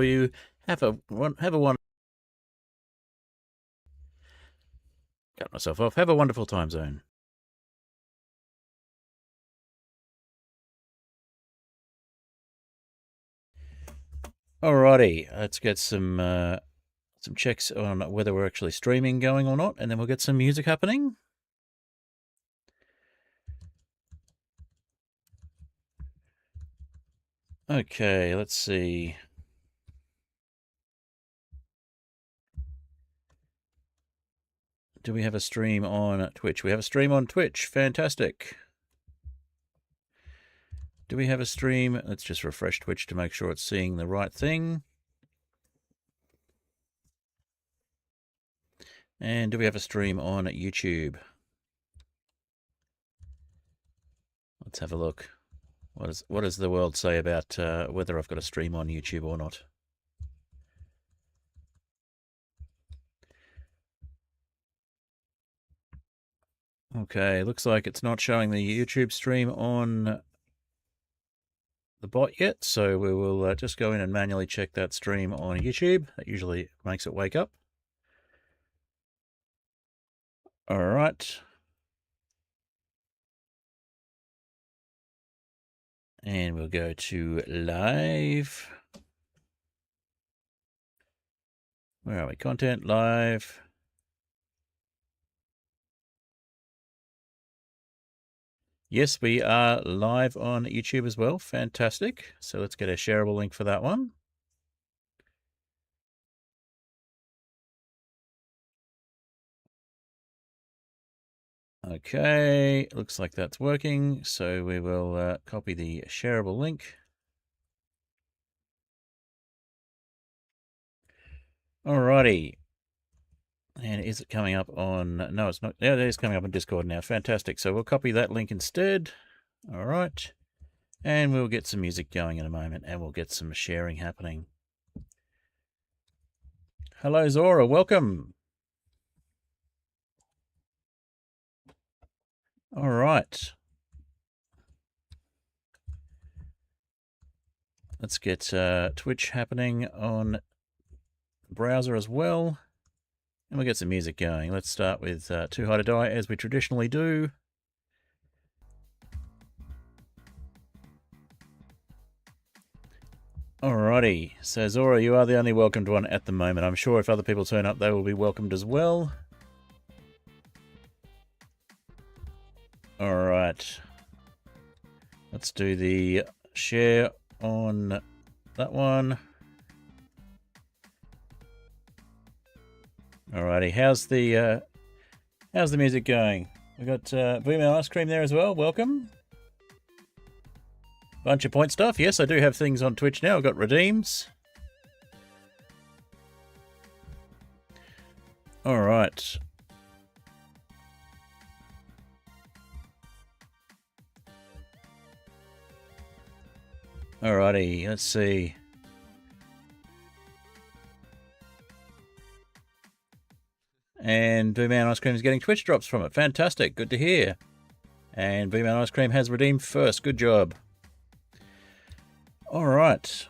you. Have a one. Cut myself off. Have a wonderful time zone. Alrighty, let's get some checks on whether we're actually streaming going or not, and then we'll get some music happening. Okay, let's see. Do we have a stream on Twitch? We have a stream on Twitch. Fantastic. Do we have a stream? Let's just refresh Twitch to make sure it's seeing the right thing. And do we have a stream on YouTube? Let's have a look. What does the world say about whether I've got a stream on YouTube or not? Okay, looks like it's not showing the YouTube stream on the bot yet, so we will just go in and manually check that stream on YouTube. That usually makes it wake up. All right. And we'll go to live. Where are we? Content, live. Yes, we are live on YouTube as well. Fantastic. So let's get a shareable link for that one. Okay, looks like that's working. So we will copy the shareable link. Alrighty. And is it coming up on... No, it's not. Yeah, it is coming up on Discord now. Fantastic. So we'll copy that link instead. All right. And we'll get some music going in a moment, and we'll get some sharing happening. Hello, Zora. Welcome. All right. Let's get Twitch happening on the browser as well. And we'll get some music going. Let's start with Too High to Die, as we traditionally do. Alrighty, so Zora, you are the only welcomed one at the moment. I'm sure if other people turn up, they will be welcomed as well. Alright. Let's do the share on that one. Alrighty, how's the music going? We've got Boom and Ice Cream there as well. Welcome. Bunch of point stuff. Yes, I do have things on Twitch now. I've got redeems. Alright. Alrighty, let's see. And Boom Man Ice Cream is getting Twitch drops from it. Fantastic. Good to hear. And Boom Man Ice Cream has redeemed first. Good job. All right.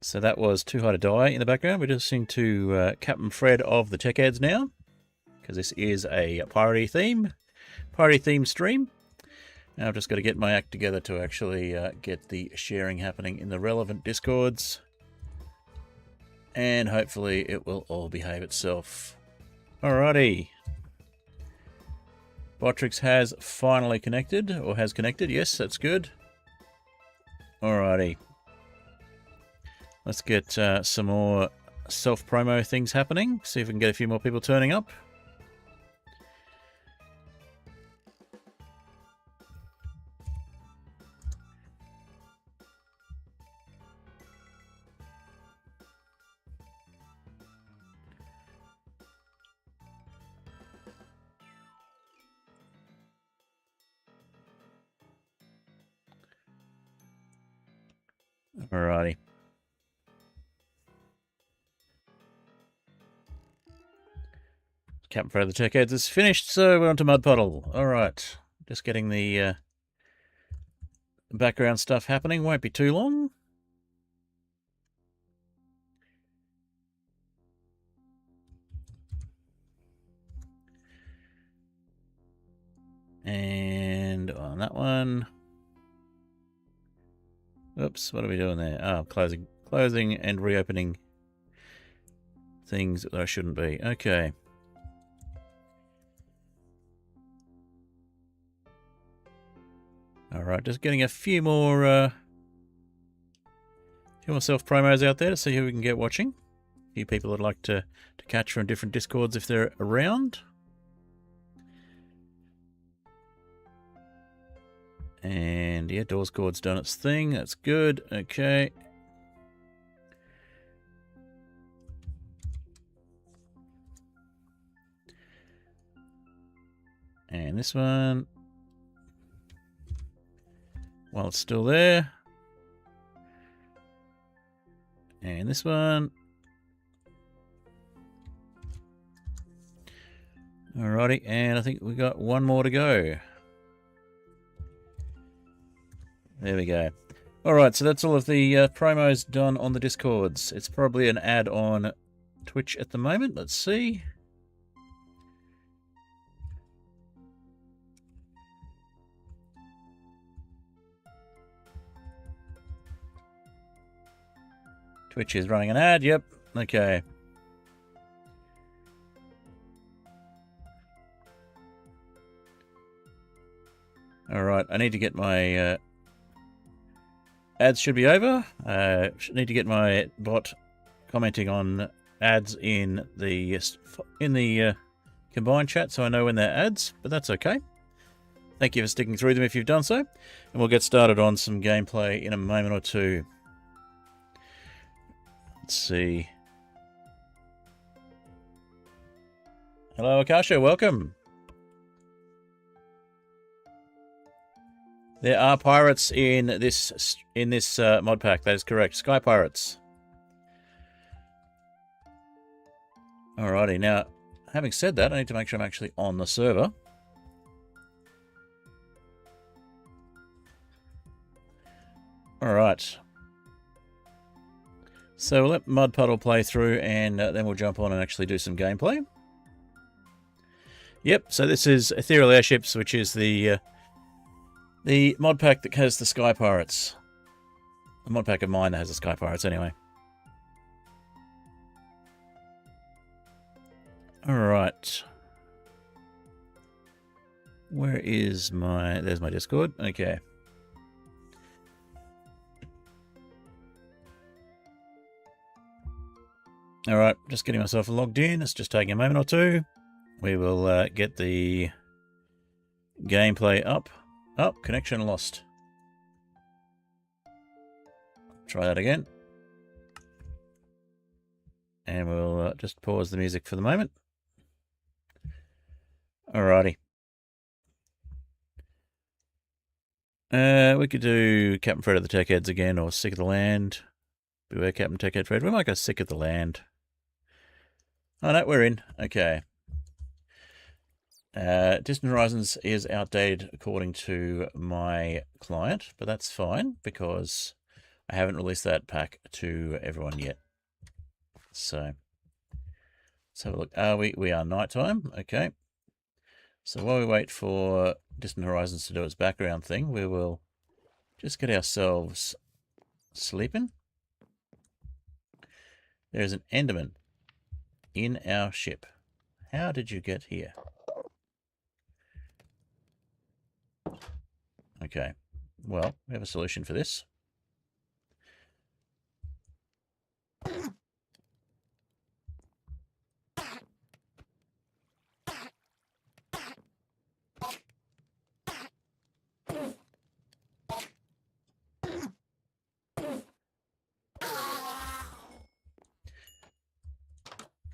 So that was Too High to Die in the background. We're just listening to Captain Fred of the Tech Ads now, because this is a party theme stream. Now I've just got to get my act together to actually get the sharing happening in the relevant Discords. And hopefully it will all behave itself. Alrighty. Botrix has finally connected, or has connected. Yes, that's good. Alrighty. Let's get some more self-promo things happening. See if we can get a few more people turning up. Alrighty. Captain Fred of the Tech Ads is finished, so we're on to Mud Puddle. Alright. Just getting the background stuff happening. Won't be too long. And on that one. Oops, what are we doing there? Oh, closing and reopening things that I shouldn't be. Okay. Alright, just getting a few more self-promos out there to see who we can get watching. A few people I'd like to catch from different Discords if they're around. And yeah, Doors Chord's done its thing. That's good. Okay. And this one, while it's still there. And this one. Alrighty, and I think we got one more to go. There we go. Alright, so that's all of the promos done on the Discords. It's probably an ad on Twitch at the moment. Let's see. Twitch is running an ad, yep. Okay. Alright, I need to get my... ads should be over. Need to get my bot commenting on ads in the combined chat so I know when they're ads, but that's okay. Thank you for sticking through them if you've done so. And we'll get started on some gameplay in a moment or two. Let's see. Hello, Akasha. Welcome. There are pirates in this mod pack. That is correct. Sky pirates. Alrighty. Now, having said that, I need to make sure I'm actually on the server. Alright. So we'll let Mud Puddle play through, and then we'll jump on and actually do some gameplay. Yep, so this is Aetherial Airships, which is the mod pack that has the Sky Pirates. The mod pack of mine that has the Sky Pirates, anyway. Alright. Where is my... There's my Discord. Okay. Alright, just getting myself logged in. It's just taking a moment or two. We will get the gameplay up. Oh, connection lost. Try that again. And we'll just pause the music for the moment. Alrighty. We could do Captain Fred of the Tech Heads again, or Sick of the Land. Beware Captain Tech Head Fred. We might go Sick of the Land. Oh no, we're in. Okay. Distant Horizons is outdated according to my client, but that's fine because I haven't released that pack to everyone yet. So let's have a look. We are nighttime. Okay. So while we wait for Distant Horizons to do its background thing, we will just get ourselves sleeping. There's an Enderman in our ship. How did you get here? Okay, well, we have a solution for this.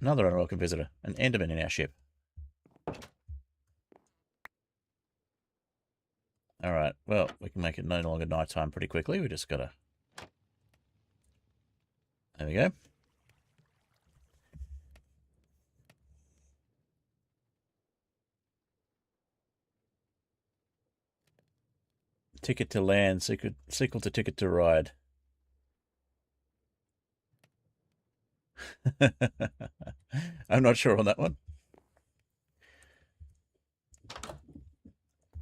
Another unwelcome visitor, an Enderman in our ship. Alright, well, we can make it no longer nighttime pretty quickly. We just gotta... There we go. Ticket to land, sequel to Ticket to Ride. I'm not sure on that one.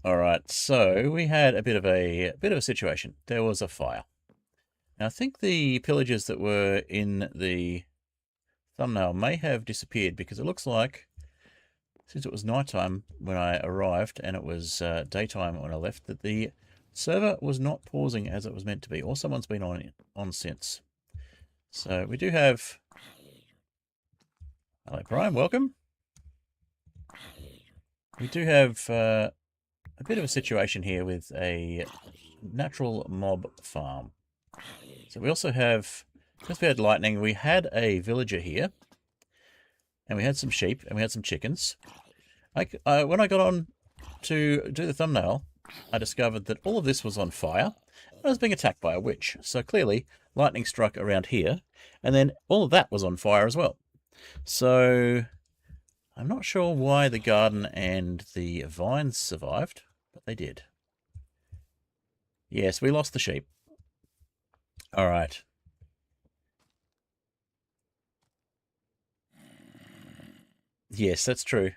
All right, so we had a bit of a situation. There was a fire. Now I think the pillagers that were in the thumbnail may have disappeared because it looks like, since it was nighttime when I arrived and it was daytime when I left, that the server was not pausing as it was meant to be, or someone's been on since. So we do have... Hello, Brian, welcome. We do have a bit of a situation here with a natural mob farm. So we also have, because we had lightning, we had a villager here, and we had some sheep, and we had some chickens. When I got on to do the thumbnail, I discovered that all of this was on fire, and I was being attacked by a witch. So clearly, lightning struck around here, and then all of that was on fire as well. So I'm not sure why the garden and the vines survived, but they did. Yes, we lost the sheep. All right. Yes, that's true.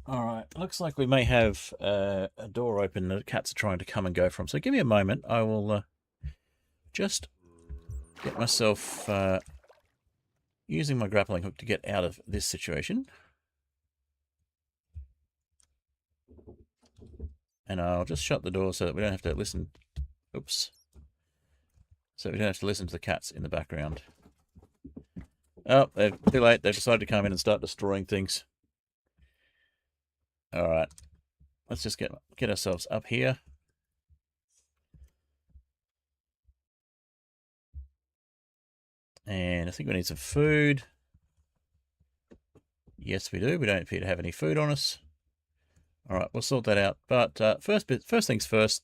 All right, looks like we may have a door open that cats are trying to come and go from. So give me a moment. I will just get myself using my grappling hook to get out of this situation. And I'll just shut the door so that we don't have to listen. Oops. So we don't have to listen to the cats in the background. Oh, they're too late. They've decided to come in and start destroying things. All right. Let's just get ourselves up here. And I think we need some food. Yes, we do. We don't appear to have any food on us. All right, we'll sort that out. But first things first,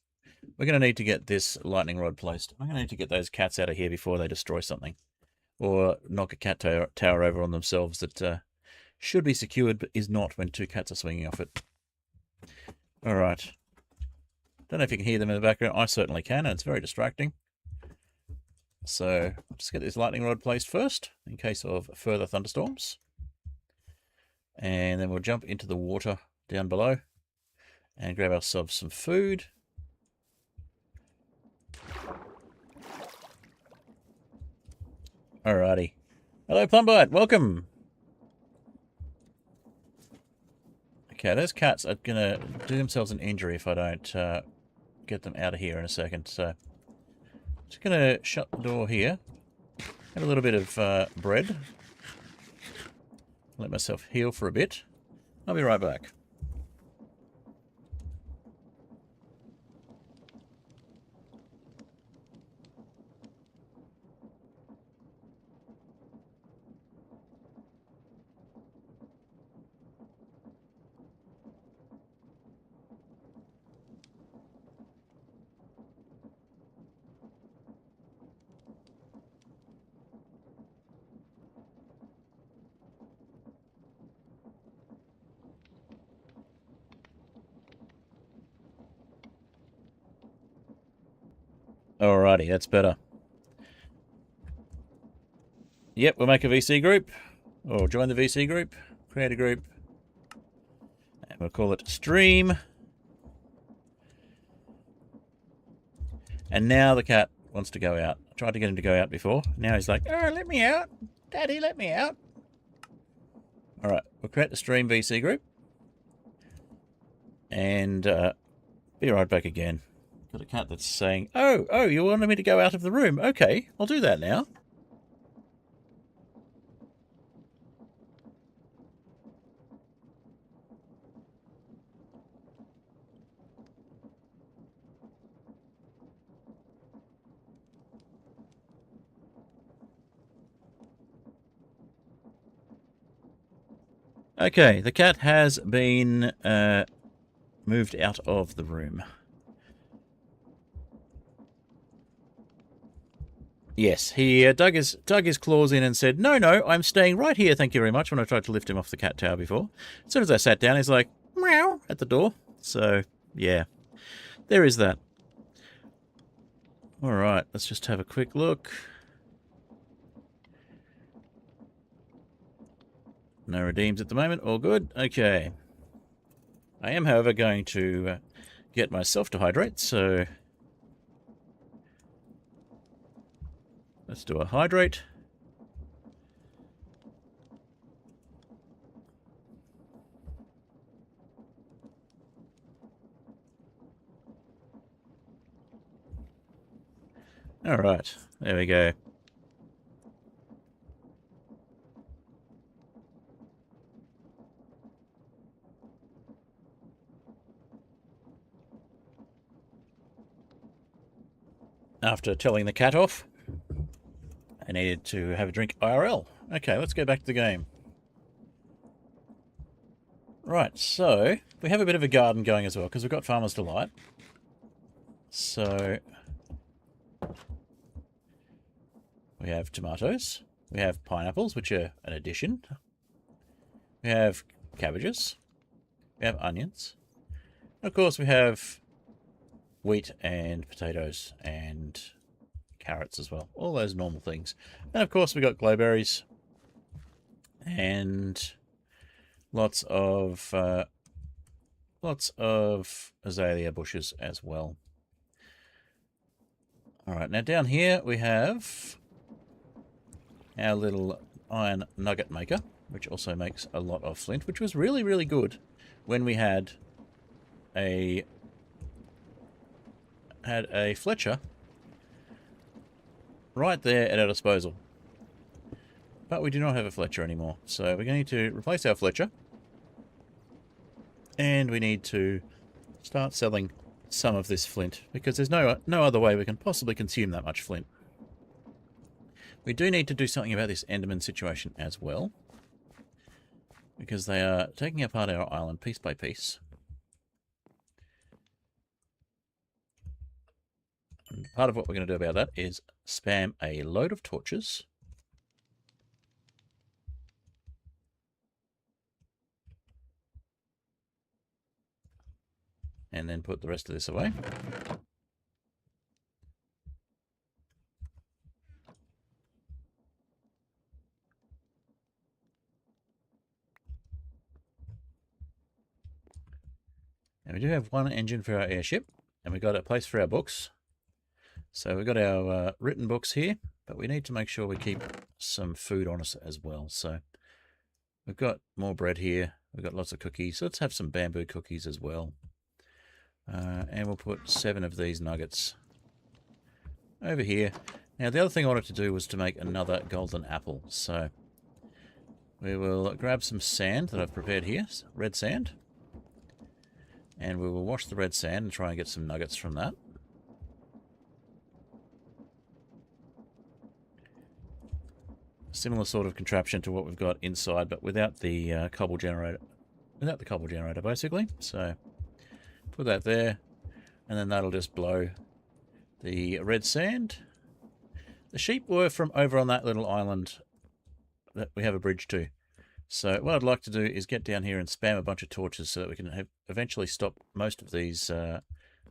we're going to need to get this lightning rod placed. I'm going to need to get those cats out of here before they destroy something. Or knock a cat tower over on themselves that should be secured, but is not when two cats are swinging off it. All right. Don't know if you can hear them in the background. I certainly can, and it's very distracting. So I'll just get this lightning rod placed first, in case of further thunderstorms. And then we'll jump into the water down below and grab ourselves some food. Alrighty. Hello, Plumbite. Welcome. Okay, those cats are going to do themselves an injury if I don't get them out of here in a second. So, just going to shut the door here. Have a little bit of bread. Let myself heal for a bit. I'll be right back. Alrighty, that's better. Yep, we'll make a VC group, or join the VC group, create a group, and we'll call it Stream. And now the cat wants to go out. I tried to get him to go out before. Now he's like, oh, let me out. Daddy, let me out. Alright, we'll create the Stream VC group. And be right back again. Got a cat that's saying, oh, you wanted me to go out of the room. Okay, I'll do that now. Okay, the cat has been moved out of the room. Yes, he dug his claws in and said, no, I'm staying right here, thank you very much, when I tried to lift him off the cat tower before. As soon as I sat down, he's like, meow, at the door. So, yeah, there is that. Alright, let's just have a quick look. No redeems at the moment, all good. Okay. I am, however, going to get myself to hydrate, so let's do a hydrate. Alright, there we go. After telling the cat off, I needed to have a drink IRL. Okay, let's go back to the game. Right, so we have a bit of a garden going as well, because we've got Farmer's Delight. So we have tomatoes, we have pineapples, which are an addition. We have cabbages, we have onions. And of course, we have wheat and potatoes and carrots as well. All those normal things. And of course, we got glowberries and lots of azalea bushes as well. All right, now down here we have our little iron nugget maker, which also makes a lot of flint, which was really, really good when we had a Fletcher right there at our disposal. But we do not have a Fletcher anymore, so we're going to replace our Fletcher. And we need to start selling some of this flint, because there's no other way we can possibly consume that much flint. We do need to do something about this Enderman situation as well, because they are taking apart our island piece by piece. And part of what we're going to do about that is spam a load of torches. And then put the rest of this away. And we do have one engine for our airship, and we've got a place for our books. So we've got our written books here, but we need to make sure we keep some food on us as well. So we've got more bread here. We've got lots of cookies. So let's have some bamboo cookies as well. And we'll put 7 of these nuggets over here. Now, the other thing I wanted to do was to make another golden apple. So we will grab some sand that I've prepared here, red sand. And we will wash the red sand and try and get some nuggets from that. Similar sort of contraption to what we've got inside, but without the cobble generator. Without the cobble generator, basically. So put that there, and then that'll just blow the red sand. The sheep were from over on that little island that we have a bridge to. So what I'd like to do is get down here and spam a bunch of torches so that we can eventually stop most of these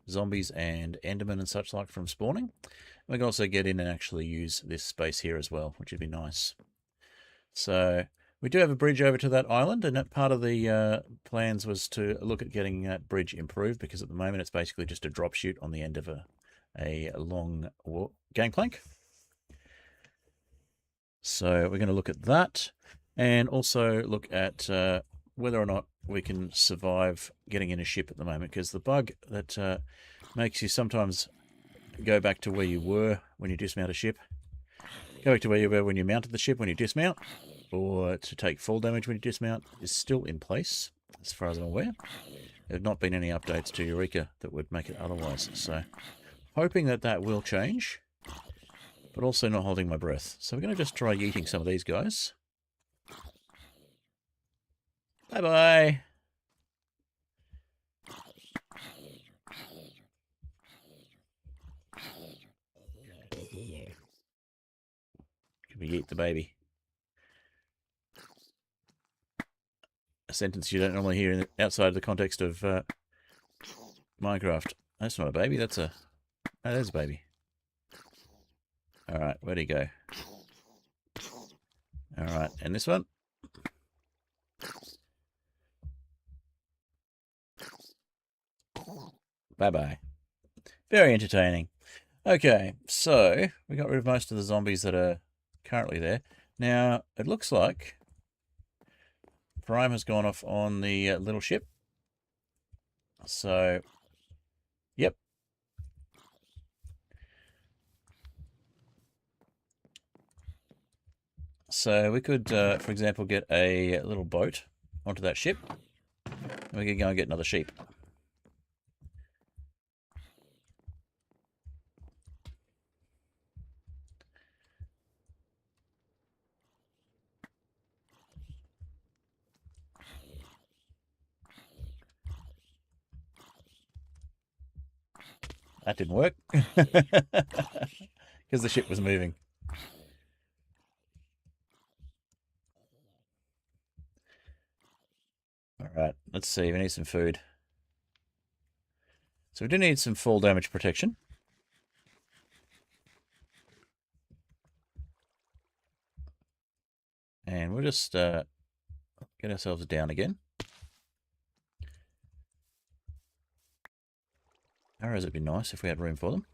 zombies and endermen and such like from spawning. We can also get in and actually use this space here as well, which would be nice. So we do have a bridge over to that island, and that part of the plans was to look at getting that bridge improved, because at the moment it's basically just a drop chute on the end of a long gangplank. So we're going to look at that, and also look at whether or not we can survive getting in a ship at the moment, because the bug that makes you sometimes go back to where you were when you dismount a ship, go back to where you were when you mounted the ship when you dismount, or to take fall damage when you dismount, is still in place, as far as I'm aware. There have not been any updates to Eureka that would make it otherwise, so hoping that that will change, but also not holding my breath. So we're going to just try yeeting some of these guys. Bye-bye! Could we yeet the baby? sentence you don't normally hear outside the context of Minecraft. That's not a baby, that's a... Oh, there's a baby. Alright, where'd he go? Alright, and this one? Bye-bye. Very entertaining. Okay, so we got rid of most of the zombies that are currently there. Now, it looks like Prime has gone off on the little ship. So, yep. So we could, for example, get a little boat onto that ship. And we could go and get another sheep. That didn't work. Because the ship was moving. Alright, let's see. We need some food. So we do need some fall damage protection. And we'll just get ourselves down again. Arrows would be nice if we had room for them.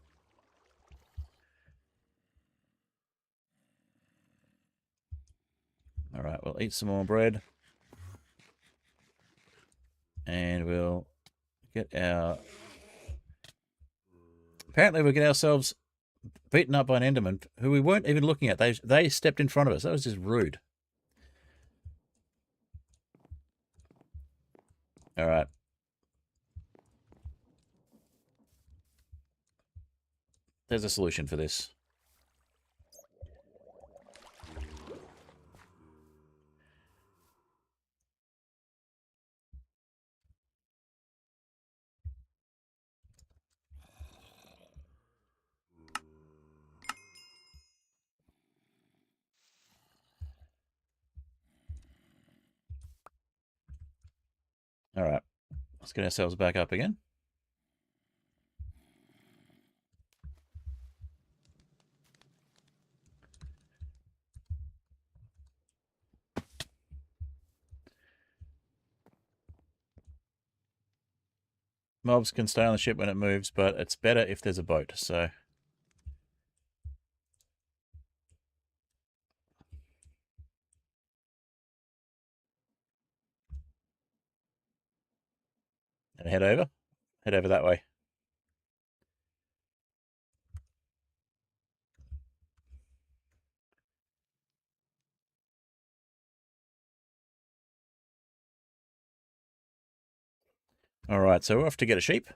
Alright, we'll eat some more bread. And we'll get our... Apparently we'll get ourselves beaten up by an Enderman who we weren't even looking at. They stepped in front of us. That was just rude. Alright. There's a solution for this. Alright. Let's get ourselves back up again. Mobs can stay on the ship when it moves, but it's better if there's a boat, so... And head over. Head over that way. Alright, so we're off to get a sheep.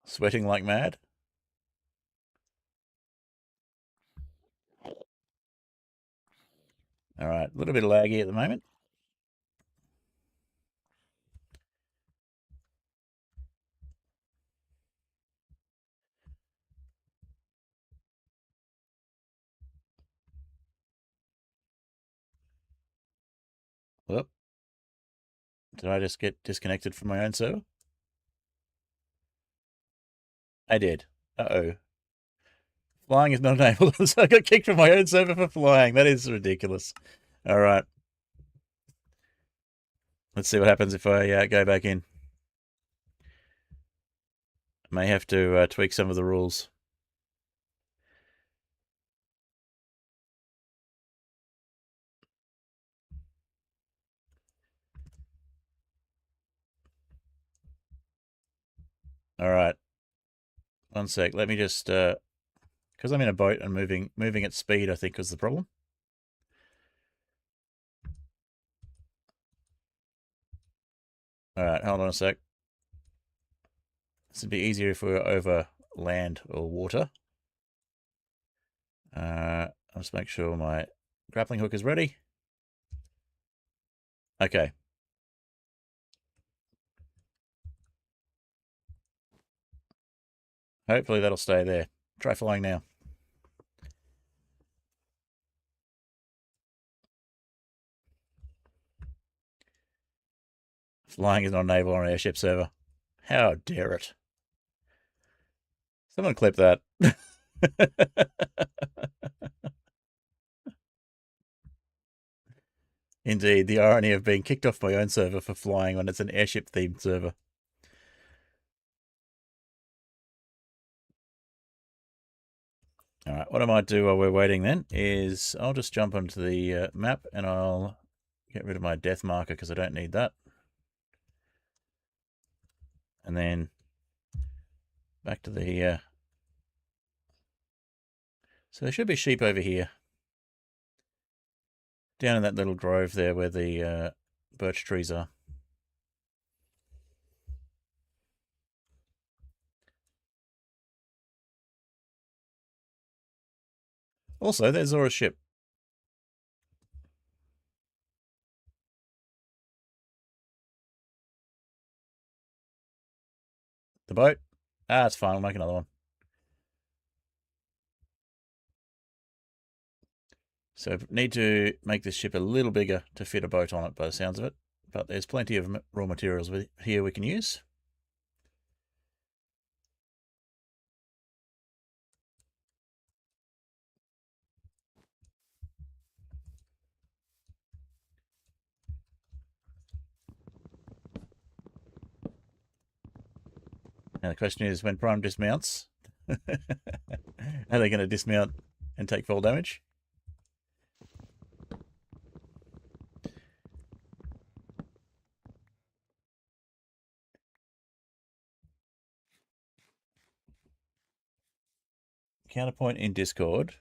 Sweating like mad. Alright, a little bit of laggy at the moment. Whoop. Did I just get disconnected from my own server? I did. Uh-oh. Flying is not enabled, so I got kicked from my own server for flying. That is ridiculous. Alright. Let's see what happens if I go back in. I may have to tweak some of the rules. Alright. One sec. Let me just... because I'm in a boat and moving at speed, I think, was the problem. Alright, hold on a sec. This would be easier if we were over land or water. I'll just make sure my grappling hook is ready. Okay. Hopefully that'll stay there. Try flying now. Flying is not enabled on an airship server. How dare it? Someone clip that. Indeed, the irony of being kicked off my own server for flying when it's an airship-themed server. All right, what I might do while we're waiting then is I'll just jump onto the map and I'll get rid of my death marker because I don't need that. And then back to the... So there should be sheep over here. Down in that little grove there where the birch trees are. Also, there's Zora's ship. The boat? Ah, it's fine. We'll make another one. So need to make this ship a little bigger to fit a boat on it by the sounds of it. But there's plenty of raw materials here we can use. Now the question is, when Prime dismounts, are they going to dismount and take fall damage? Counterpoint in Discord.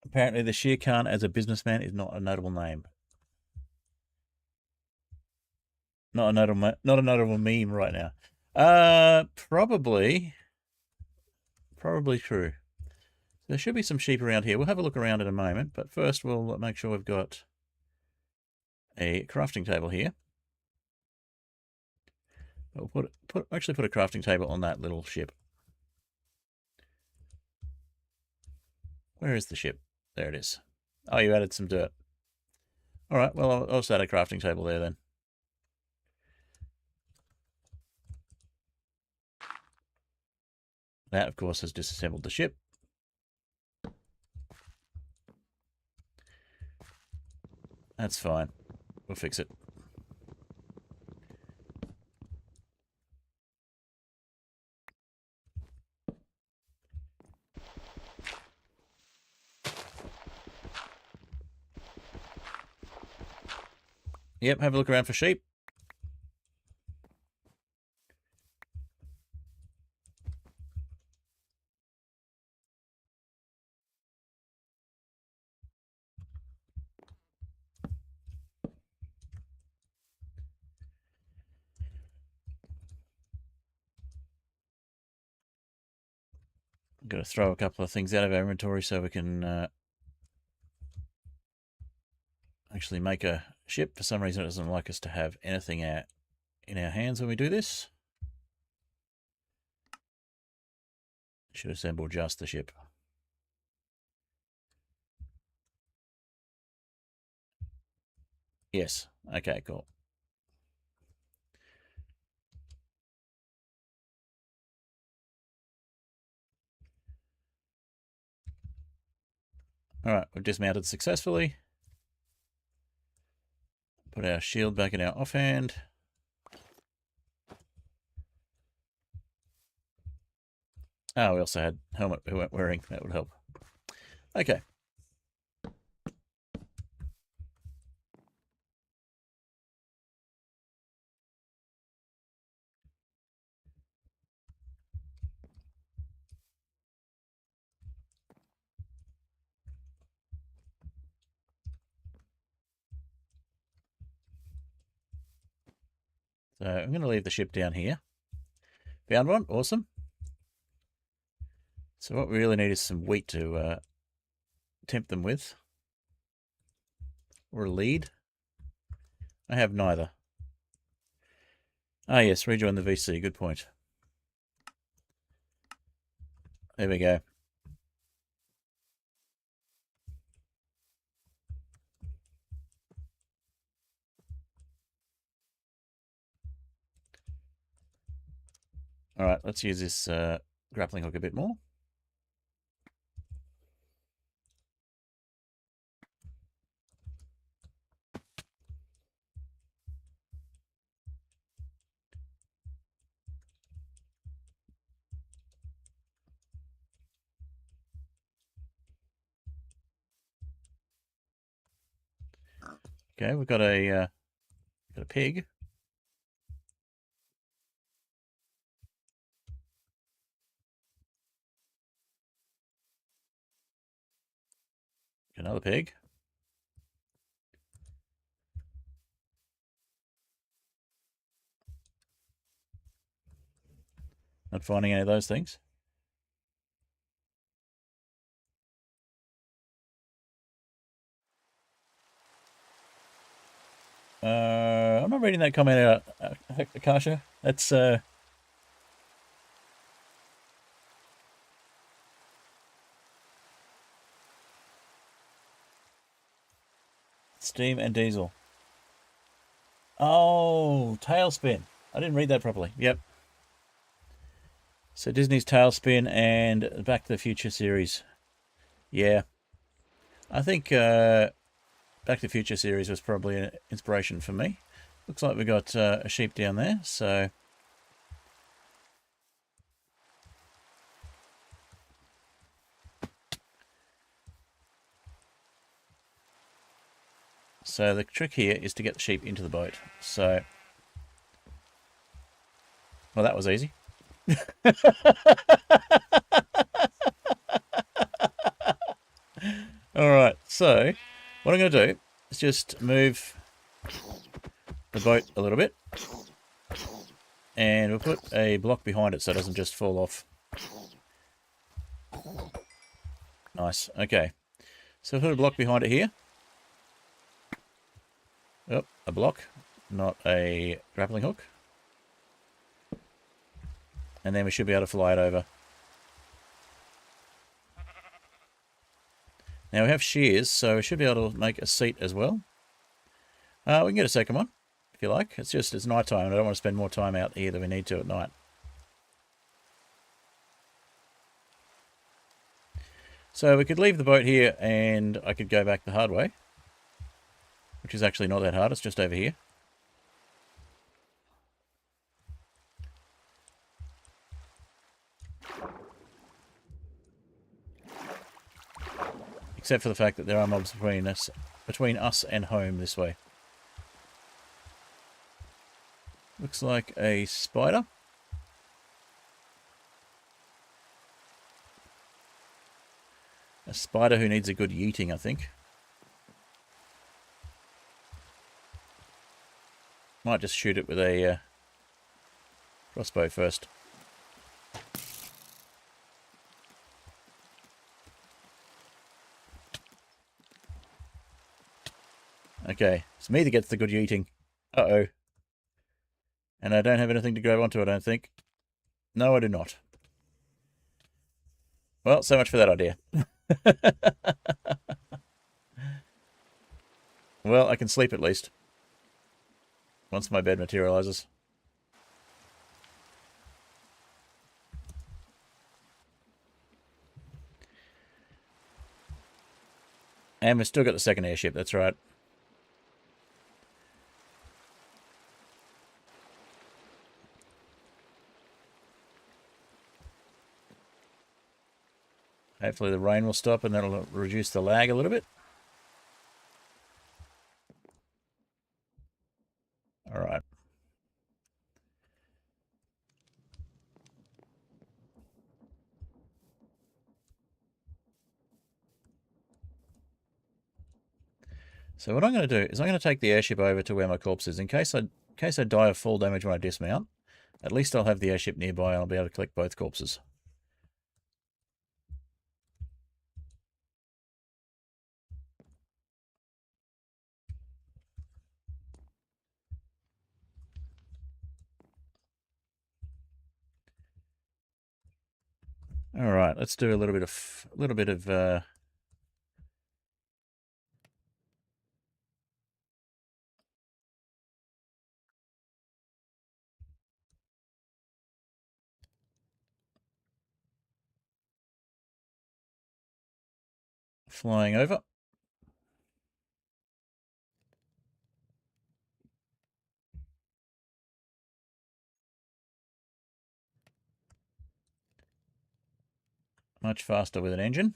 Apparently the Shere Khan as a businessman is not a notable name. Not a notable meme right now. Probably true. There should be some sheep around here. We'll have a look around in a moment, but first we'll make sure we've got a crafting table here. We'll actually put a crafting table on that little ship. Where is the ship? There it is. Oh, you added some dirt. All right, well, I'll just add a crafting table there then. That, of course, has disassembled the ship. That's fine. We'll fix it. Yep, have a look around for sheep. I'm going to throw a couple of things out of our inventory so we can actually make a ship. For some reason, it doesn't like us to have anything in our hands when we do this. Should assemble just the ship. Yes. Okay, cool. All right, we've dismounted successfully. Put our shield back in our offhand. Oh, we also had helmet we weren't wearing. That would help. Okay. So I'm going to leave the ship down here. Found one. Awesome. So what we really need is some wheat to tempt them with. Or a lead. I have neither. Ah, yes, rejoin the VC. Good point. There we go. All right, let's use this grappling hook a bit more. Okay, we've got a pig. Another pig. Not finding any of those things. I'm not reading that comment out, Akasha. That's steam and diesel. Oh, Tailspin. I didn't read that properly. Yep. So Disney's Tailspin and Back to the Future series. Yeah. I think Back to the Future series was probably an inspiration for me. Looks like we've got a sheep down there, so... So the trick here is to get the sheep into the boat. So... Well, that was easy. Alright, so what I'm going to do is just move the boat a little bit. And we'll put a block behind it so it doesn't just fall off. Nice, okay. So we'll put a block behind it here. Oh, a block, not a grappling hook. And then we should be able to fly it over. Now we have shears, so we should be able to make a seat as well. We can get a second one, if you like. It's night time, and I don't want to spend more time out here than we need to at night. So we could leave the boat here, and I could go back the hard way. Which is actually not that hard, it's just over here. Except for the fact that there are mobs between us and home this way. Looks like a spider. A spider who needs a good yeeting, I think. Might just shoot it with a crossbow first. Okay, it's me that gets the good yeeting. Uh-oh. And I don't have anything to grab onto, I don't think. No, I do not. Well, so much for that idea. Well, I can sleep at least. Once my bed materializes. And we've still got the second airship, that's right. Hopefully the rain will stop and that'll reduce the lag a little bit. Alright. So what I'm going to do is I'm going to take the airship over to where my corpse is. In case I die of fall damage when I dismount, at least I'll have the airship nearby and I'll be able to collect both corpses. All right, let's do a little bit of flying over. Much faster with an engine.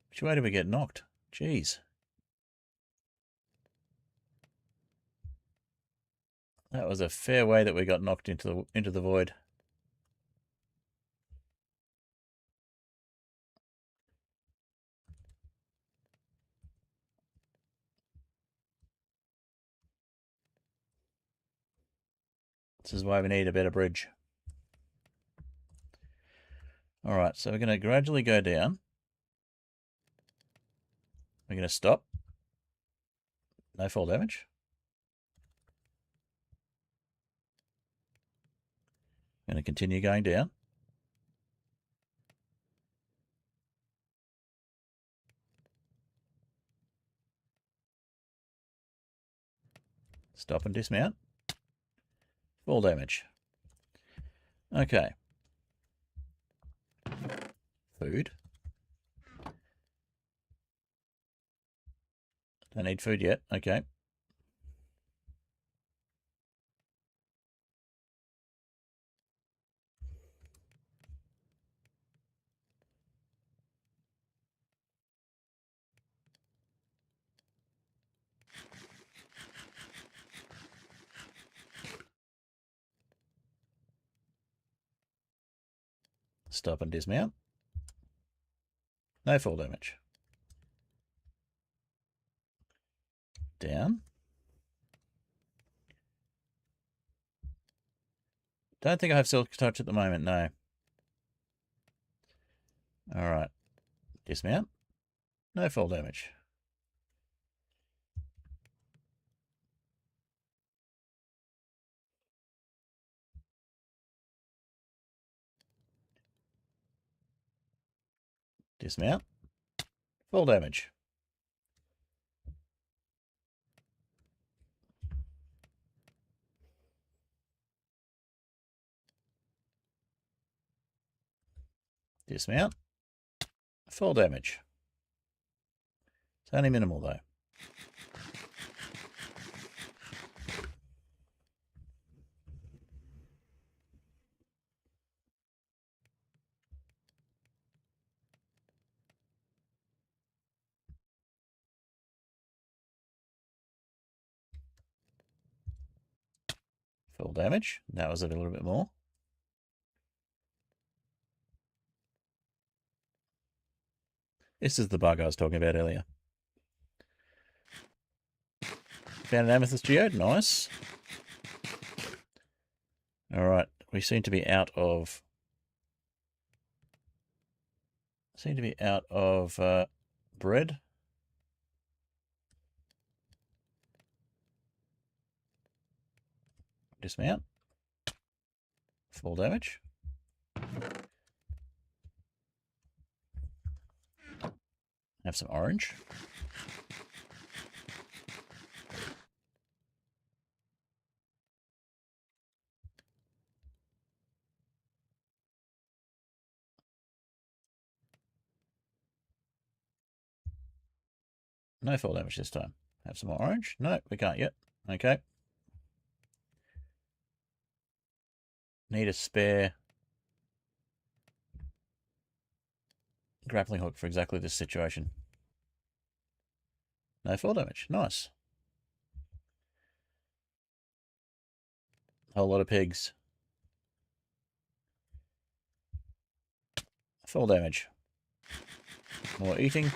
Which way did we get knocked? Jeez. That was a fair way that we got knocked into the void. This is why we need a better bridge. Alright, so we're going to gradually go down. We're going to stop. No fall damage. Going to continue going down. Stop and dismount. Fall damage. Okay. Food. Don't need food yet. Okay. Stop and dismount. No fall damage. Down. Don't think I have silk touch at the moment, no. Alright. Dismount. No fall damage. Dismount. Fall damage. Dismount. Fall damage. It's only minimal though. Full damage. That was a little bit more. This is the bug I was talking about earlier. Found an amethyst geode. Nice. Alright. We seem to be out of... bread. Dismount. Full damage. Have some orange. No fall damage this time. Have some more orange. No, we can't yet. Okay. Need a spare grappling hook for exactly this situation. No fall damage. Nice. Whole lot of pigs. Fall damage. More eating.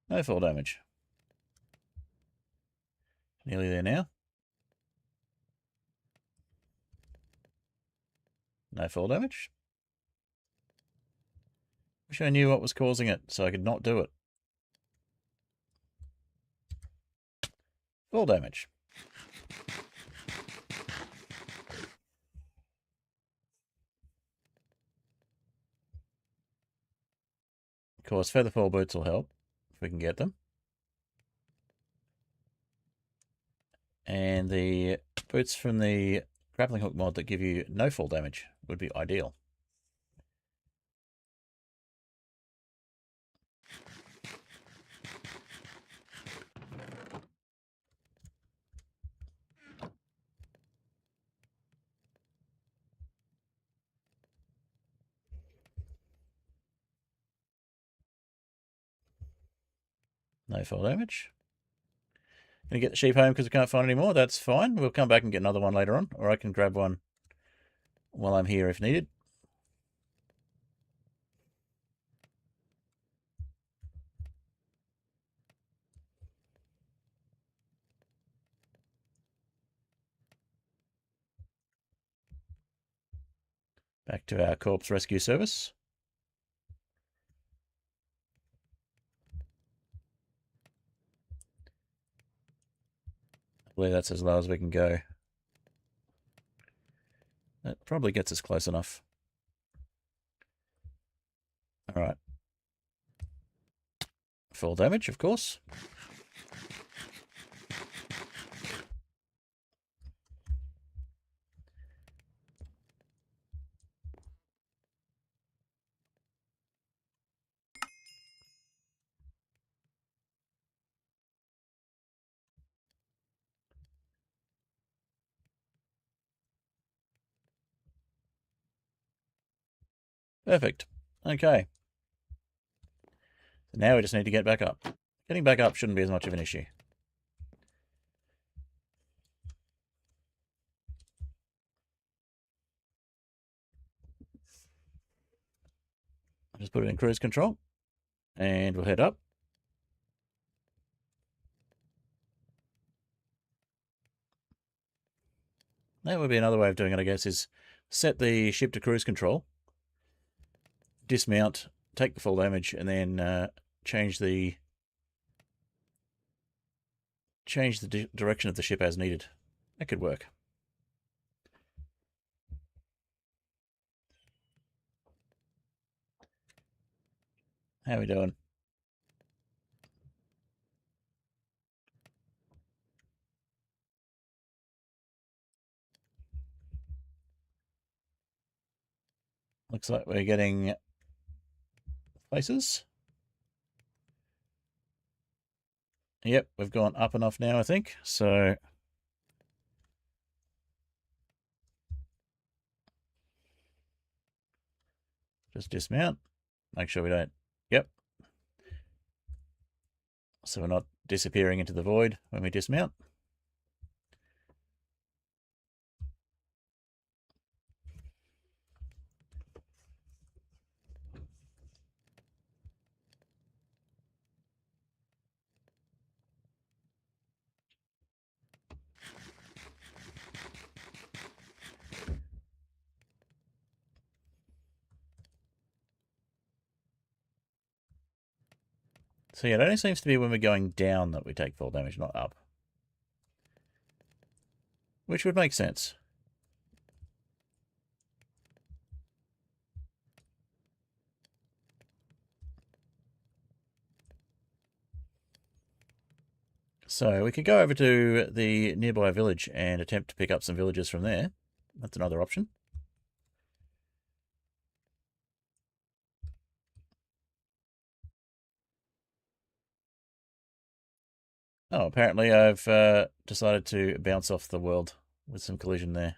No fall damage. Nearly there now. No fall damage. Wish I knew what was causing it so I could not do it. Full damage. Of course, featherfall boots will help if we can get them. And the boots from the grappling hook mod that give you no fall damage would be ideal. No fall damage. Gonna get the sheep home because we can't find any more. That's fine. We'll come back and get another one later on, or I can grab one while I'm here if needed. Back to our corpse rescue service. I believe that's as low as we can go. That probably gets us close enough. All right. Full damage, of course. Perfect. Okay. So now we just need to get back up. Getting back up shouldn't be as much of an issue. I'll just put it in cruise control. And we'll head up. That would be another way of doing it, I guess, is set the ship to cruise control, dismount, take the full damage, and then change the direction of the ship as needed. That could work. How are we doing? Looks like we're getting places. Yep, we've gone up enough now, I think. So just dismount. Make sure we don't. Yep. So we're not disappearing into the void when we dismount. So yeah, it only seems to be when we're going down that we take full damage, not up. Which would make sense. So we could go over to the nearby village and attempt to pick up some villagers from there. That's another option. Oh, apparently I've decided to bounce off the world with some collision there.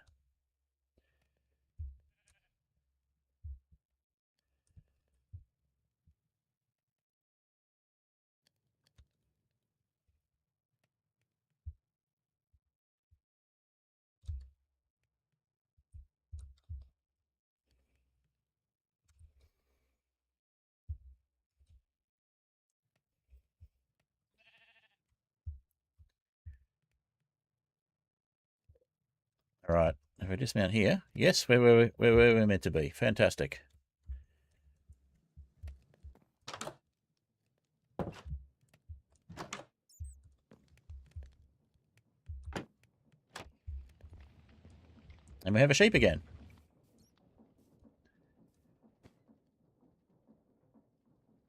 All right, if we dismount here, yes, where we're meant to be. Fantastic. And we have a sheep again.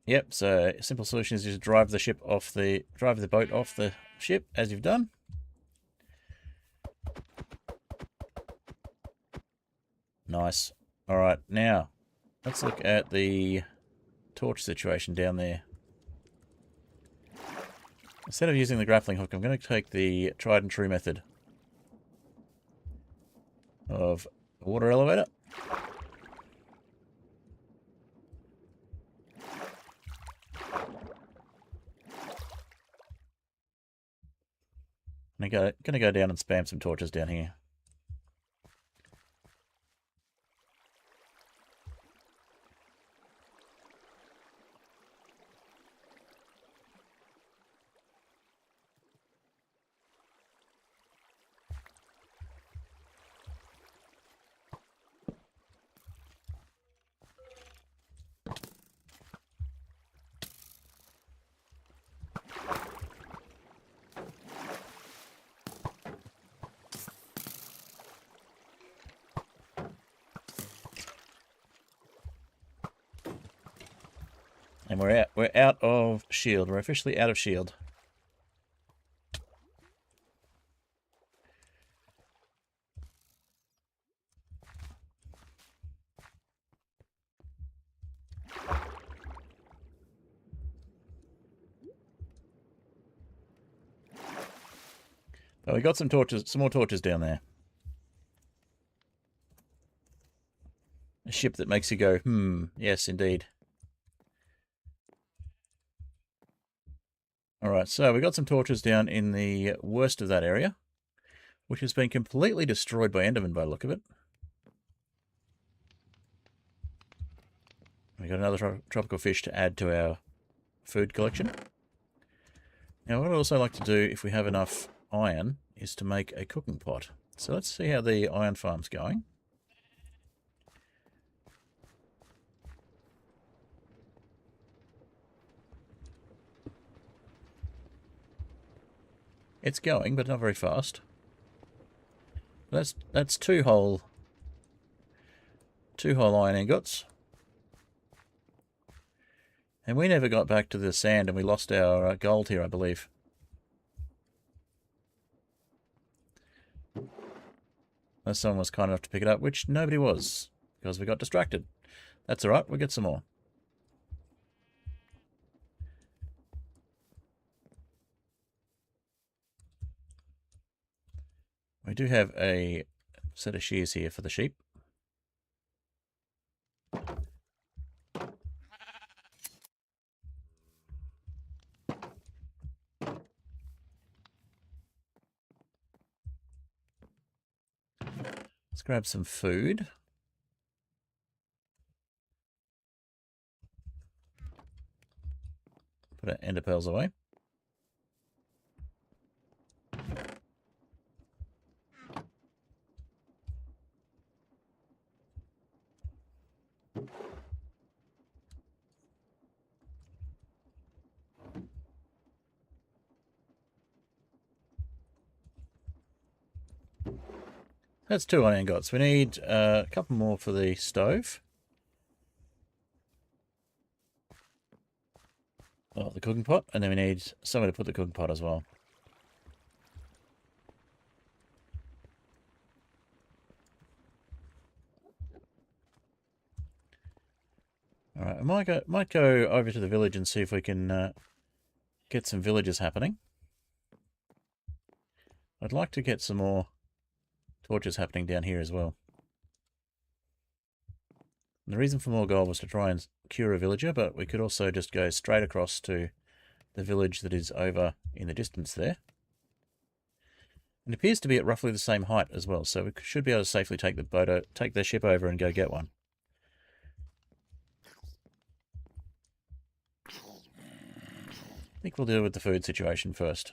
Yep, so a simple solution is just drive the boat off the ship, as you've done. Nice. Alright, now, let's look at the torch situation down there. Instead of using the grappling hook, I'm going to take the tried and true method of the water elevator. I'm going to go down and spam some torches down here. And we're out of shield. We're officially out of shield. But we got some torches, some more torches down there. A ship that makes you go, yes, indeed. Alright, so we got some torches down in the worst of that area, which has been completely destroyed by Enderman by the look of it. We got another tropical fish to add to our food collection. Now, what I'd also like to do, if we have enough iron, is to make a cooking pot. So let's see how the iron farm's going. It's going, but not very fast. That's two whole iron ingots. And we never got back to the sand, and we lost our gold here, I believe. Unless someone was kind enough to pick it up, which nobody was, because we got distracted. That's alright, we'll get some more. We do have a set of shears here for the sheep. Let's grab some food. Put our ender pearls away. That's 2 iron ingots. We need a couple more for the stove. Oh, the cooking pot. And then we need somewhere to put the cooking pot as well. Alright, I might go over to the village and see if we can get some villagers happening. I'd like to get some more torches happening down here as well. And the reason for more gold was to try and cure a villager, but we could also just go straight across to the village that is over in the distance there. It appears to be at roughly the same height as well, so we should be able to safely take the ship over and go get one. I think we'll deal with the food situation first.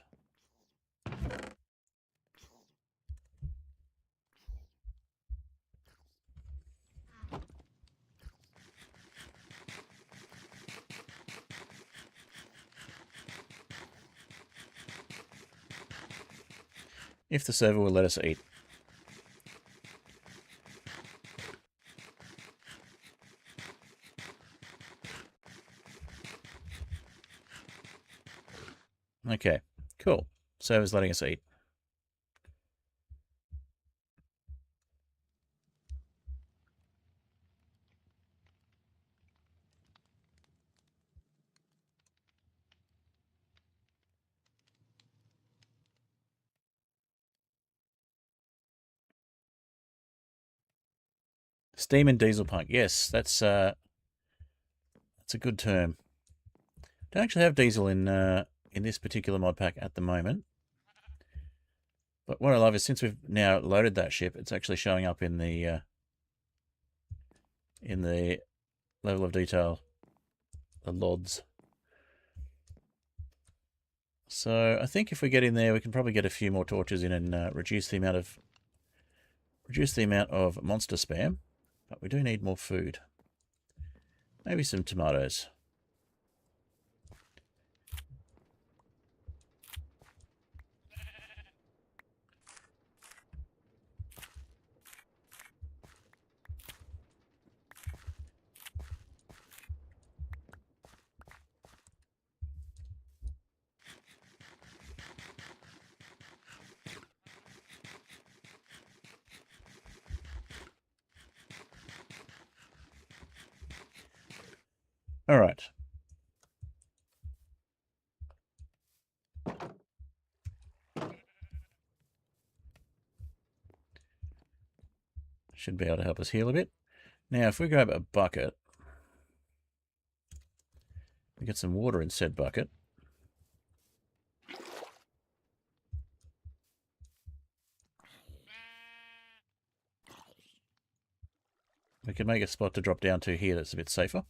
If the server will let us eat. Server's letting us eat. Steam and diesel punk. Yes, that's a good term. Don't actually have diesel in this particular mod pack at the moment. But what I love is since we've now loaded that ship, it's actually showing up in the level of detail, the LODs. So I think if we get in there, we can probably get a few more torches in and reduce the amount of monster spam. But we do need more food. Maybe some tomatoes. All right. Should be able to help us heal a bit. Now, if we grab a bucket, we get some water in said bucket. We can make a spot to drop down to here that's a bit safer.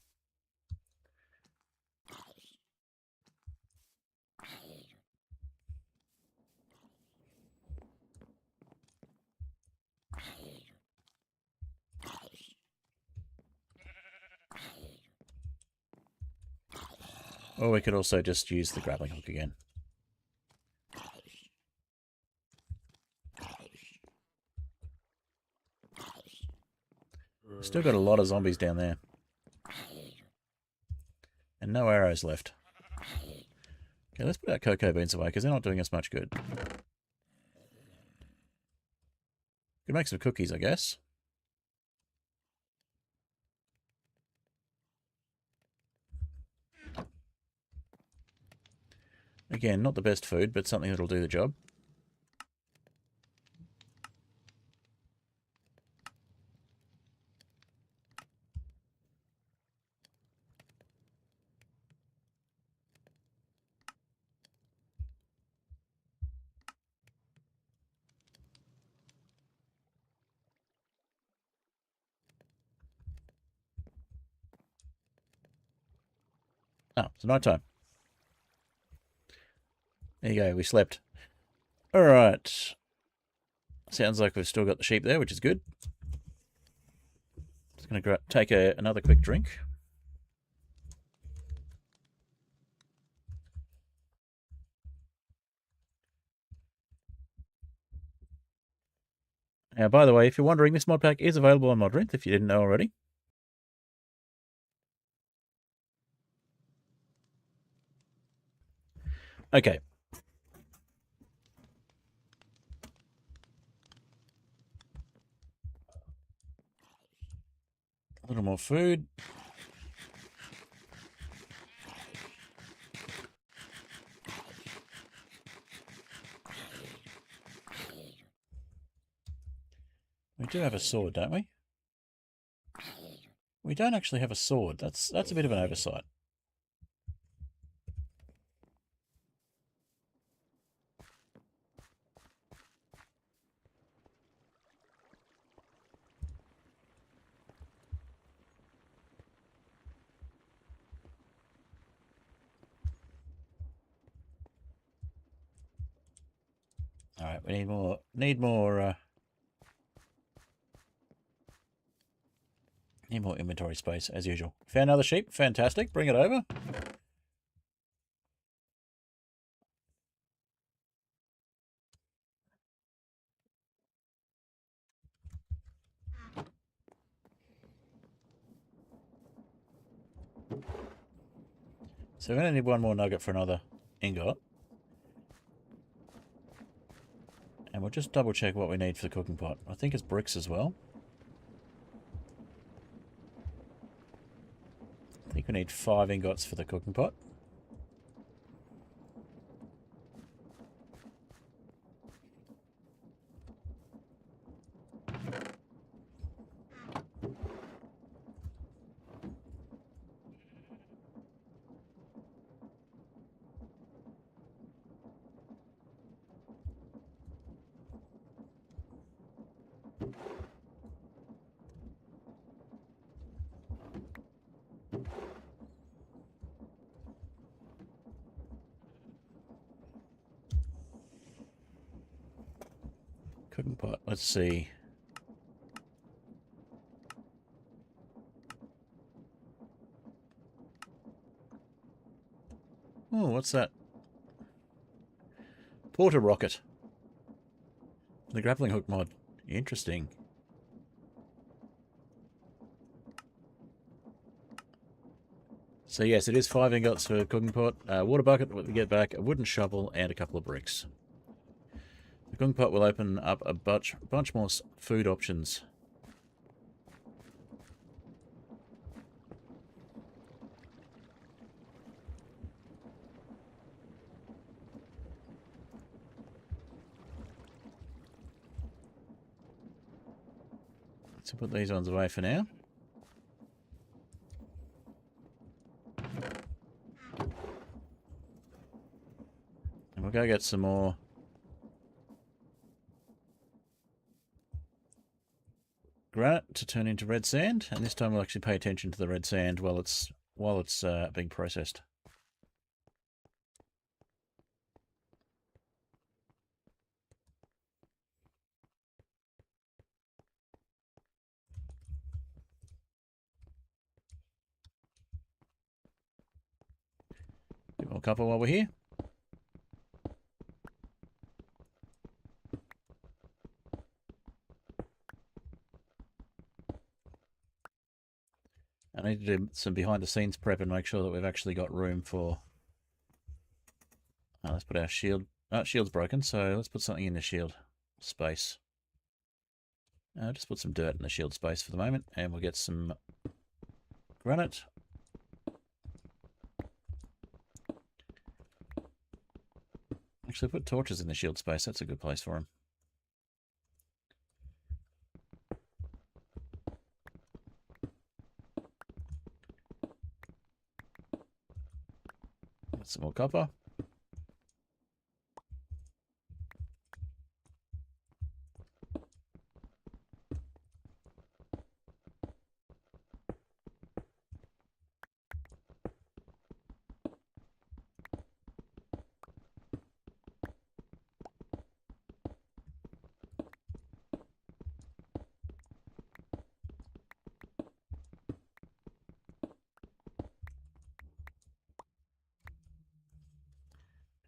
Or we could also just use the grappling hook again. Still got a lot of zombies down there. And no arrows left. Okay, let's put our cocoa beans away because they're not doing us much good. Could make some cookies, I guess. Again, not the best food, but something that'll do the job. Oh, it's night time. There you go, we slept. Alright. Sounds like we've still got the sheep there, which is good. Just going to take another quick drink. Now, by the way, if you're wondering, this mod pack is available on Modrinth, if you didn't know already. Okay. A little more food. We do have a sword, don't we? We don't actually have a sword. That's a bit of an oversight. All right, we need more inventory space as usual. Found another sheep. Fantastic. Bring it over. So we're going to need one more nugget for another ingot. And we'll just double check what we need for the cooking pot. I think it's bricks as well. I think we need 5 ingots for the cooking pot. Cooking pot, let's see. Oh, what's that? Porter rocket. The grappling hook mod. Interesting. So yes, it is 5 ingots for a cooking pot. Water bucket, what we get back, a wooden shovel, and a couple of bricks. The cooking pot will open up a bunch more food options. Let's put these ones away for now. And we'll go get some more granite to turn into red sand, and this time we'll actually pay attention to the red sand while it's being processed. Bit more copper while we're here. I need to do some behind the scenes prep and make sure that we've actually got room for... let's put our shield... shield's broken, so let's put something in the shield space. Just put some dirt in the shield space for the moment, and we'll get some granite. Actually, put torches in the shield space. That's a good place for them. Got some more copper.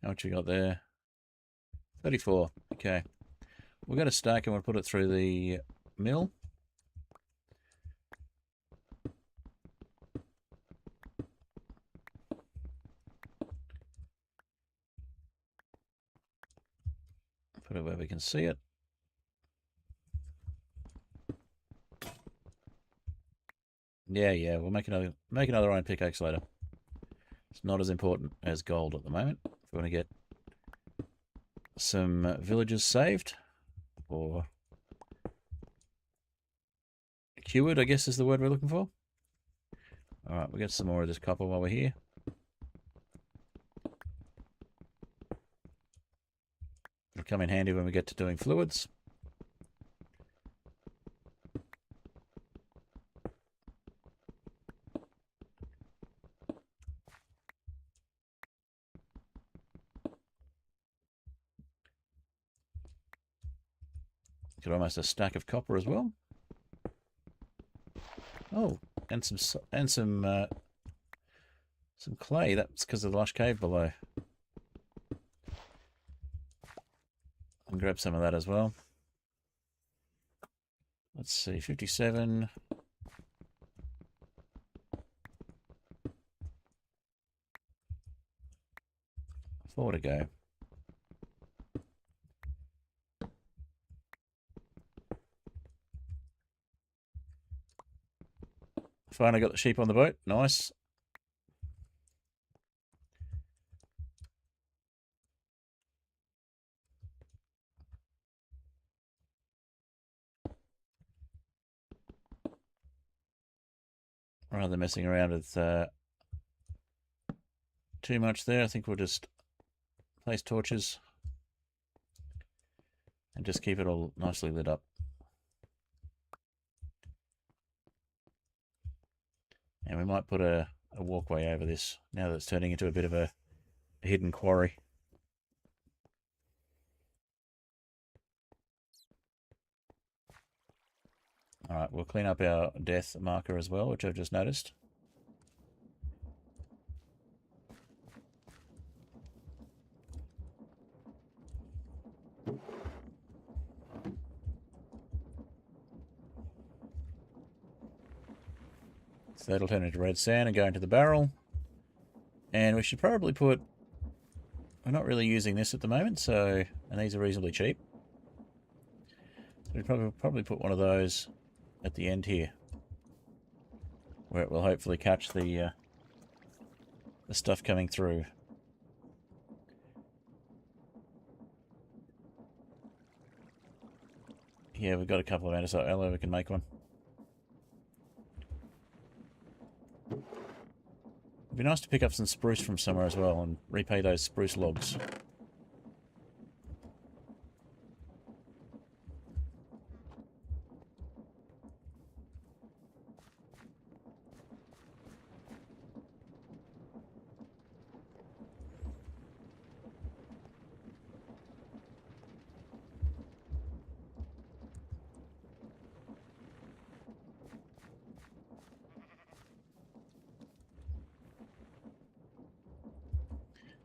How much you got there? 34. Okay. We've got a stack and we'll put it through the mill. Put it where we can see it. Yeah, we'll make another iron pickaxe later. It's not as important as gold at the moment. If we want to get some villages saved, or cured, I guess is the word we're looking for. Alright, we'll get some more of this copper while we're here. It'll come in handy when we get to doing fluids. Got almost a stack of copper as well. Oh, and some clay. That's because of the lush cave below. I'll grab some of that as well. Let's see, 57. 4 to go. Finally got the sheep on the boat. Nice. Rather than messing around with too much there, I think we'll just place torches and just keep it all nicely lit up. And we might put a walkway over this now that it's turning into a bit of a hidden quarry. Alright, we'll clean up our death marker as well, which I've just noticed. So that'll turn into red sand and go into the barrel. And we should probably put... We're not really using this at the moment, so... And these are reasonably cheap. So we'd probably put one of those at the end here, where it will hopefully catch the stuff coming through. Yeah, we've got a couple of andesite alloy, we can make one. It'd be nice to pick up some spruce from somewhere as well and repay those spruce logs.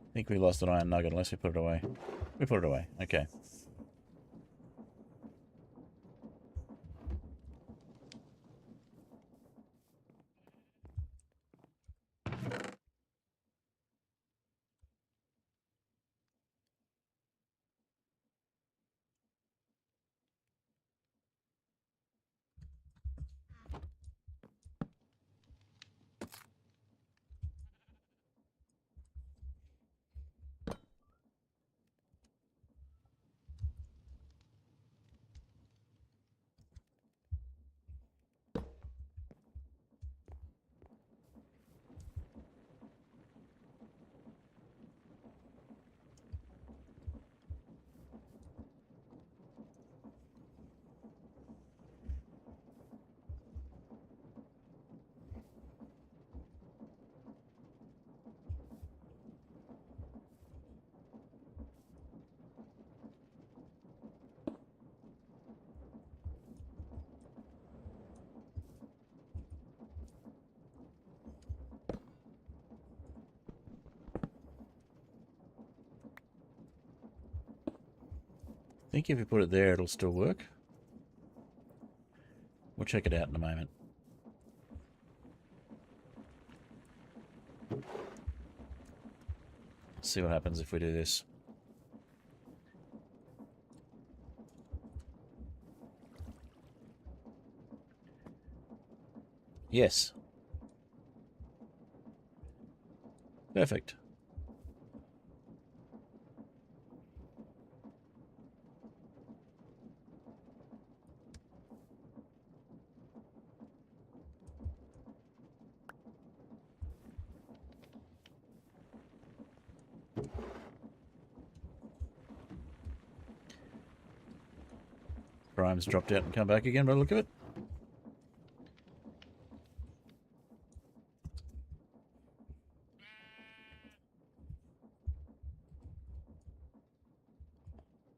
I think we lost an iron nugget unless we put it away. We put it away. Okay. I think if we put it there, it'll still work. We'll check it out in a moment. Let's see what happens if we do this. Yes. Perfect. Prime's dropped out and come back again by the look of it.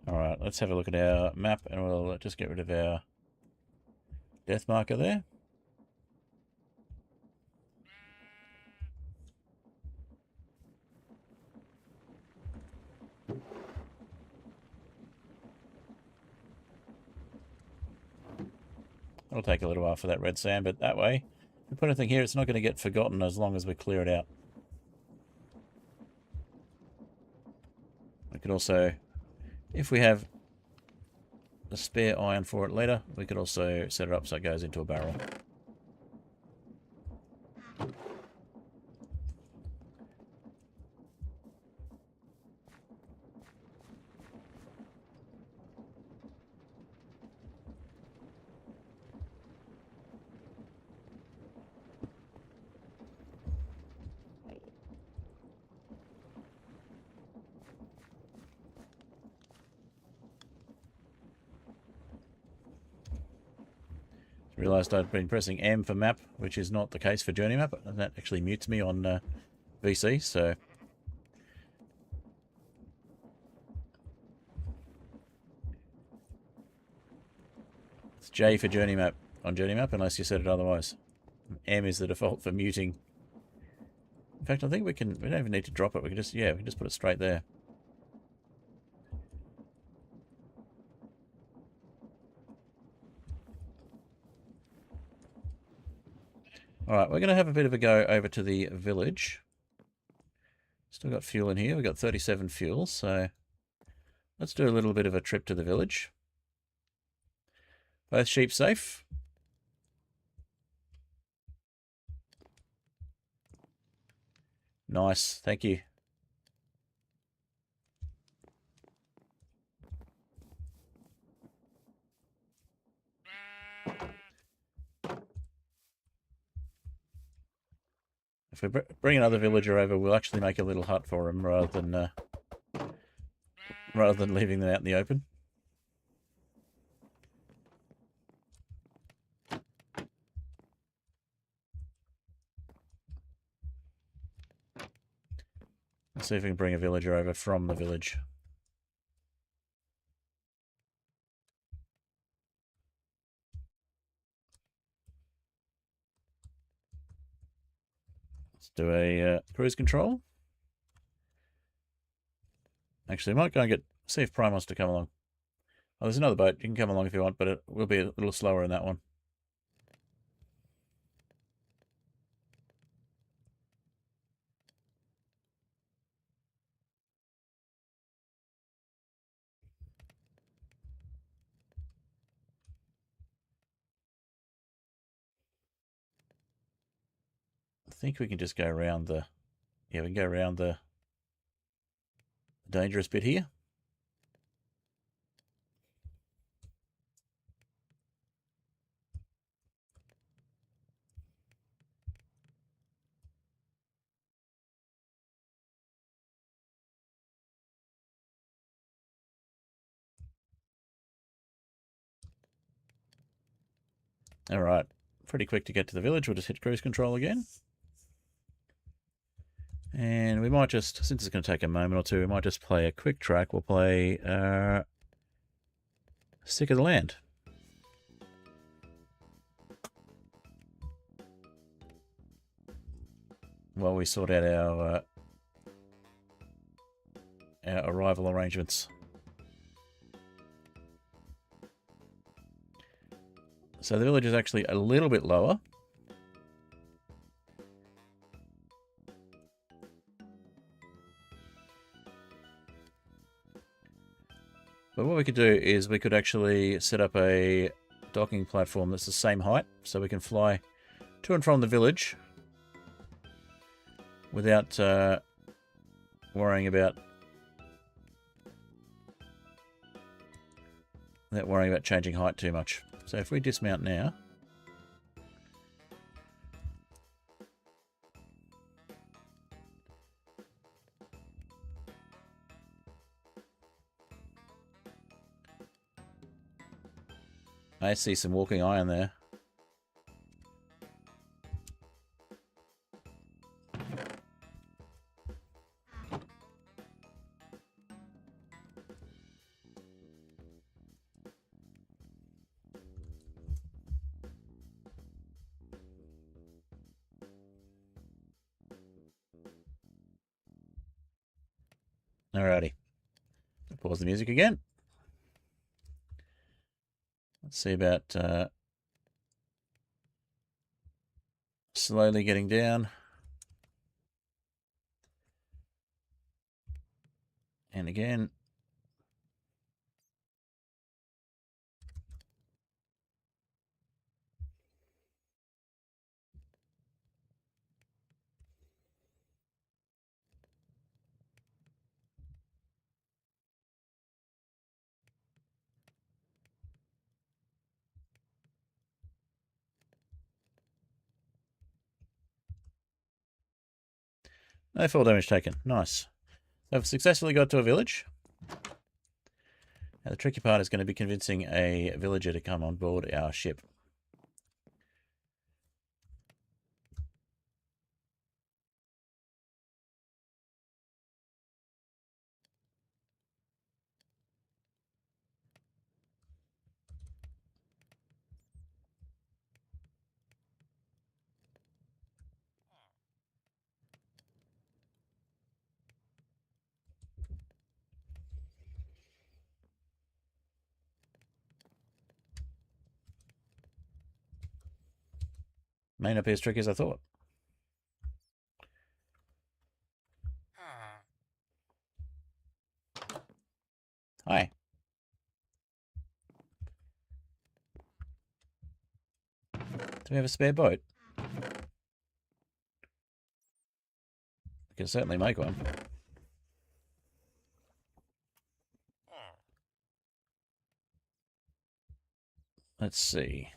Alright, let's have a look at our map and we'll just get rid of our death marker there. It'll take a little while for that red sand, but that way, if we put anything here, it's not going to get forgotten as long as we clear it out. We could also, if we have a spare iron for it later, we could also set it up so it goes into a barrel. Realised I'd been pressing M for map, which is not the case for journey map, and that actually mutes me on VC, so... It's J for journey map on journey map, unless you set it otherwise. M is the default for muting. In fact, I think we don't even need to drop it, we can just put it straight there. Alright, we're going to have a bit of a go over to the village. Still got fuel in here. We've got 37 fuel, so let's do a little bit of a trip to the village. Both sheep safe. Nice, thank you. If we bring another villager over, we'll actually make a little hut for him rather than leaving them out in the open. Let's see if we can bring a villager over from the village. Let's do a cruise control. Actually, I might go and see if Prime wants to come along. Oh, there's another boat. You can come along if you want, but it will be a little slower in that one. I think we can just go around the... Yeah, we can go around the dangerous bit here. Alright, pretty quick to get to the village. We'll just hit cruise control again. And we might just, since it's going to take a moment or two, we might just play a quick track. We'll play Sick of the Land. While we sort out our arrival arrangements. So the village is actually a little bit lower. But what we could do is we could actually set up a docking platform that's the same height, so we can fly to and from the village without worrying about changing height too much. So if we dismount now, I see some walking iron there. Alrighty. Pause the music again. Let's see about slowly getting down. And again. No fall damage taken. Nice. So I've successfully got to a village. Now the tricky part is going to be convincing a villager to come on board our ship. May not be as tricky as I thought. Hi. Do we have a spare boat? We can certainly make one. Let's see.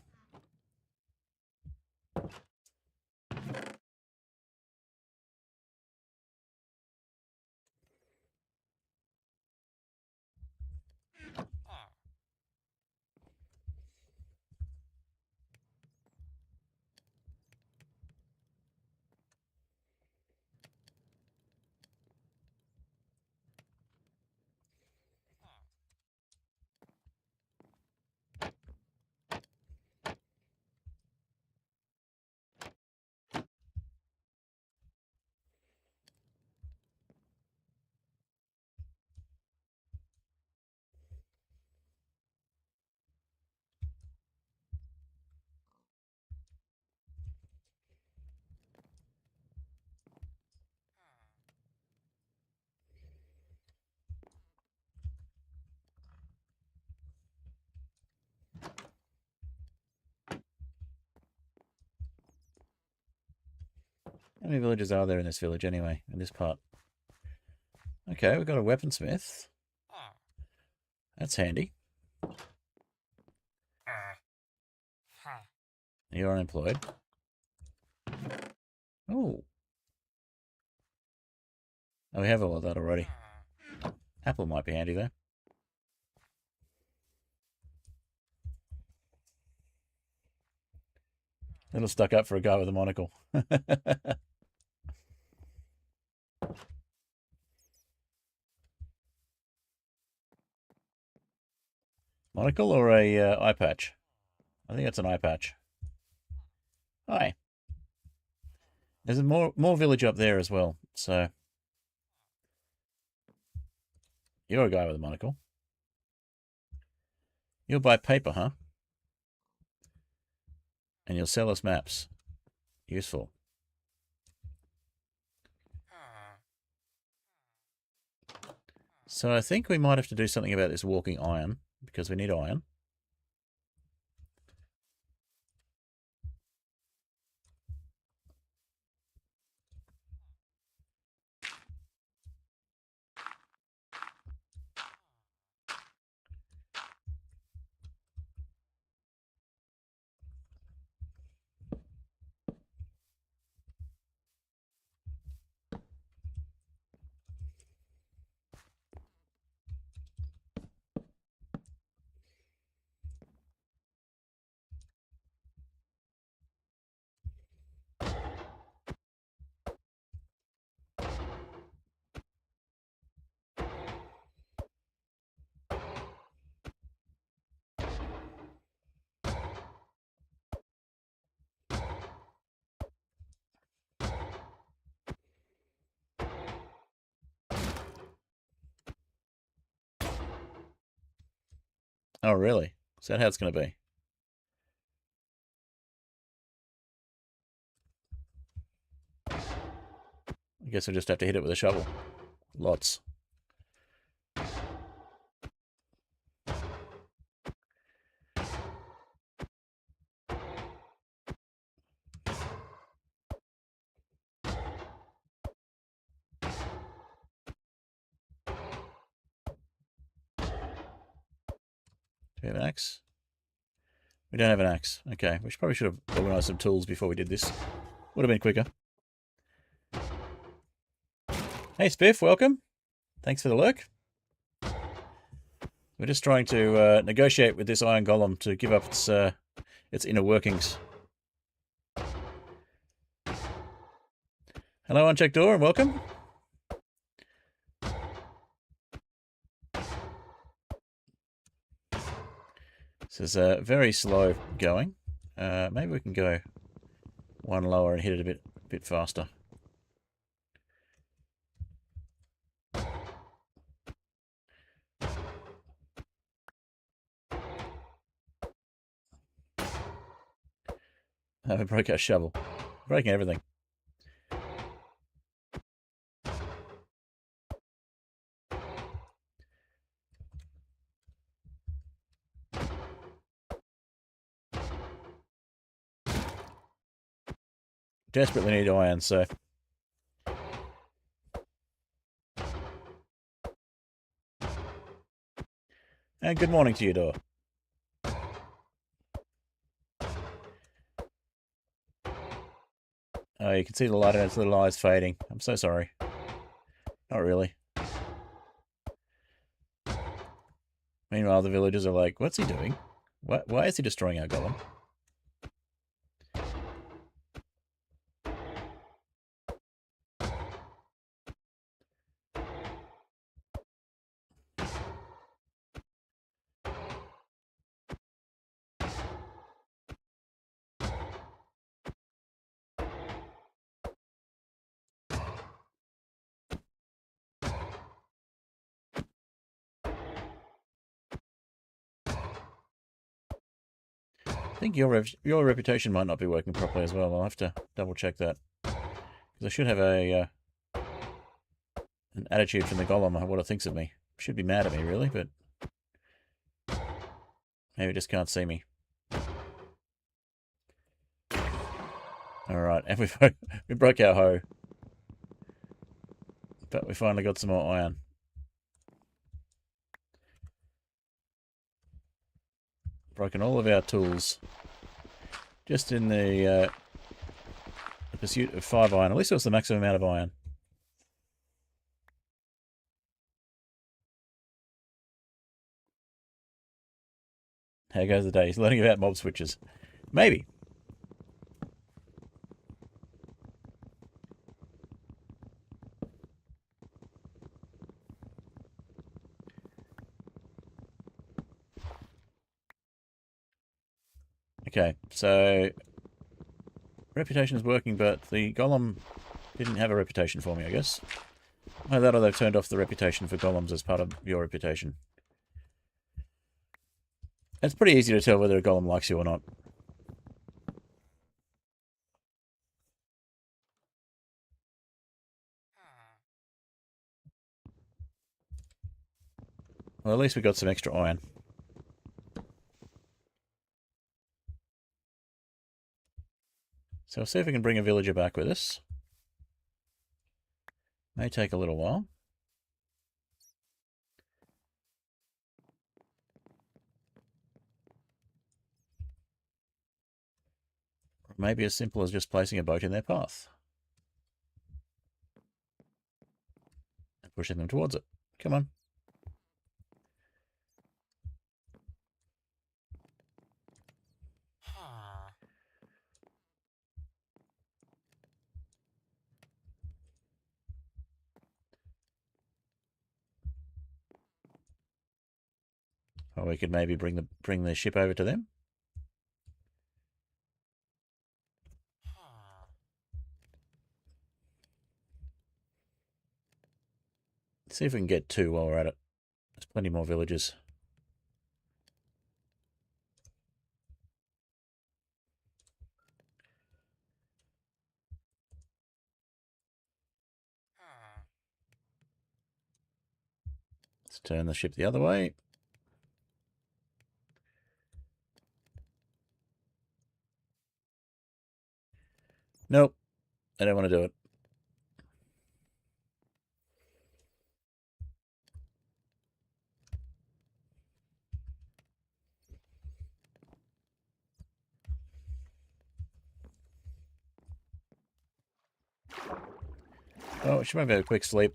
How many villages are there in this village anyway, in this part? Okay, we've got a weaponsmith. That's handy. You're unemployed. Oh. Oh, we have all of that already. Apple might be handy though. A little stuck up for a guy with a monocle. Monocle or a eye patch? I think that's an eye patch. Hi. There's more village up there as well, so... You're a guy with a monocle. You'll buy paper, huh? And you'll sell us maps. Useful. So I think we might have to do something about this walking iron, because we need iron. Oh, really? Is that how it's going to be? I guess we'll just have to hit it with a shovel. Lots. Do we have an axe? We don't have an axe. Okay, we probably should have organised some tools before we did this. Would have been quicker. Hey, Spiff, welcome. Thanks for the lurk. We're just trying to negotiate with this iron golem to give up its inner workings. Hello, Unchecked Door, and welcome. This is very slow going. Maybe we can go one lower and hit it a bit faster. We broke our shovel. Breaking everything. Desperately need iron, so... And good morning to you, door. Oh, you can see the light in its little eyes fading. I'm so sorry. Not really. Meanwhile, the villagers are like, what's he doing? Why is he destroying our golem? I think your reputation might not be working properly as well. I'll have to double check that. Because I should have a an attitude from the golem on what it thinks of me. Should be mad at me, really, but maybe it just can't see me. Alright, and we broke our hoe. But we finally got some more iron. Broken all of our tools. Just in the pursuit of 5 iron. At least it was the maximum amount of iron. How goes the day? He's learning about mob switches. Maybe. Okay, so reputation is working, but the golem didn't have a reputation for me, I guess. Either that or they've turned off the reputation for golems as part of your reputation. It's pretty easy to tell whether a golem likes you or not. Well, at least we got some extra iron. So we'll see if we can bring a villager back with us. May take a little while. Maybe as simple as just placing a boat in their path. And pushing them towards it. Come on. Or we could maybe bring the ship over to them. See if we can get 2 while we're at it. There's plenty more villagers. Let's turn the ship the other way. Nope. I don't want to do it. Oh, she might have a quick sleep.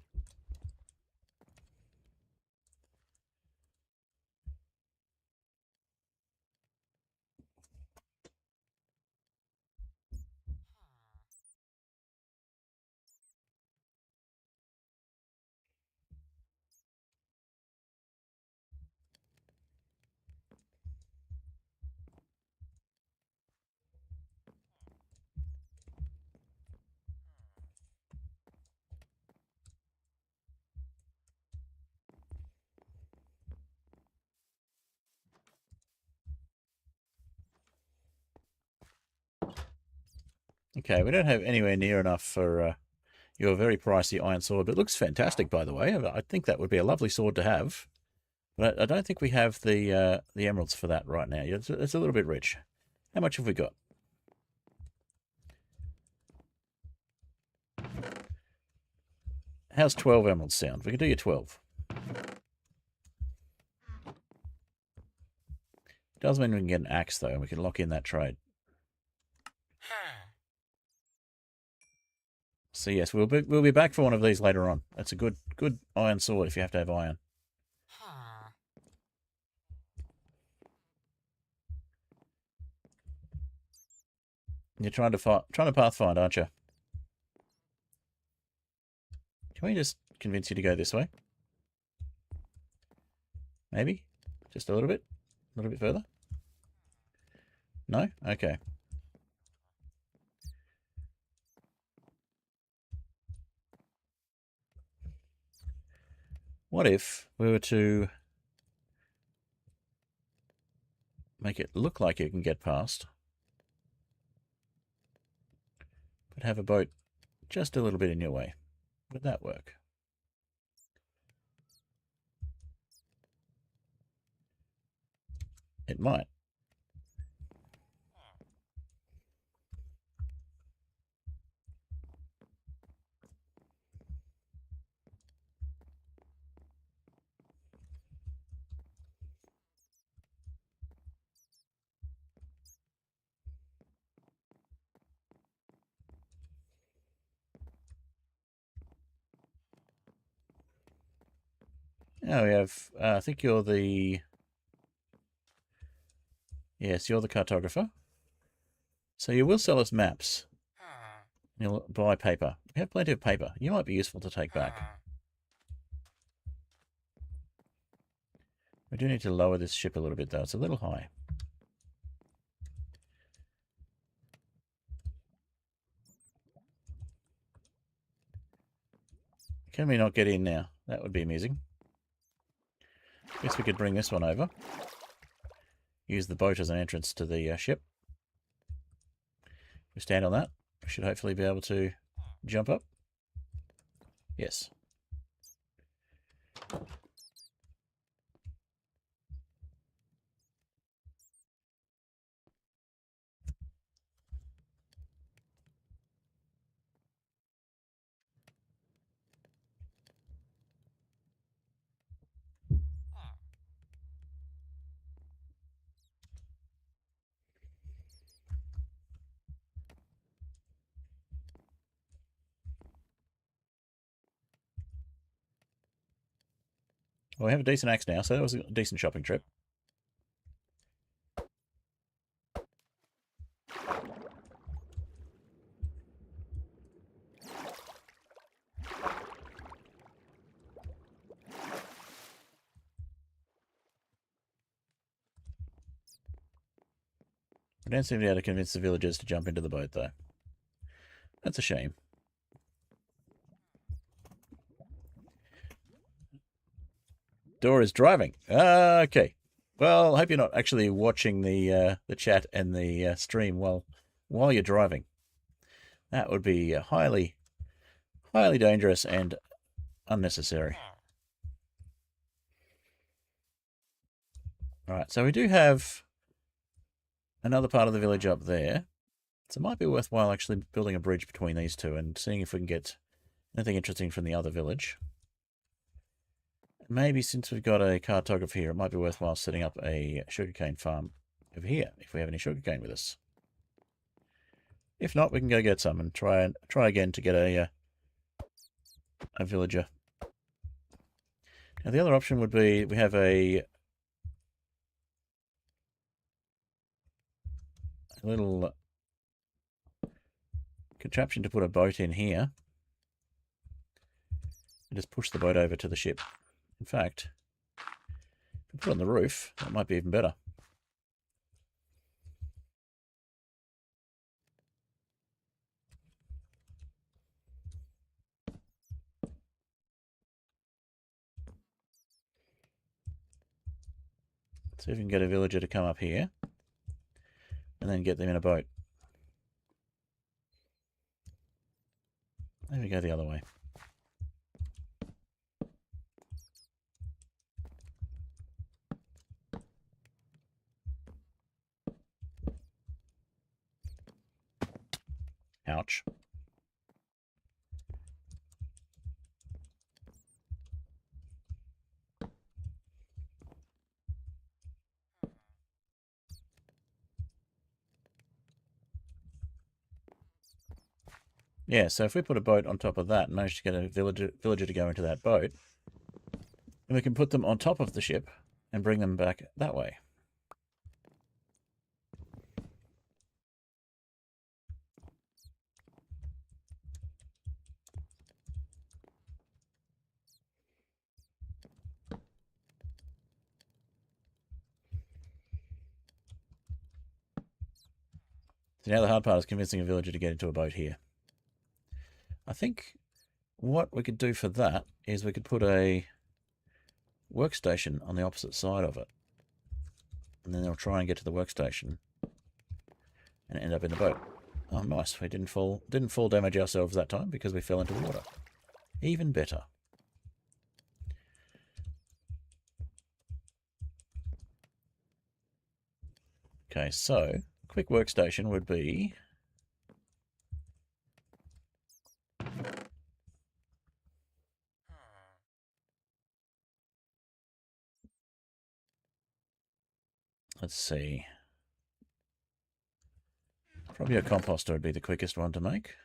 Okay, we don't have anywhere near enough for your very pricey iron sword, but it looks fantastic, by the way. I think that would be a lovely sword to have. But I don't think we have the emeralds for that right now. It's a little bit rich. How much have we got? How's 12 emeralds sound? We can do you 12. Does mean we can get an axe, though, and we can lock in that trade. So yes, we'll be back for one of these later on. That's a good iron sword if you have to have iron. You're trying to pathfind, aren't you? Can we just convince you to go this way? Maybe? Just a little bit? A little bit further? No? Okay. What if we were to make it look like you can get past, but have a boat just a little bit in your way? Would that work? It might. Now we have, I think you're the, yes, you're the cartographer. So you will sell us maps. You'll buy paper. We have plenty of paper. You might be useful to take back. We do need to lower this ship a little bit, though. It's a little high. Can we not get in now? That would be amusing. Guess we could bring this one over. Use the boat as an entrance to the ship. We stand on that. We should hopefully be able to jump up. Yes. Well, we have a decent axe now, so that was a decent shopping trip. We don't seem to be able to convince the villagers to jump into the boat, though. That's a shame. Door is driving. Okay. Well, I hope you're not actually watching the chat and the stream while you're driving. That would be highly dangerous and unnecessary. All right, so we do have another part of the village up there. So it might be worthwhile actually building a bridge between these two and seeing if we can get anything interesting from the other village. Maybe since we've got a cartographer here, it might be worthwhile setting up a sugarcane farm over here, if we have any sugarcane with us. If not, we can go get some and try again to get a villager. Now the other option would be we have a little contraption to put a boat in here and just push the boat over to the ship. In fact, if we put it on the roof, that might be even better. See if we can get a villager to come up here and then get them in a boat. we go the other way. Ouch. Yeah, so if we put a boat on top of that and manage to get a villager to go into that boat, then we can put them on top of the ship and bring them back that way. So now the hard part is convincing a villager to get into a boat here. I think what we could do for that is we could put a workstation on the opposite side of it. And then they'll try and get to the workstation and end up in the boat. Oh, nice. We didn't fall damage ourselves that time because we fell into water. Even better. Okay, so quick workstation would be... Let's see. Probably a composter would be the quickest one to make.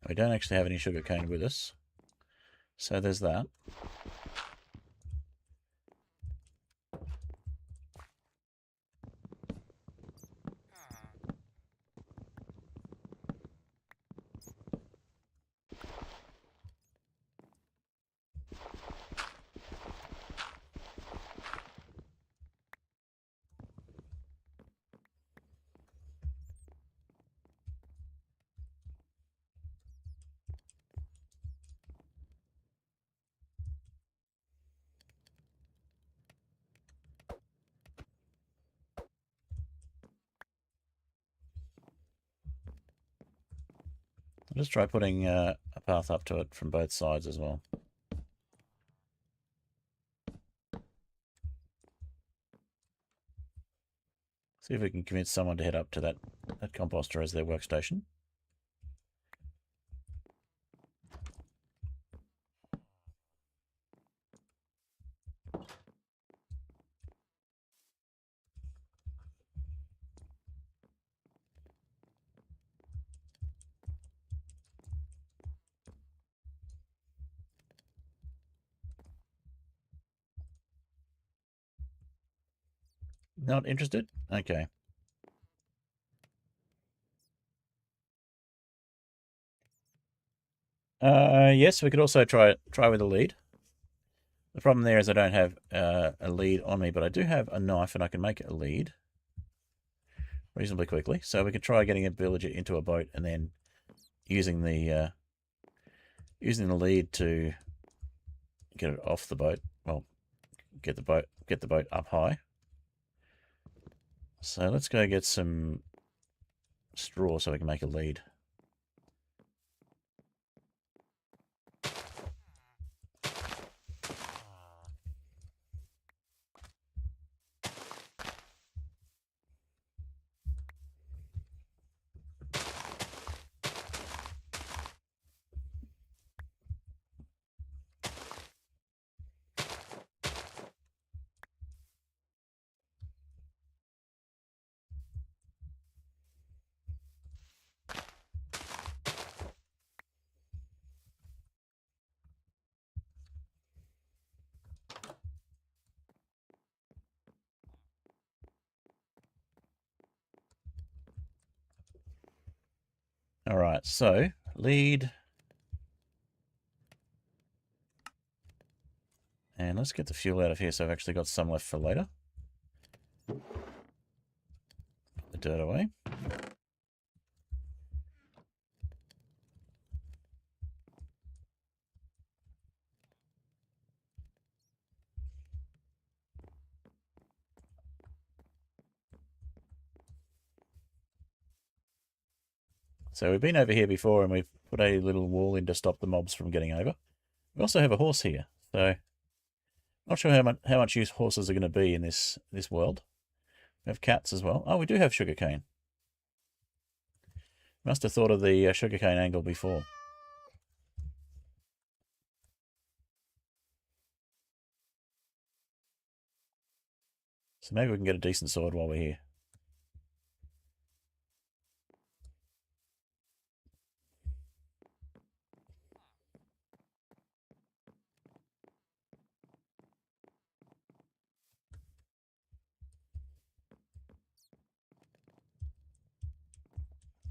We don't actually have any sugarcane with us. So there's that. I'll just try putting a path up to it from both sides as well. See if we can convince someone to head up to that composter as their workstation. Not interested? Okay. Yes, we could also try with a lead. The problem there is I don't have a lead on me, but I do have a knife and I can make a lead reasonably quickly. So we could try getting a villager into a boat and then using the lead to get it off the boat. Well, get the boat up high. So let's go get some straw so we can make a lead. Alright, so lead. And let's get the fuel out of here so I've actually got some left for later. Put the dirt away. So we've been over here before and we've put a little wall in to stop the mobs from getting over. We also have a horse here, so not sure how much use horses are going to be in this world. We have cats as well. Oh, we do have sugarcane. Must have thought of the sugarcane angle before. So maybe we can get a decent sword while we're here.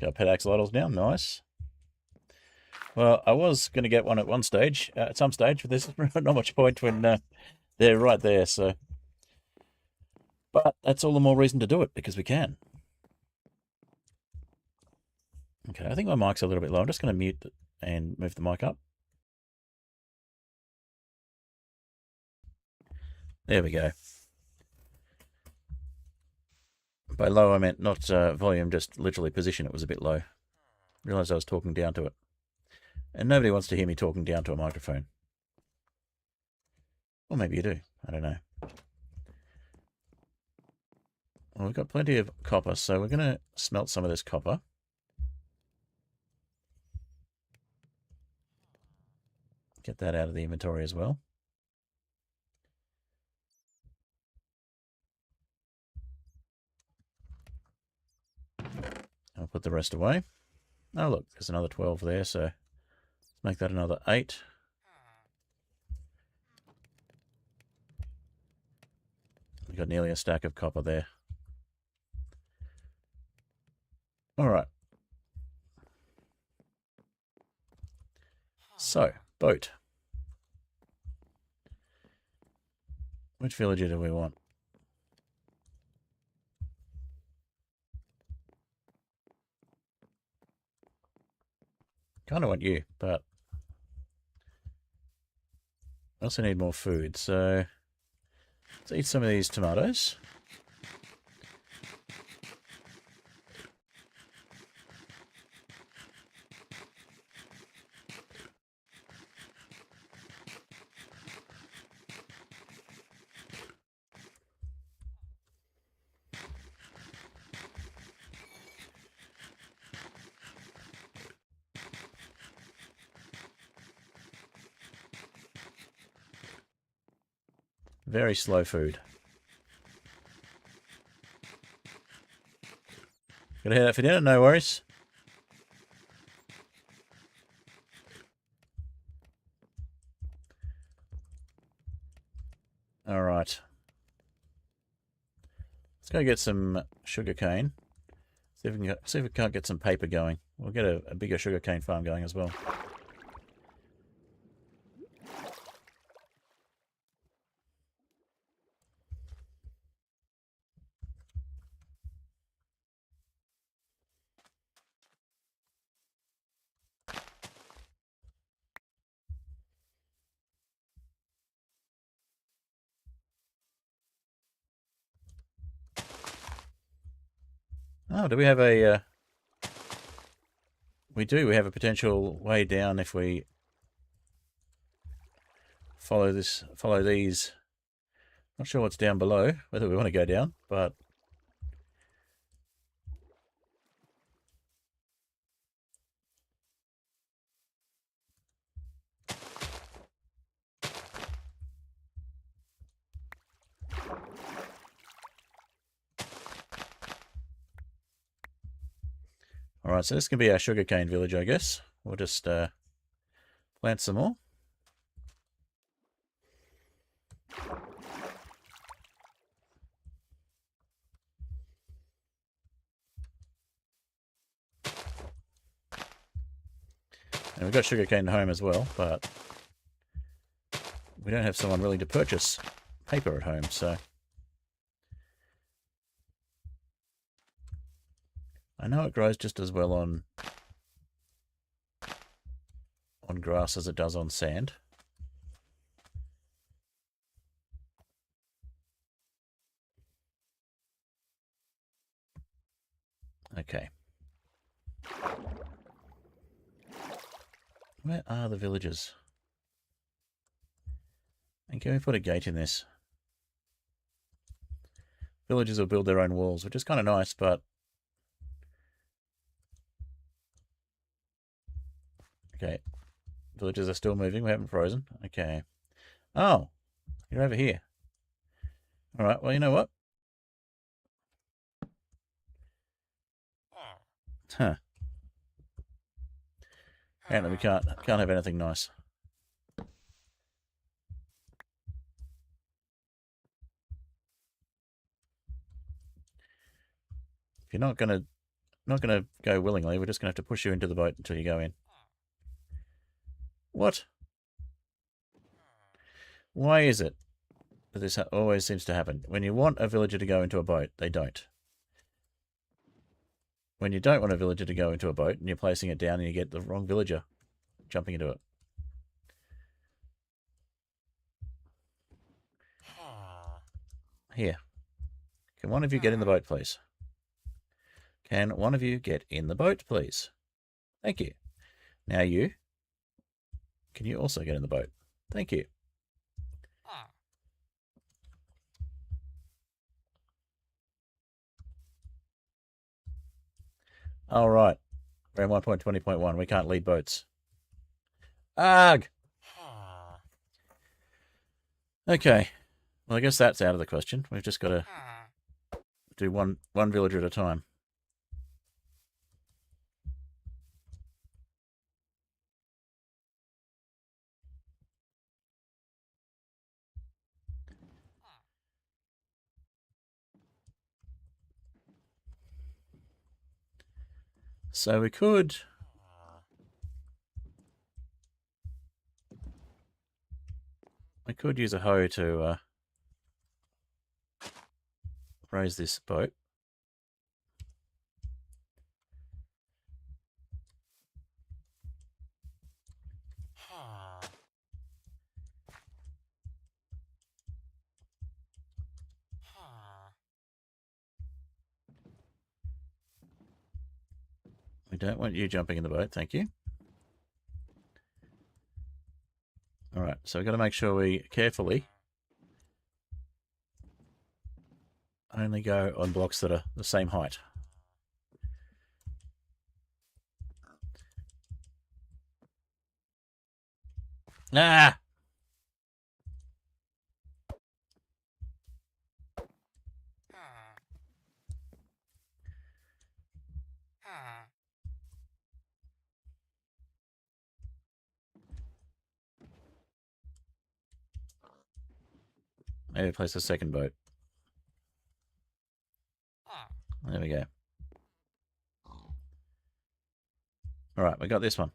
Got pet axolotls now, nice. Well, I was going to get one at some stage, but there's not much point when they're right there, so. But that's all the more reason to do it, because we can. Okay, I think my mic's a little bit low. I'm just going to mute and move the mic up. There we go. By low, I meant not volume, just literally position. It was a bit low. Realised I was talking down to it. And nobody wants to hear me talking down to a microphone. Or maybe you do. I don't know. Well, we've got plenty of copper, so we're going to smelt some of this copper. Get that out of the inventory as well. I'll put the rest away. Oh, look, there's another 12 there, so let's make that another 8. We've got nearly a stack of copper there. All right. So, boat. Which villager do we want? Kind of want you, but I also need more food, so let's eat some of these tomatoes. Very slow food. Gonna head out for dinner, no worries. All right. Let's go get some sugar cane. See if we can't get some paper going. We'll get a bigger sugar cane farm going as well. Oh, do we have a... We do. We have a potential way down if we follow these. Not sure what's down below, whether we want to go down, but... Alright, so this can be our sugarcane village, I guess. We'll just plant some more. And we've got sugarcane at home as well, but we don't have someone willing to purchase paper at home, so... I know it grows just as well on grass as it does on sand. Okay. Where are the villages? And can we put a gate in this? Villagers will build their own walls, which is kind of nice, but... Okay. Villagers are still moving. We haven't frozen. Okay. Oh! You're over here. Alright, well, you know what? Huh. Apparently we can't have anything nice. If you're not gonna go willingly, we're just gonna have to push you into the boat until you go in. What? Why is it that this always seems to happen? When you want a villager to go into a boat, they don't. When you don't want a villager to go into a boat and you're placing it down and you get the wrong villager jumping into it. Here. Can one of you get in the boat, please? Can one of you get in the boat, please? Thank you. Now you. Can you also get in the boat? Thank you. All right. We're in 1.20.1. We can't lead boats. Arg! Okay. Well, I guess that's out of the question. We've just got to do one villager at a time. So we could... use a hoe to raise this boat. We don't want you jumping in the boat, thank you. Alright, so we've got to make sure we carefully only go on blocks that are the same height. Ah! Maybe place a second boat. There we go. Alright, we got this one.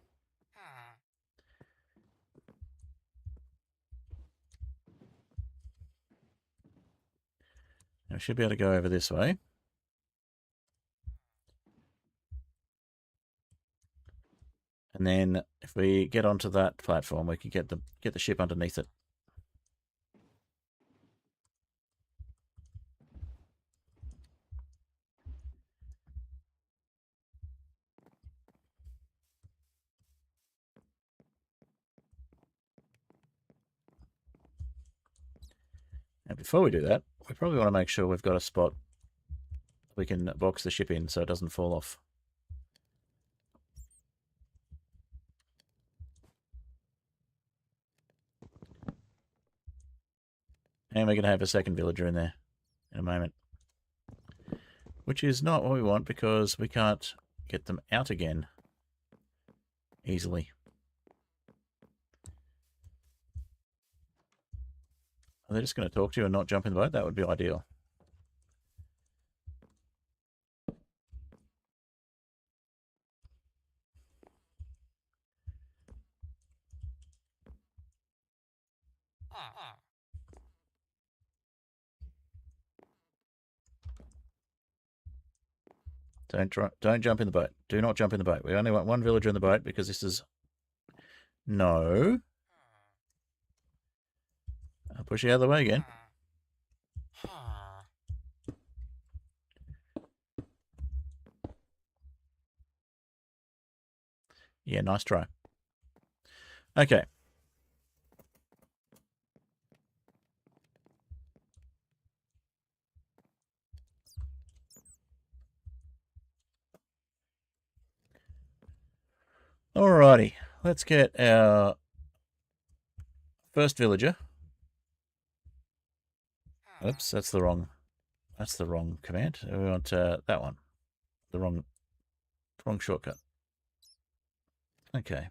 Now we should be able to go over this way. And then if we get onto that platform, we can get the ship underneath it. Now before we do that, we probably want to make sure we've got a spot we can box the ship in so it doesn't fall off. And we're going to have a second villager in there in a moment. Which is not what we want because we can't get them out again easily. Are they just going to talk to you and not jump in the boat? That would be ideal. Don't jump in the boat. Do not jump in the boat. We only want one villager in the boat because this is... No. I'll push you out of the way again. Yeah, nice try. Okay. Alrighty. Let's get our first villager. Oops, that's the wrong command. We want that one. The wrong shortcut. Okay.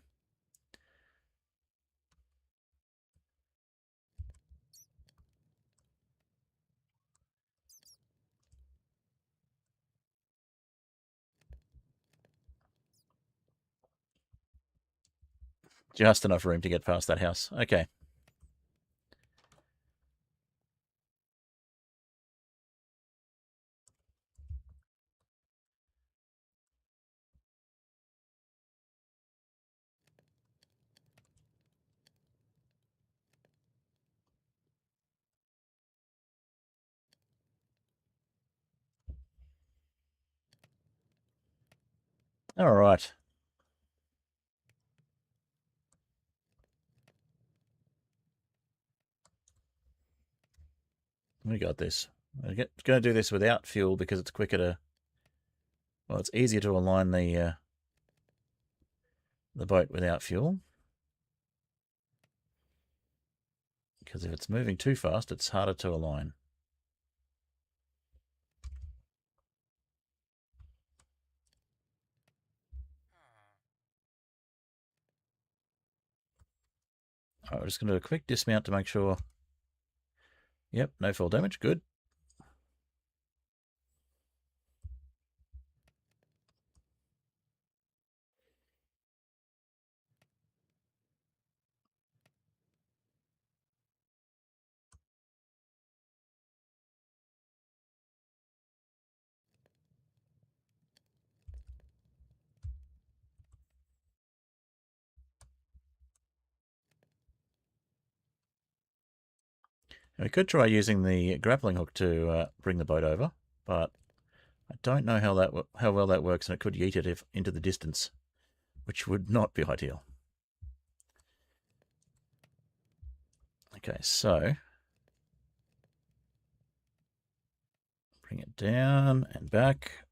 Just enough room to get past that house. Okay. All right. We got this. I'm going to do this without fuel because it's quicker to... Well, it's easier to align the boat without fuel. Because if it's moving too fast, it's harder to align. All right, we're just going to do a quick dismount to make sure. Yep, no fall damage. Good. We could try using the grappling hook to bring the boat over, but I don't know how well that works, and it could yeet it into the distance, which would not be ideal. Okay, so bring it down and back.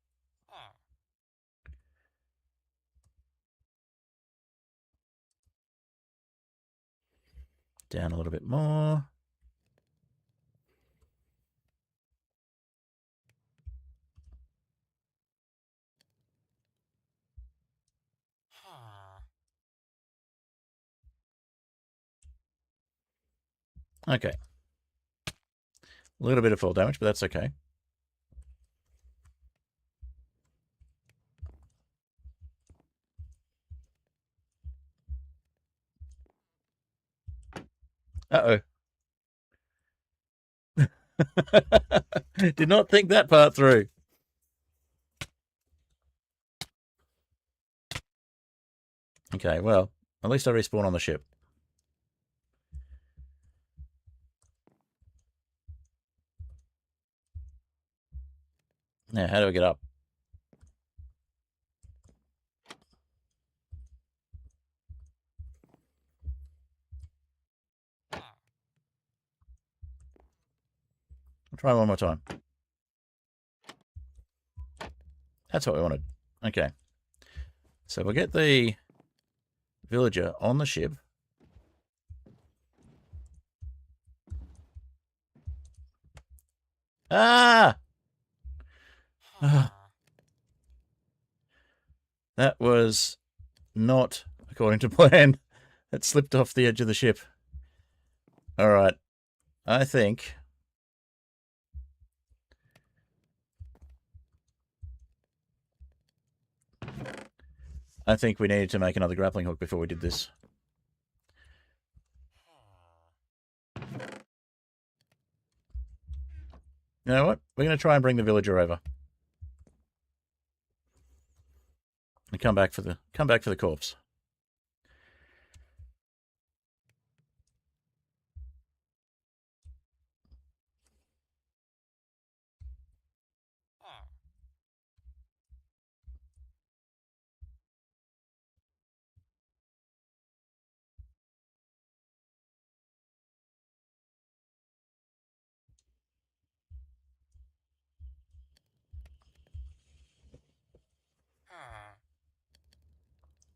Down a little bit more. Okay. A little bit of fall damage, but that's okay. Uh-oh. Did not think that part through. Okay, well, at least I respawn on the ship. Now, how do I get up? I'll try one more time. That's what we wanted. Okay. So we'll get the villager on the ship. Ah! That was not according to plan. It slipped off the edge of the ship. All right. I think we needed to make another grappling hook before we did this. You know what? We're going to try and bring the villager over. And come back for the corpse.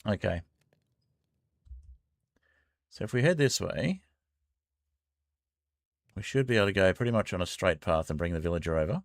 Okay. So if we head this way, we should be able to go pretty much on a straight path and bring the villager over.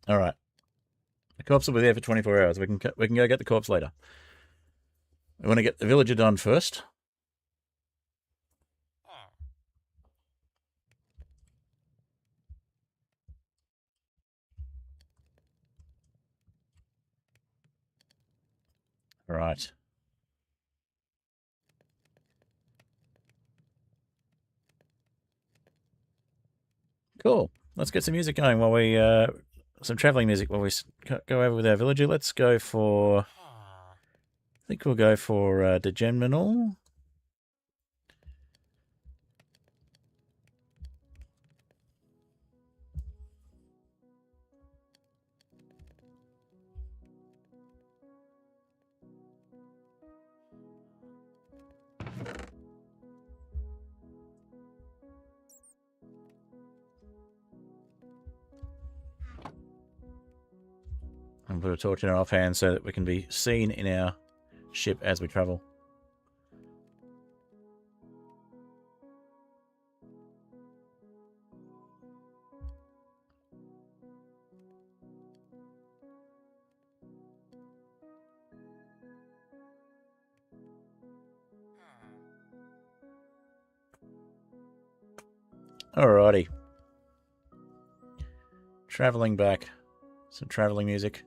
All right. The corpse will be there for 24 hours. We can go get the corpse later. We want to get the villager done first. All right. Cool. Let's get some music going while we some traveling music while we go over with our villager. Let's go for. I think we'll go for Degenminal. And put a torch in our offhand so that we can be seen in our ship as we travel. Alrighty. Traveling back. Some traveling music.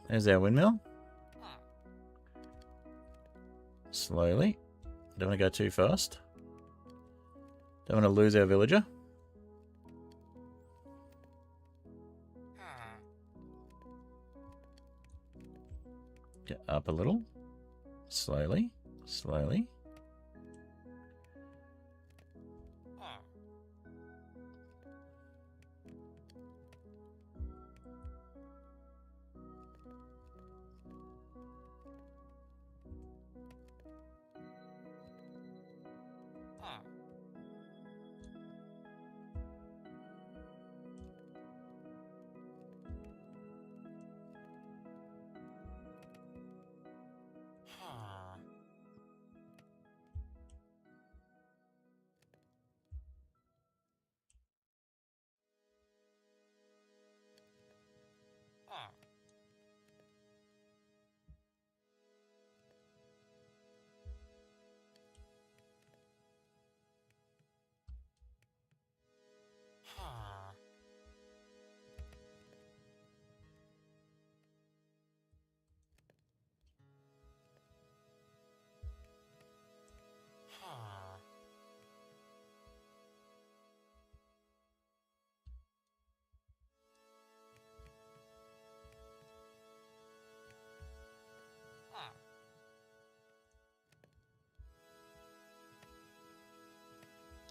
There's our windmill. Slowly. Don't want to go too fast. Don't want to lose our villager. Get up a little. Slowly. Slowly.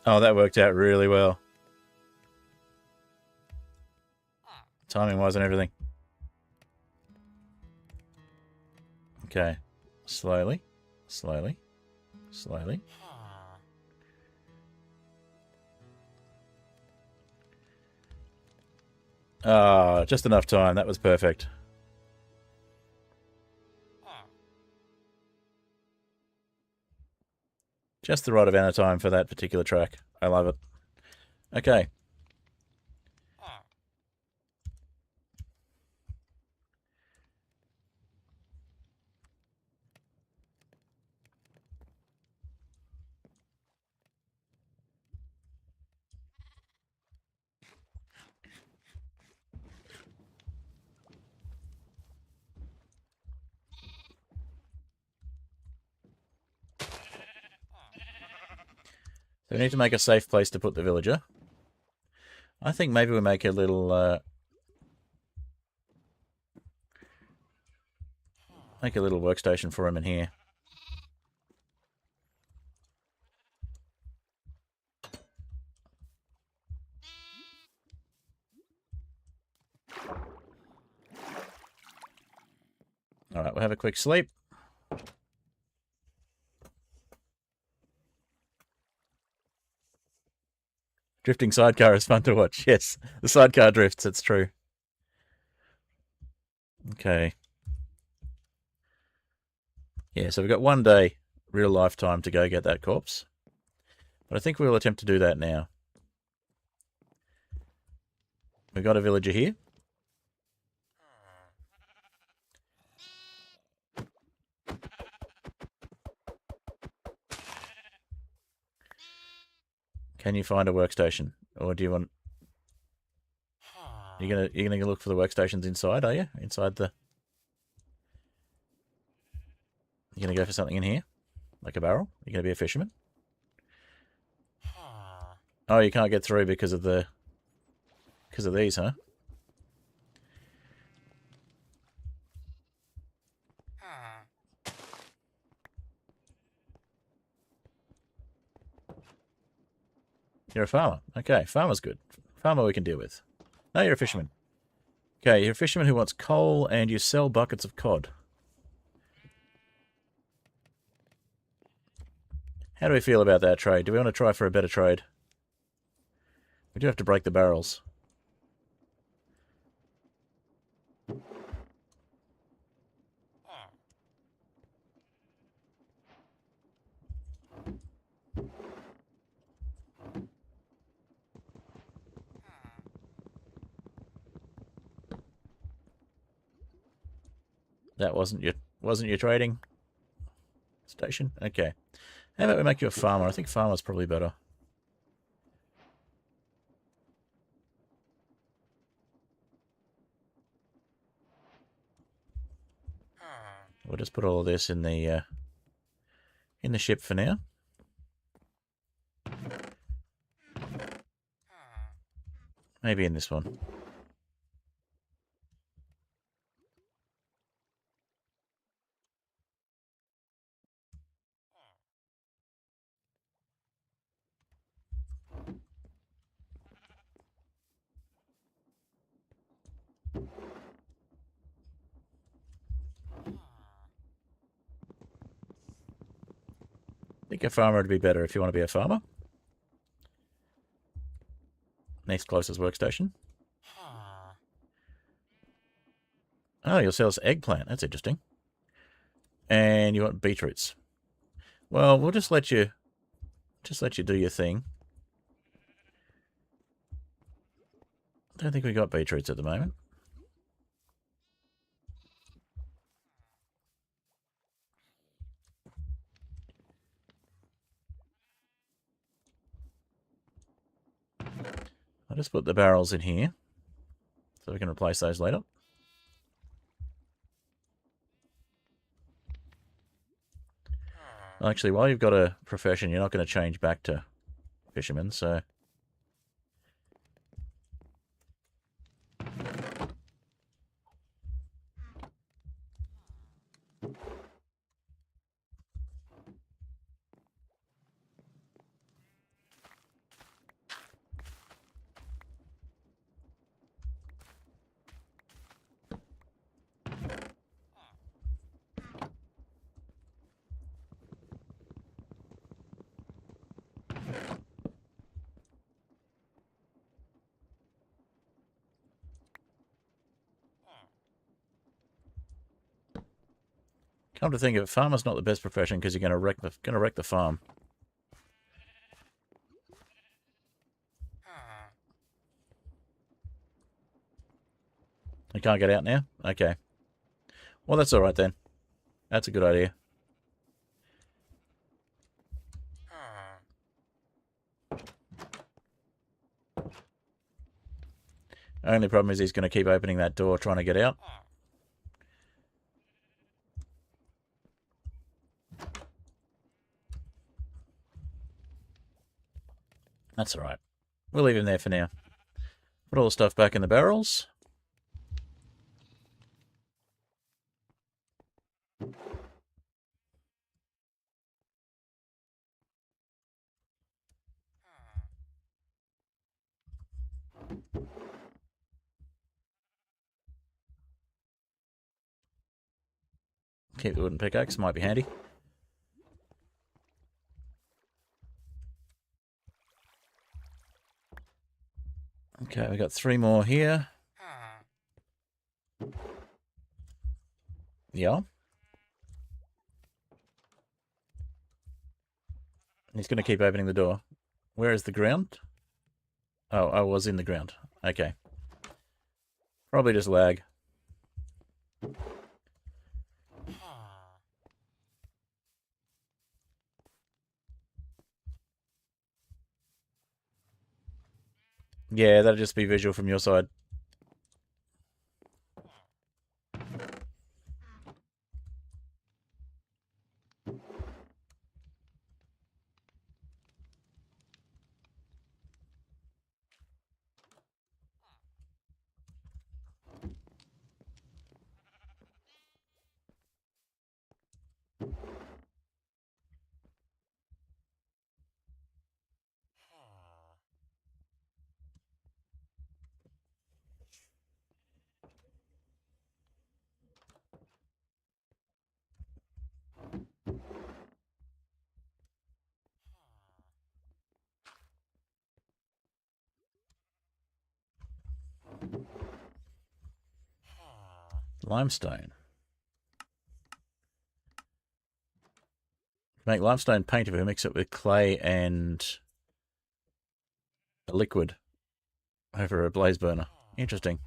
Oh, that worked out really well. Timing-wise and everything. Okay. Slowly. Slowly. Slowly. Ah, just enough time. That was perfect. Just the right amount of time for that particular track. I love it. Okay. So we need to make a safe place to put the villager. I think maybe we make a little workstation for him in here. All right, we'll have a quick sleep. Drifting sidecar is fun to watch. Yes, the sidecar drifts, it's true. Okay. Yeah, so we've got 1 day real life time to go get that corpse. But I think we'll attempt to do that now. We've got a villager here. Can you find a workstation? Or do you want... You're gonna look for the workstations inside, are you? Inside the... You're gonna go for something in here? Like a barrel? You're gonna be a fisherman? Oh, you can't get through because of the... Because of these, huh? You're a farmer. Okay, farmer's good. Farmer we can deal with. No, you're a fisherman. Okay, you're a fisherman who wants coal and you sell buckets of cod. How do we feel about that trade? Do we want to try for a better trade? We do have to break the barrels. That wasn't your trading station? Okay. How about we make you a farmer? I think farmer's probably better. We'll just put all of this in the ship for now. Maybe in this one. I think a farmer would be better if you want to be a farmer. Next closest workstation. Oh, you'll sell us eggplant. That's interesting. And you want beetroots. Well, we'll just let you do your thing. Don't think we got beetroots at the moment. I'll just put the barrels in here so we can replace those later. Well, actually, while you've got a profession, you're not going to change back to fisherman, so... Come to think of it, farmer's not the best profession because you're going to wreck the farm. I can't get out now? Okay. Well, that's alright then. That's a good idea. Only problem is he's going to keep opening that door trying to get out. That's alright. We'll leave him there for now. Put all the stuff back in the barrels. Keep the wooden pickaxe, might be handy. Okay, we got 3 more here. Yeah. He's going to keep opening the door. Where is the ground? Oh, I was in the ground. Okay. Probably just lag. Yeah, that'll just be visual from your side. Limestone. Make limestone paint if we mix it with clay and a liquid over a blaze burner. Interesting.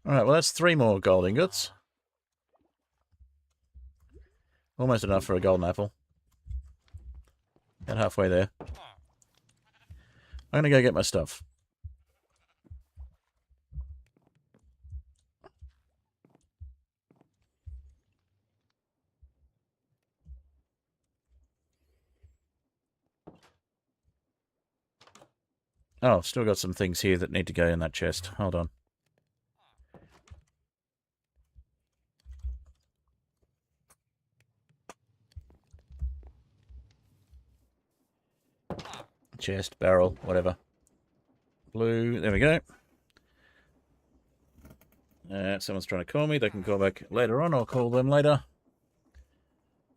Alright, well that's 3 more gold ingots. Almost enough for a golden apple. About halfway there. I'm going to go get my stuff. Oh, still got some things here that need to go in that chest. Hold on. Chest, barrel, whatever. Blue, there we go. Someone's trying to call me. They can call back later on. I'll call them later.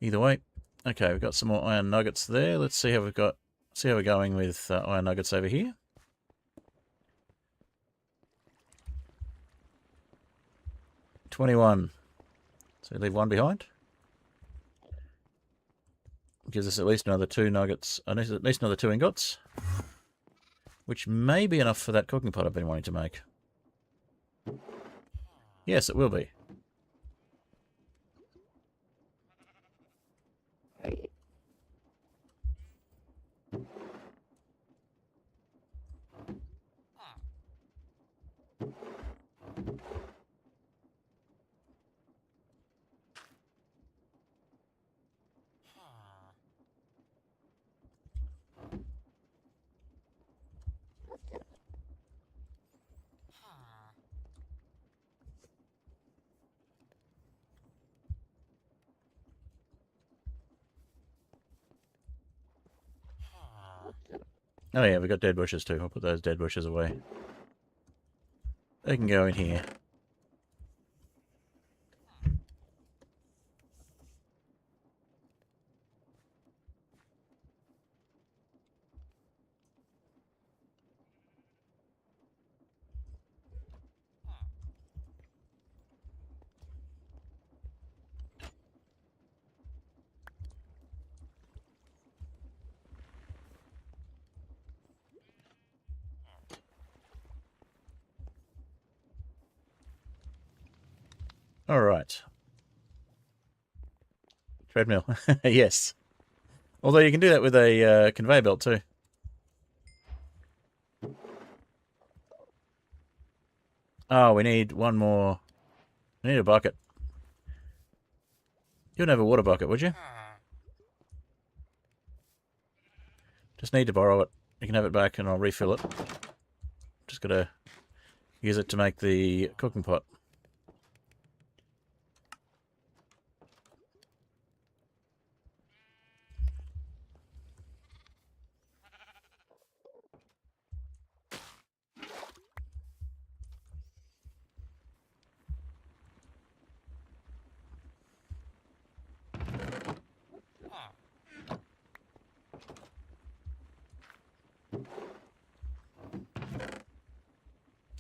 Either way. Okay, we've got some more iron nuggets there. Let's see how we've got. See how we're going with iron nuggets over here. 21. So we leave 1 behind. Gives us at least another 2 nuggets. At least another 2 ingots. Which may be enough for that cooking pot I've been wanting to make. Yes, it will be. Oh yeah, we've got dead bushes too. I'll put those dead bushes away. They can go in here. All right. Treadmill. Yes. Although you can do that with a conveyor belt too. Oh, we need one more. We need a bucket. You wouldn't have a water bucket, would you? Just need to borrow it. You can have it back and I'll refill it. Just gotta use it to make the cooking pot.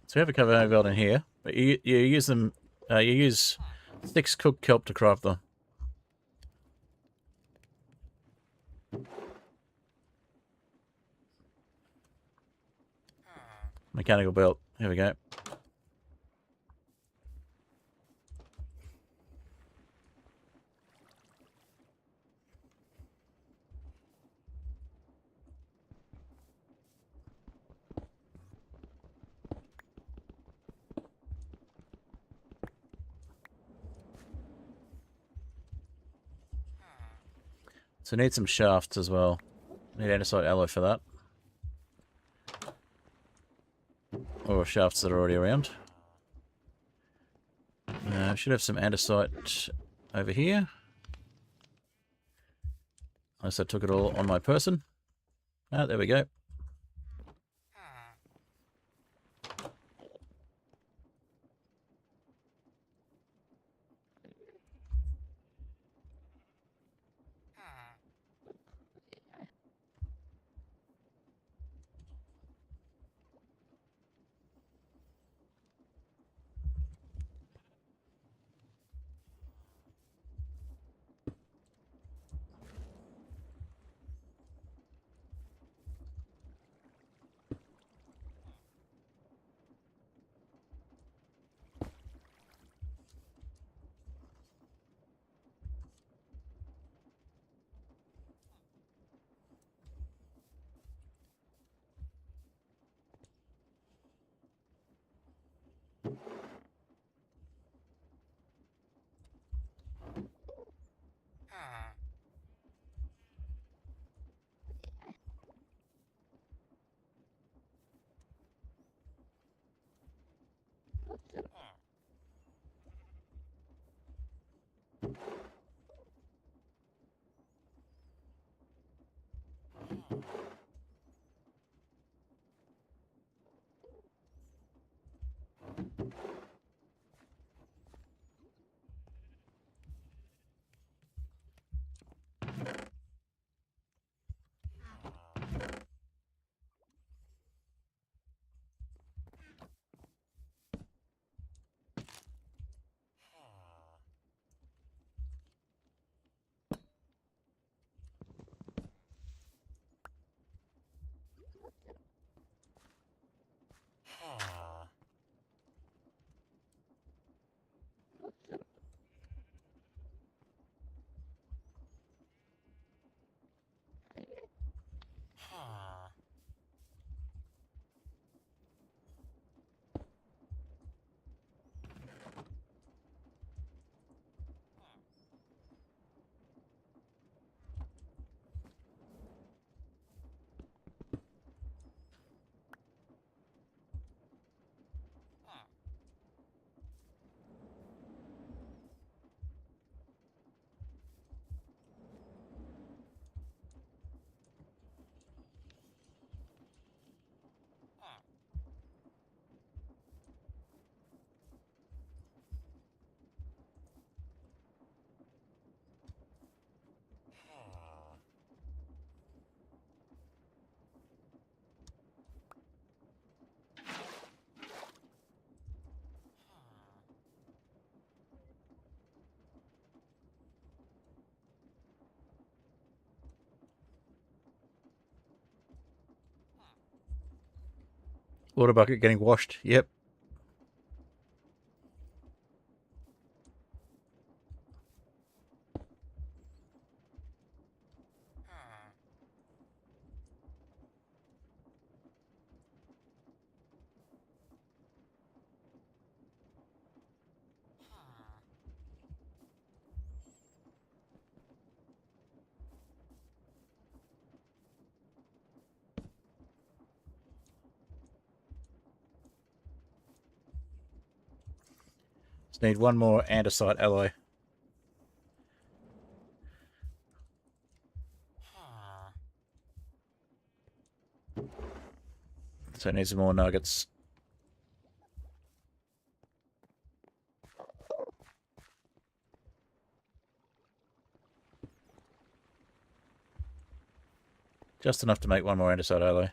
So we have a conveyor belt in here, but you use them. You use 6 cooked kelp to craft them. Mechanical belt. Here we go. So need some shafts as well. Need andesite alloy for that. Or shafts that are already around. Should have some andesite over here. Unless I took it all on my person. Ah, there we go. Water bucket getting washed. Yep. Just need one more andesite alloy. So it needs some more nuggets. Just enough to make one more andesite alloy.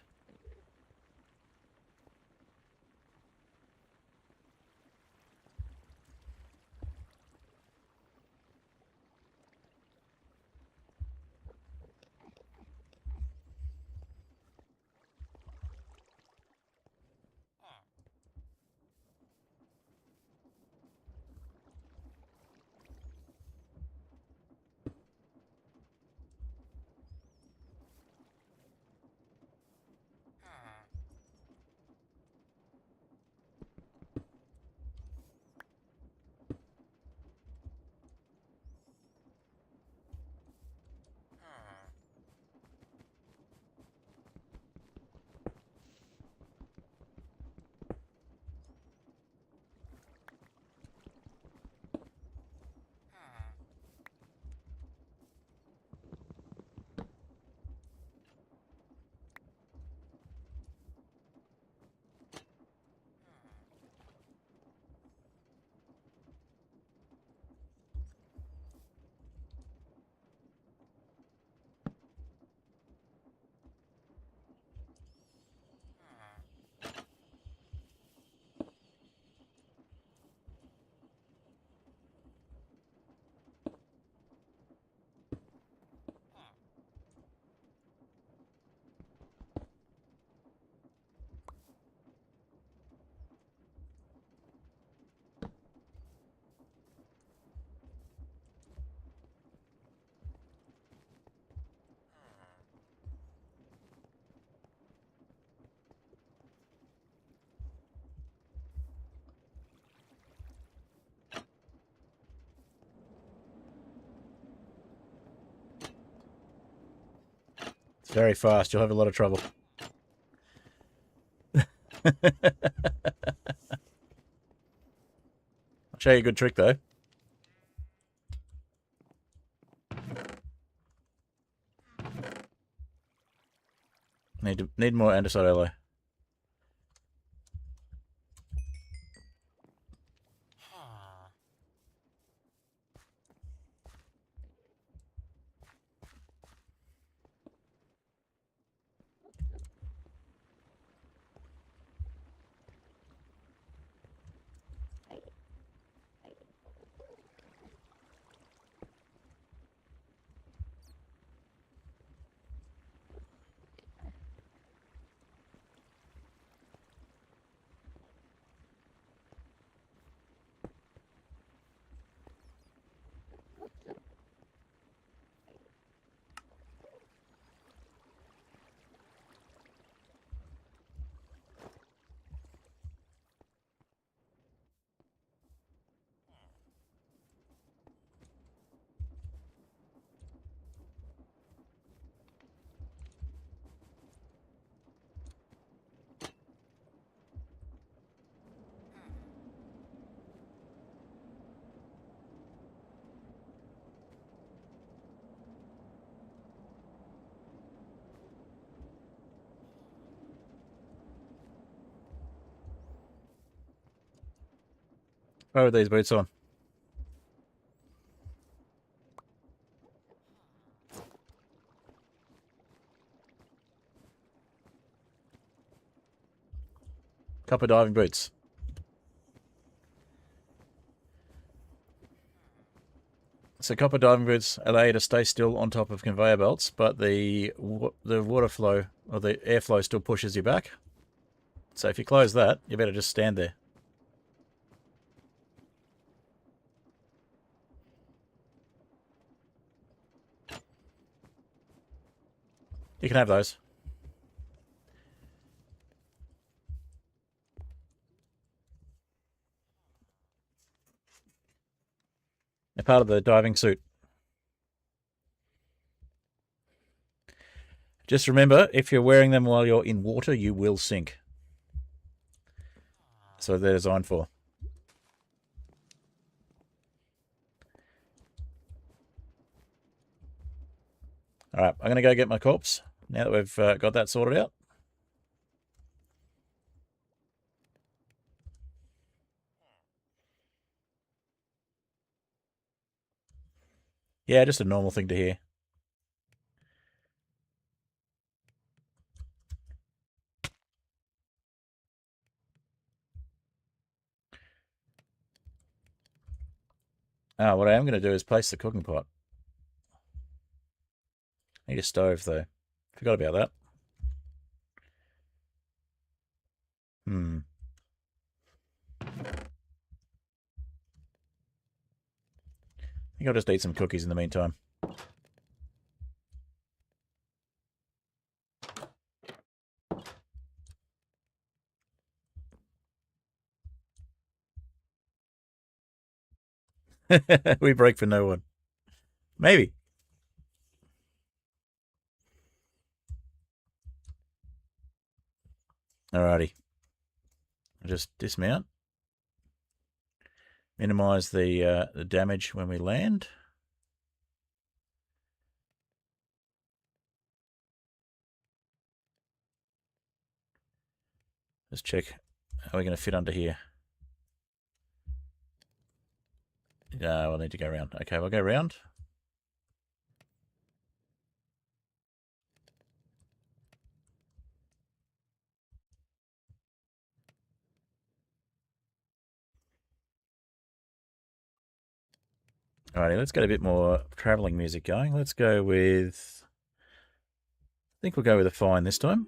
It's very fast. You'll have a lot of trouble. I'll show you a good trick, though. Need more andesite alloy. Oh, these boots on. Copper diving boots. So copper diving boots allow you to stay still on top of conveyor belts, but the water flow or the airflow still pushes you back. So if you close that, you better just stand there. You can have those. They're part of the diving suit. Just remember, if you're wearing them while you're in water, you will sink. So they're designed for. Alright, I'm going to go get my corpse now that we've got that sorted out. Yeah, just a normal thing to hear. What I am going to do is place the cooking pot. Need a stove, though. Forgot about that. I think I'll just eat some cookies in the meantime. We break for no one. Maybe. Alrighty. I'll just dismount. Minimize the damage when we land. Let's check how we're going to fit under here. We'll need to go around. Okay, we'll go around. Alrighty, let's get a bit more travelling music going. Let's go with... I think we'll go with a fine this time.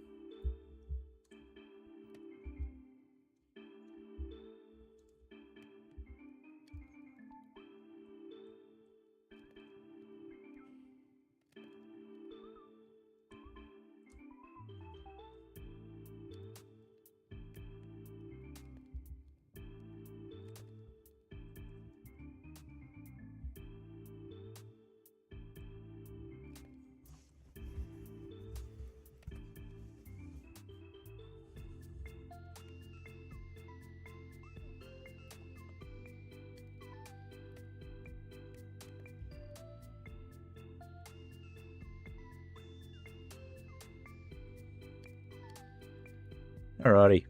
Alrighty.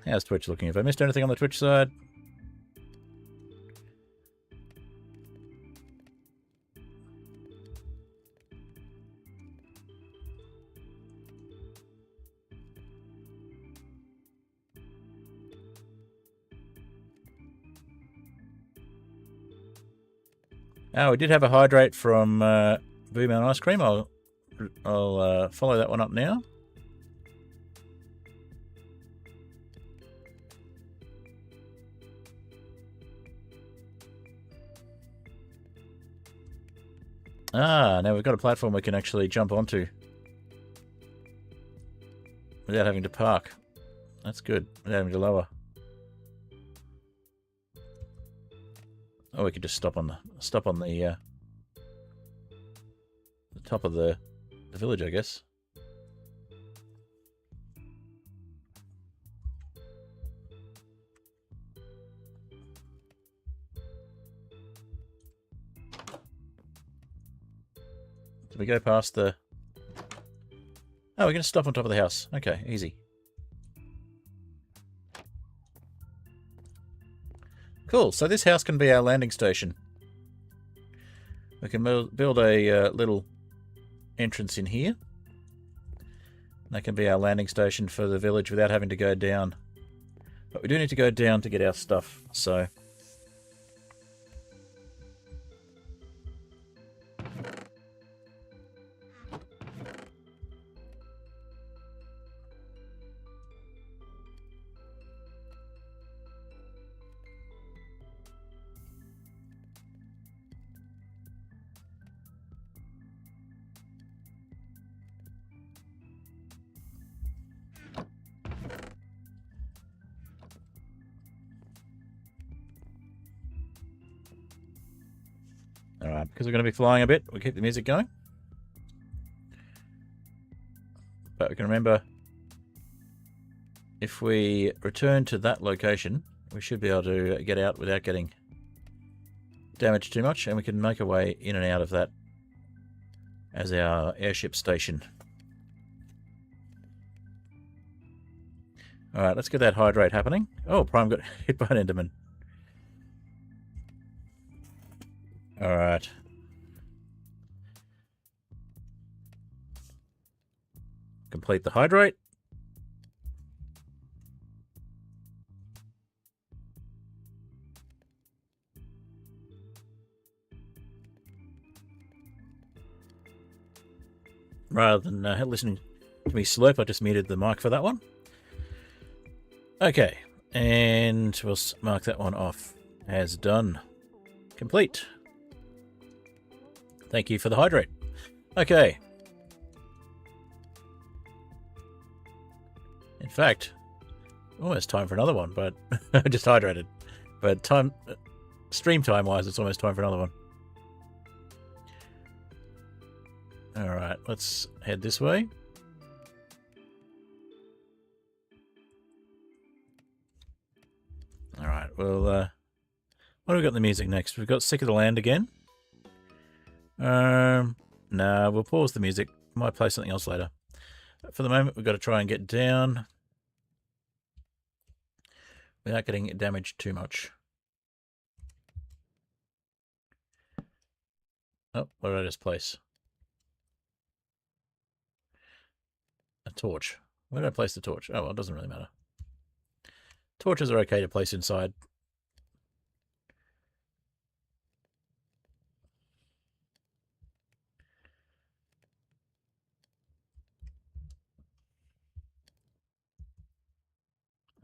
How's Twitch looking? Have I missed anything on the Twitch side? Oh, we did have a hydrate from Blue Mountain Ice Cream. I'll follow that one up now. Now we've got a platform we can actually jump onto without having to park. That's good. Without having to lower. Oh, we could just stop on the top of the village, I guess. Did we go past the... Oh, we're going to stop on top of the house. Okay, easy. Cool, so this house can be our landing station. We can build a little entrance in here. That can be our landing station for the village without having to go down. But we do need to go down to get our stuff, so... Alright, because we're going to be flying a bit, we'll keep the music going. But we can remember, if we return to that location, we should be able to get out without getting damage too much, and we can make our way in and out of that as our airship station. Alright, let's get that hydrate happening. Oh, Prime got hit by an Enderman. Alright. Complete the hydrate. Rather than listening to me slurp, I just muted the mic for that one. Okay, and we'll mark that one off as done. Complete. Thank you for the hydrate. Okay. In fact, almost time for another one, but I just hydrated. But stream time wise, it's almost time for another one. Alright, let's head this way. Alright, well, what have we got in the music next? We've got Sick of the Land again. Nah, we'll pause the music. Might play something else later. For the moment, we've got to try and get down without getting damaged too much. Oh, what did I just place? A torch. Where did I place the torch? Oh, well, it doesn't really matter. Torches are okay to place inside.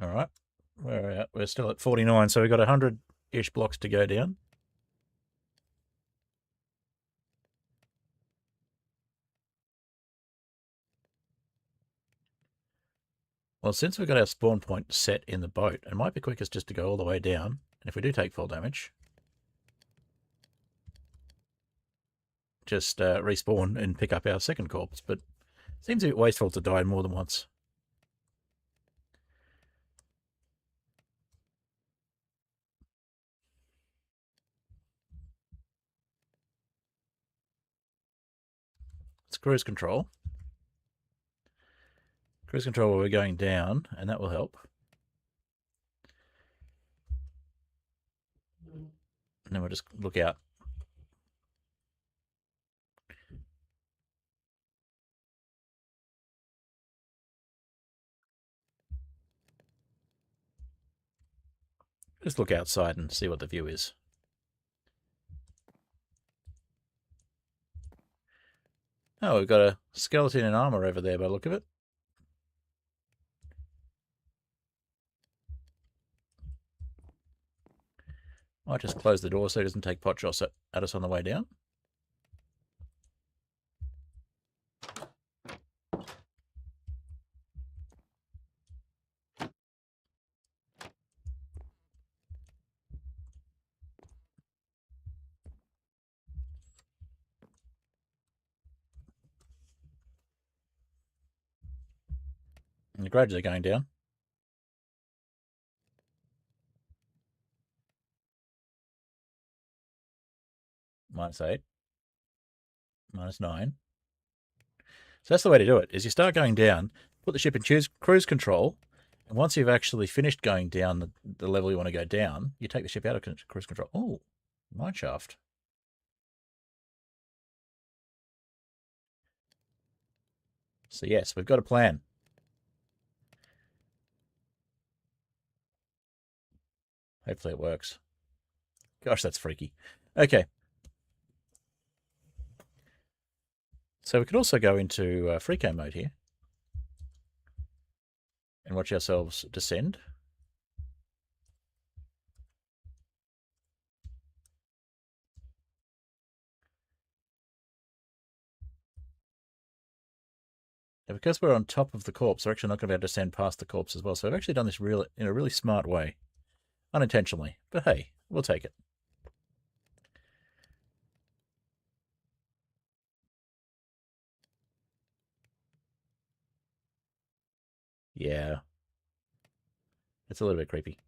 Alright. Where are we at? We're still at 49, so we've got 100-ish blocks to go down. Well, since we've got our spawn point set in the boat, it might be quickest just to go all the way down. And if we do take full damage, just respawn and pick up our second corpse. But it seems a bit wasteful to die more than once. It's cruise control. Cruise control where we're going down, and that will help. And then we'll just look out. Just look outside and see what the view is. Oh, we've got a skeleton in armor over there by the look of it. Might just close the door so it doesn't take pot shots at us on the way down. And gradually going down. -8. -9. So that's the way to do it, is you start going down, put the ship in cruise control, and once you've actually finished going down the level you want to go down, you take the ship out of cruise control. Oh, mine shaft. So yes, we've got a plan. Hopefully it works. Gosh, that's freaky. Okay. So we could also go into freako mode here and watch ourselves descend. Now, because we're on top of the corpse, we're actually not going to be able to descend past the corpse as well. So I've actually done this in a really smart way. Unintentionally. But hey, we'll take it. Yeah. It's a little bit creepy.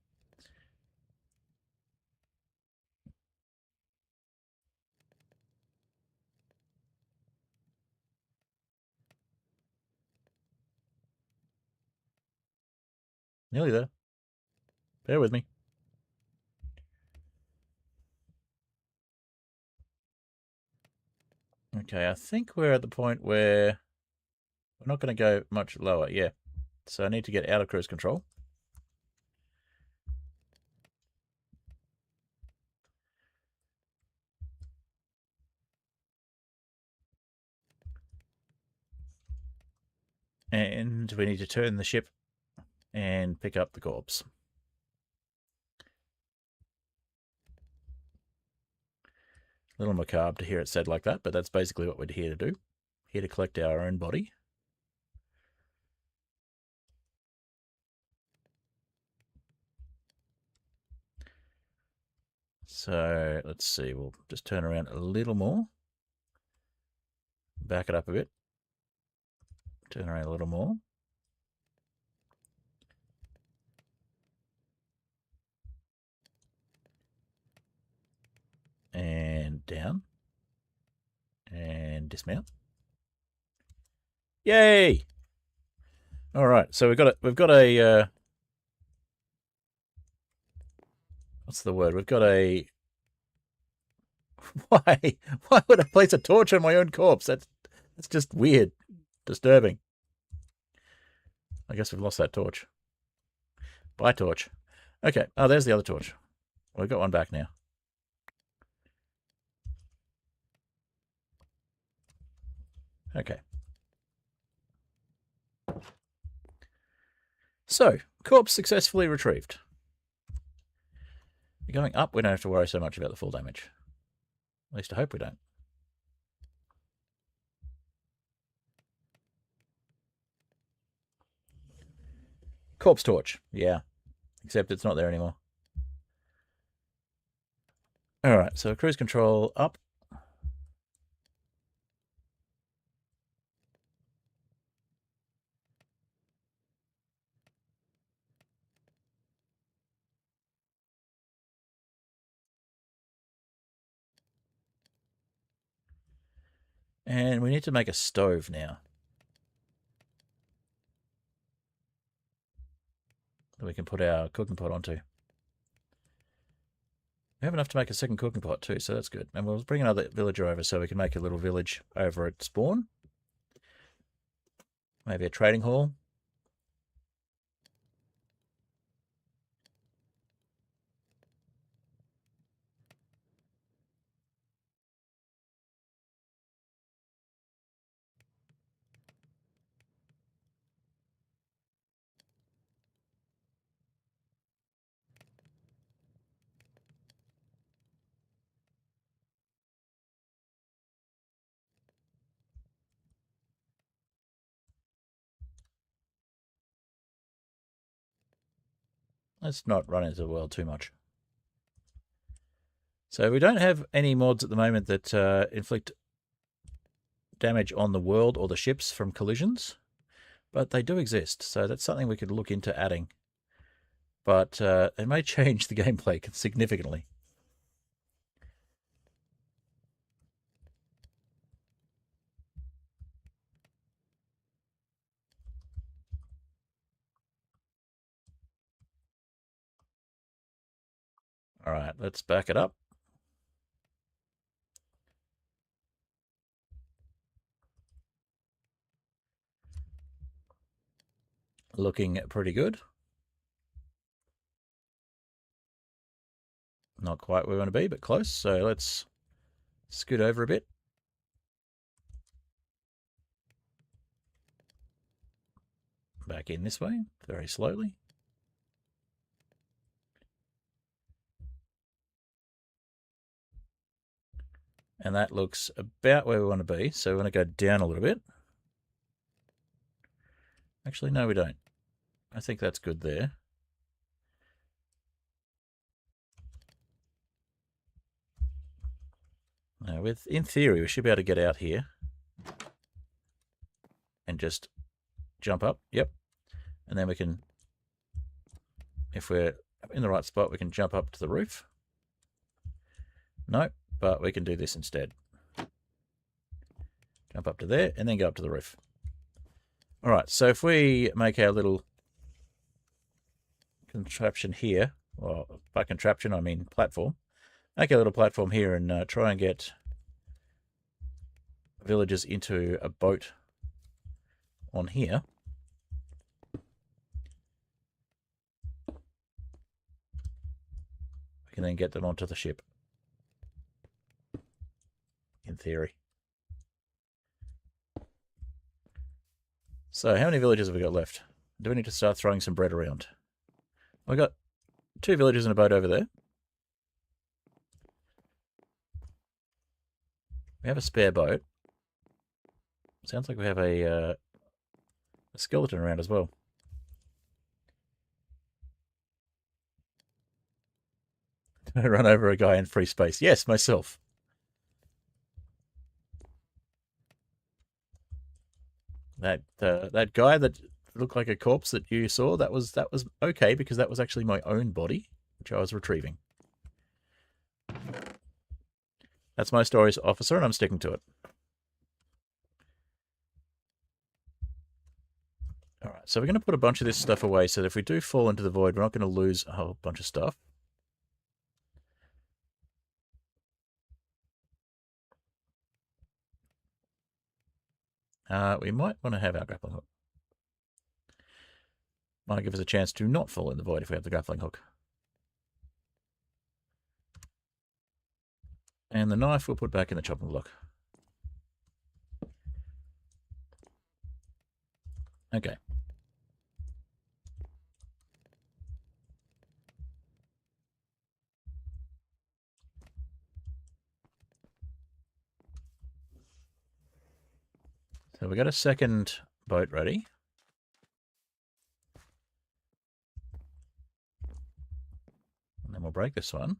Nearly there. Bear with me. Okay, I think we're at the point where we're not going to go much lower. Yeah. So I need to get out of cruise control. And we need to turn the ship and pick up the corpse. A little macabre to hear it said like that, but that's basically what we're here to do. Here to collect our own body. So let's see, we'll just turn around a little more. Back it up a bit. Turn around a little more. And down. And dismount. Yay! All right, so we've got a what's the word? We've got a why would I place a torch on my own corpse? That's just weird, disturbing. I guess we've lost that torch. Bye, torch. Okay. Oh, there's the other torch. We've got one back now. Okay. So, corpse successfully retrieved. Going up, we don't have to worry so much about the full damage. At least I hope we don't. Corpse torch. Yeah. Except it's not there anymore. Alright, so cruise control up. And we need to make a stove now. That we can put our cooking pot onto. We have enough to make a second cooking pot too, so that's good. And we'll bring another villager over so we can make a little village over at spawn. Maybe a trading hall. Let's not run into the world too much. So we don't have any mods at the moment that inflict damage on the world or the ships from collisions, but they do exist. So that's something we could look into adding. But it may change the gameplay significantly. All right, let's back it up. Looking pretty good. Not quite where we want to be, but close. So let's scoot over a bit. Back in this way, very slowly. And that looks about where we want to be. So we want to go down a little bit. Actually, no, we don't. I think that's good there. Now, in theory, we should be able to get out here and just jump up. Yep. And then we can, if we're in the right spot, we can jump up to the roof. Nope, but we can do this instead. Jump up to there and then go up to the roof. All right, so if we make our little contraption here. Well, by contraption, I mean platform. Make a little platform here and try and get villagers into a boat on here. We can then get them onto the ship. In theory. So, how many villages have we got left? Do we need to start throwing some bread around? We've got 2 villagers in a boat over there. We have a spare boat. Sounds like we have a skeleton around as well. I run over a guy in free space. Yes, myself. That guy that looked like a corpse that you saw, that was okay because that was actually my own body, which I was retrieving. That's my story as officer, and I'm sticking to it. Alright, so we're going to put a bunch of this stuff away so that if we do fall into the void, we're not going to lose a whole bunch of stuff. We might want to have our grappling hook. Might give us a chance to not fall in the void if we have the grappling hook. And the knife we'll put back in the chopping block. Okay. So we got a second boat ready. And then we'll break this one.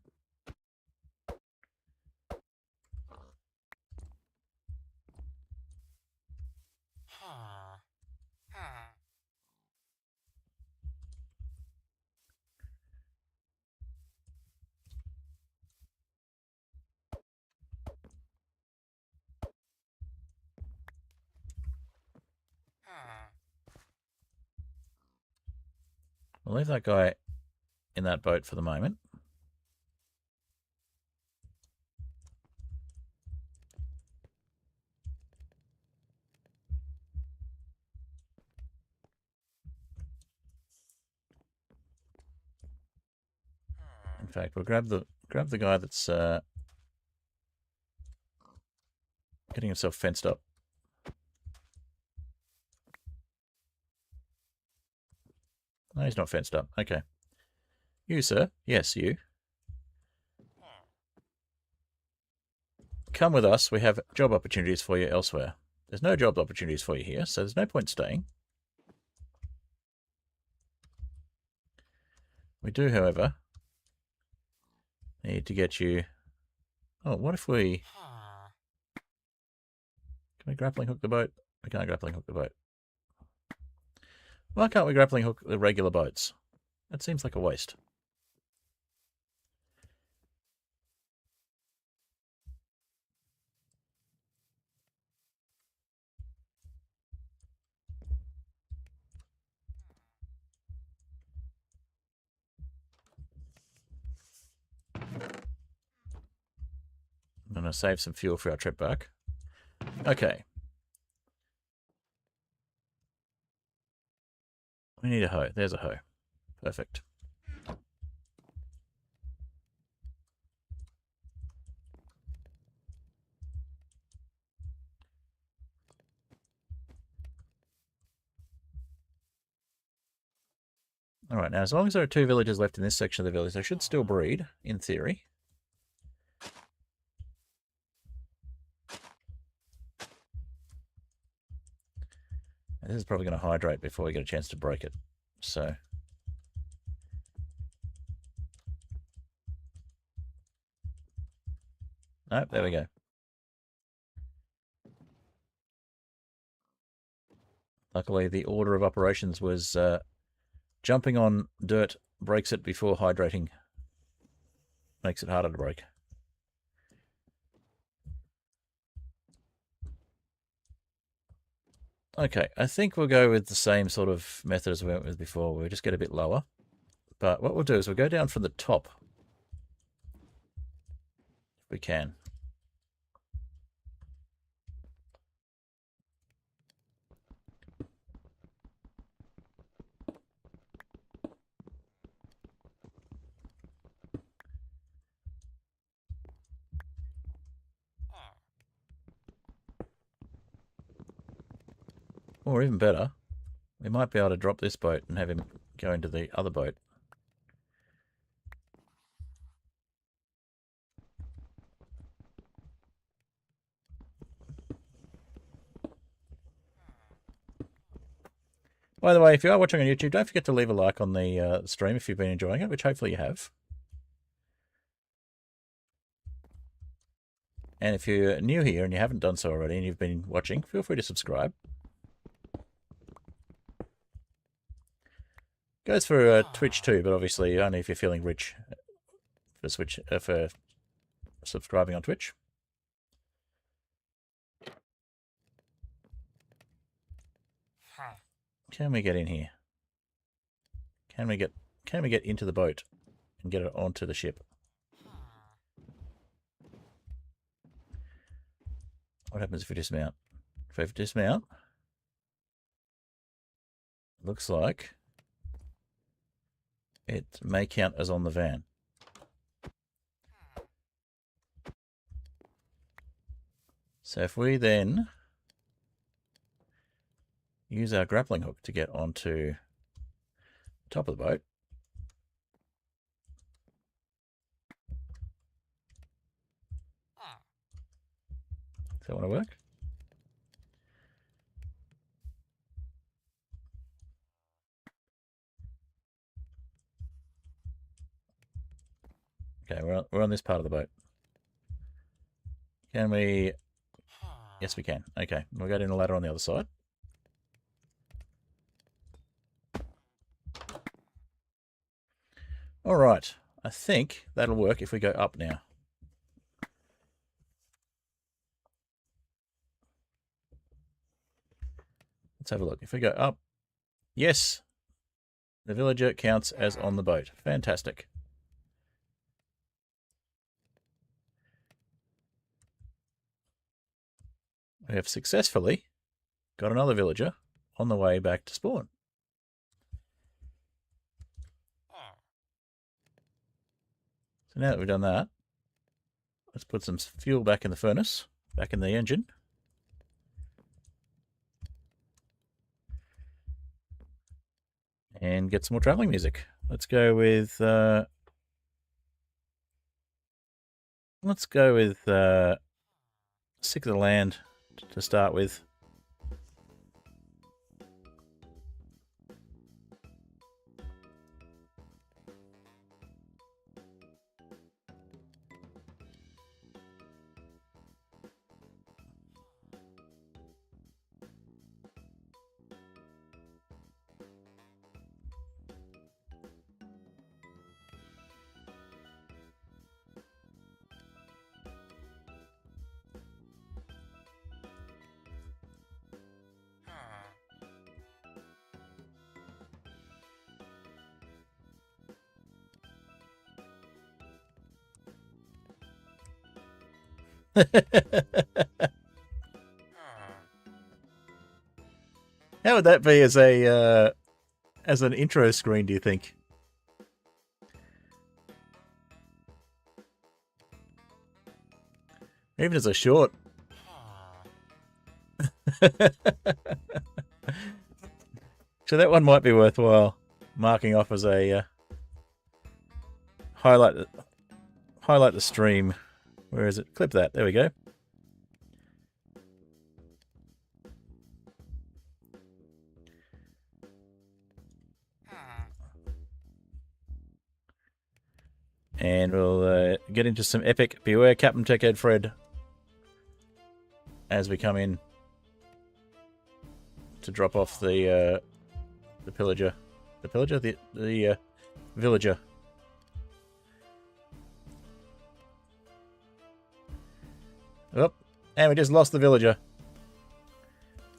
We'll leave that guy in that boat for the moment. In fact, we'll grab the guy that's getting himself fenced up. No, he's not fenced up. Okay. You, sir. Yes, you. Come with us. We have job opportunities for you elsewhere. There's no job opportunities for you here, so there's no point staying. We do, however, need to get you... Oh, what if we... Can we grappling hook the boat? We can't grappling hook the boat. Why can't we grappling hook the regular boats? That seems like a waste. I'm going to save some fuel for our trip back. Okay. We need a hoe. There's a hoe. Perfect. Alright, now as long as there are 2 villagers left in this section of the village, they should still breed, in theory. And this is probably going to hydrate before we get a chance to break it. So... Nope, there we go. Luckily, the order of operations was jumping on dirt breaks it before hydrating makes it harder to break. Okay, I think we'll go with the same sort of method as we went with before. We'll just get a bit lower. But what we'll do is we'll go down from the top. If we can. Or even better, we might be able to drop this boat and have him go into the other boat. By the way, if you are watching on YouTube, don't forget to leave a like on the stream if you've been enjoying it, which hopefully you have. And if you're new here and you haven't done so already and you've been watching, feel free to subscribe. Goes for Twitch too, but obviously only if you're feeling rich for subscribing on Twitch. Can we get in here? Can we get into the boat and get it onto the ship? What happens if we dismount? If we dismount, looks like it may count as on the van. So if we then use our grappling hook to get onto the top of the boat, does that want to work? Okay, we're on this part of the boat. Can we? Yes, we can. Okay, we'll go down the ladder on the other side. All right, I think that'll work if we go up now. Let's have a look. If we go up, yes, the villager counts as on the boat. Fantastic. We have successfully got another villager on the way back to spawn. So now that we've done that, let's put some fuel back in the furnace, back in the engine. And get some more traveling music. Let's go with Sick of the Land to start with. How would that be as an intro screen, do you think? Even as a short. So that one might be worthwhile marking off as a highlight the stream. Where is it? Clip that. There we go. And we'll get into some epic Beware Captain Techhead Fred as we come in to drop off the pillager. The pillager? The villager. Oh, and we just lost the villager.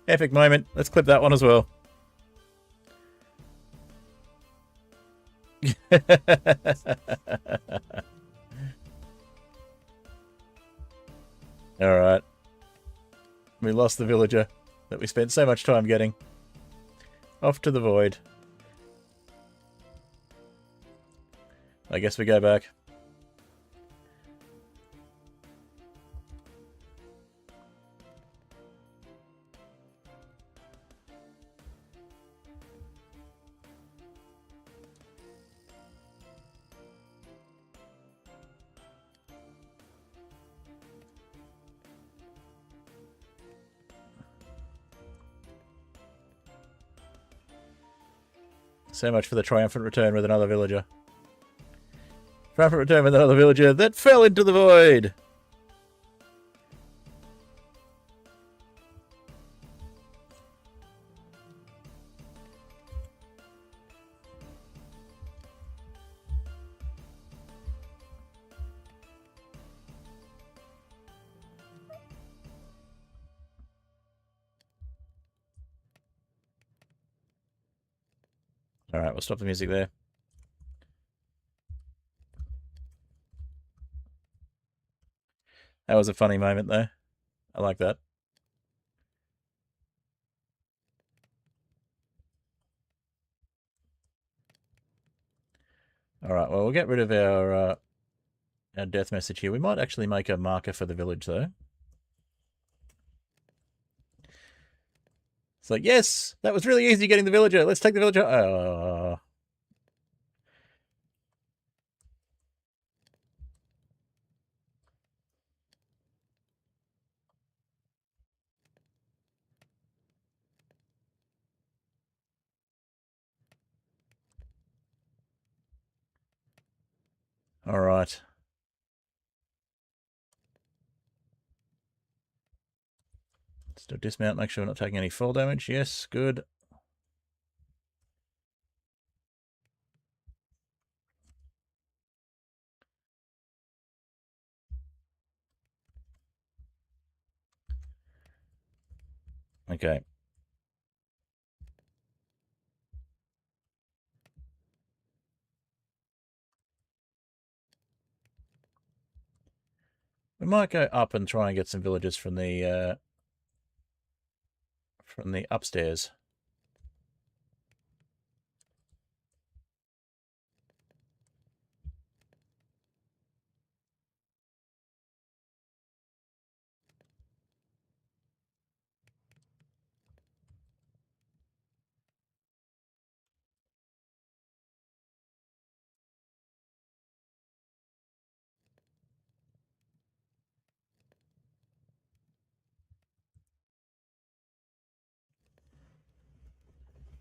Epic moment. Let's clip that one as well. Alright. We lost the villager that we spent so much time getting. Off to the void. I guess we go back. So much for the triumphant return with another villager. Triumphant return with another villager that fell into the void! Alright, we'll stop the music there. That was a funny moment, though. I like that. Alright, well, we'll get rid of our death message here. We might actually make a marker for the village, though. It's like, yes, that was really easy getting the villager. Let's take the villager. Oh. Alright. Let's do dismount, make sure we're not taking any fall damage. Yes, good. Okay. We might go up and try and get some villagers from the upstairs.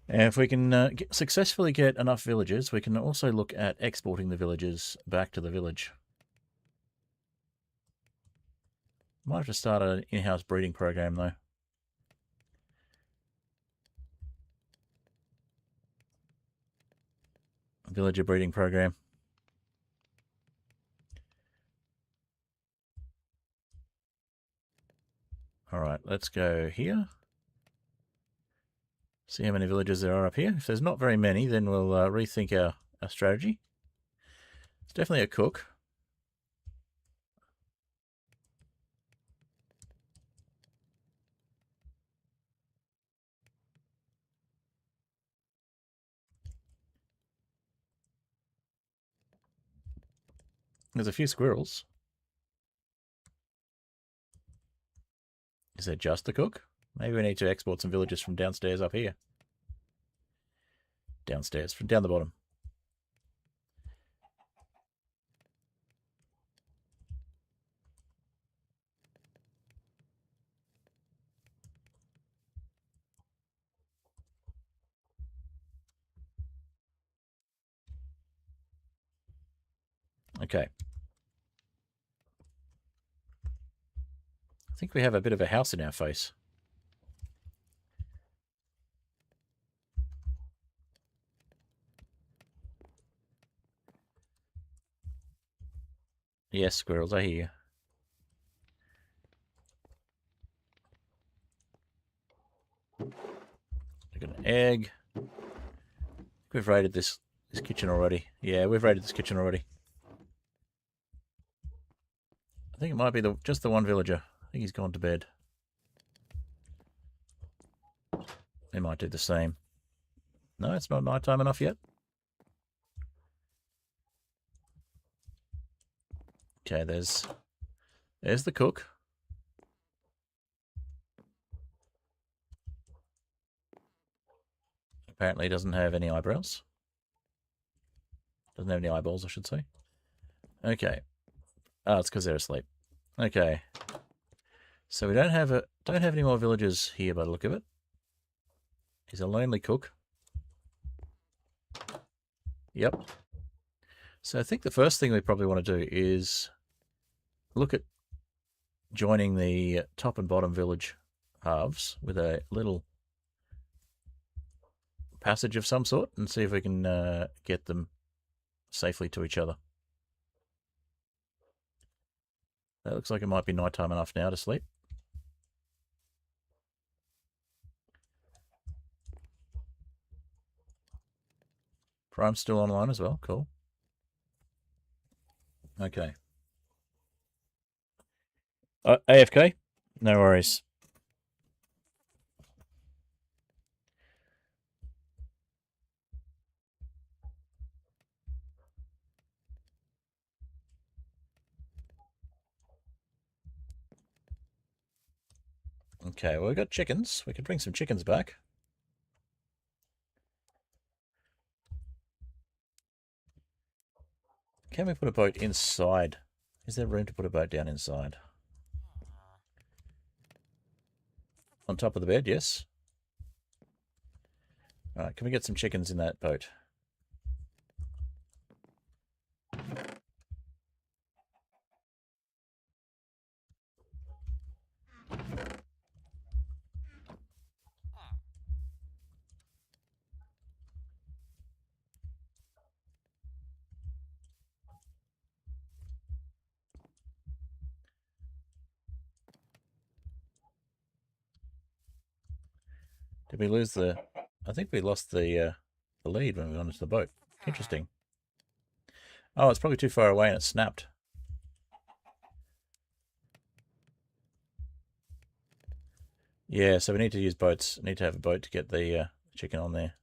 And if we can successfully get enough villagers, we can also look at exporting the villagers back to the village. Might have to start an in-house breeding program, though. A villager breeding program. Alright, let's go here. See how many villagers there are up here. If there's not very many, then we'll rethink our strategy. It's definitely a cook. There's a few squirrels. Is that just the cook? Maybe we need to export some villagers from downstairs up here. Downstairs, from down the bottom. Okay. I think we have a bit of a house in our face. Yes, squirrels, I hear you. I got an egg. We've raided this This kitchen already. Yeah, we've raided this kitchen already. I think it might be just the one villager. I think he's gone to bed. They might do the same. No, it's not night time enough yet. Okay, there's the cook. Apparently he doesn't have any eyebrows. Doesn't have any eyeballs, I should say. Okay. Oh, it's because they're asleep. Okay. So we don't have any more villagers here by the look of it. He's a lonely cook. Yep. So I think the first thing we probably want to do is look at joining the top and bottom village halves with a little passage of some sort and see if we can get them safely to each other. That looks like it might be nighttime enough now to sleep. Prime's still online as well. Cool. Okay. AFK? No worries. Okay, well, we've got chickens. We can bring some chickens back. Can we put a boat inside? Is there room to put a boat down inside? On top of the bed, yes. Alright, can we get some chickens in that boat? Did we lose the... I think we lost the lead when we went into the boat. Interesting. Oh, it's probably too far away and it snapped. Yeah, so we need to use boats. We need to have a boat to get the chicken on there.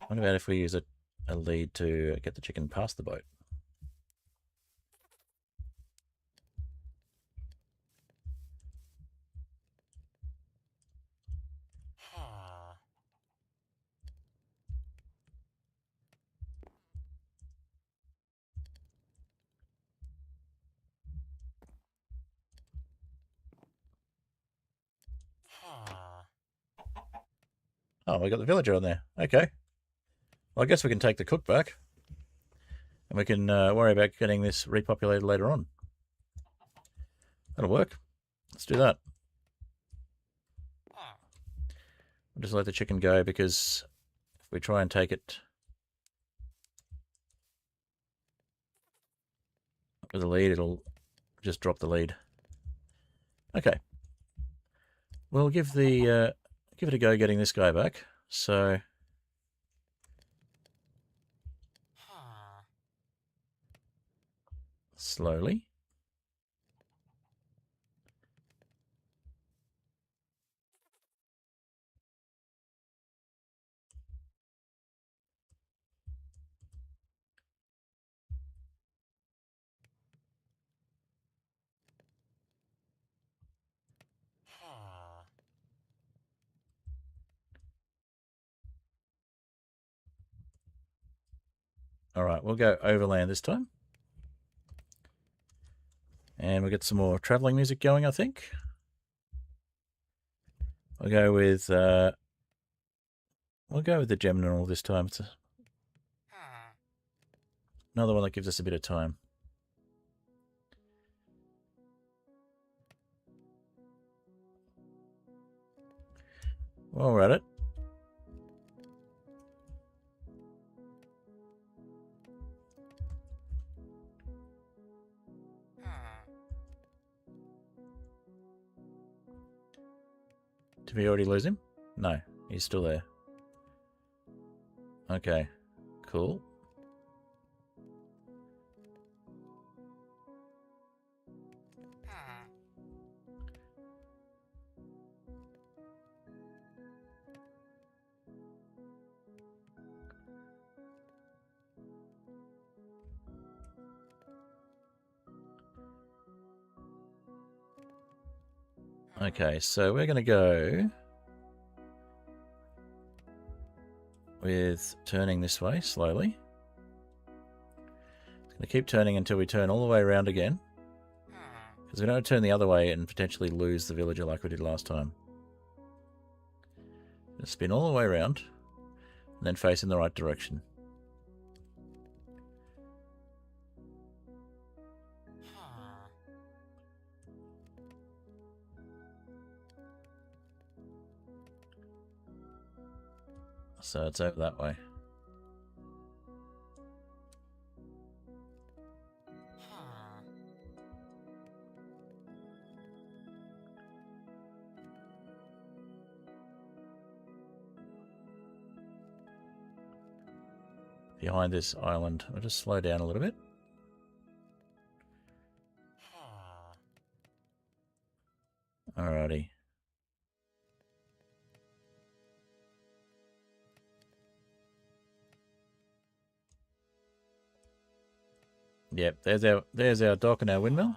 What about if we use a lead to get the chicken past the boat? Oh, we got the villager on there. Okay. Well, I guess we can take the cook back. And we can worry about getting this repopulated later on. That'll work. Let's do that. I'll just let the chicken go because if we try and take it with a lead, it'll just drop the lead. Okay. We'll give it a go getting this guy back. So slowly. All right, we'll go overland this time. And we'll get some more traveling music going, I think. We'll go with the gem mineral this time. Another one that gives us a bit of time. While we're at it, did we already lose him? No, he's still there. Okay, cool. Okay, so we're going to go with turning this way slowly. It's going to keep turning until we turn all the way around again. Because we don't turn the other way and potentially lose the villager like we did last time. Just spin all the way around and then face in the right direction. So it's over that way. Behind this island, I'll just slow down a little bit. Alrighty. Yep, there's our dock and our windmill.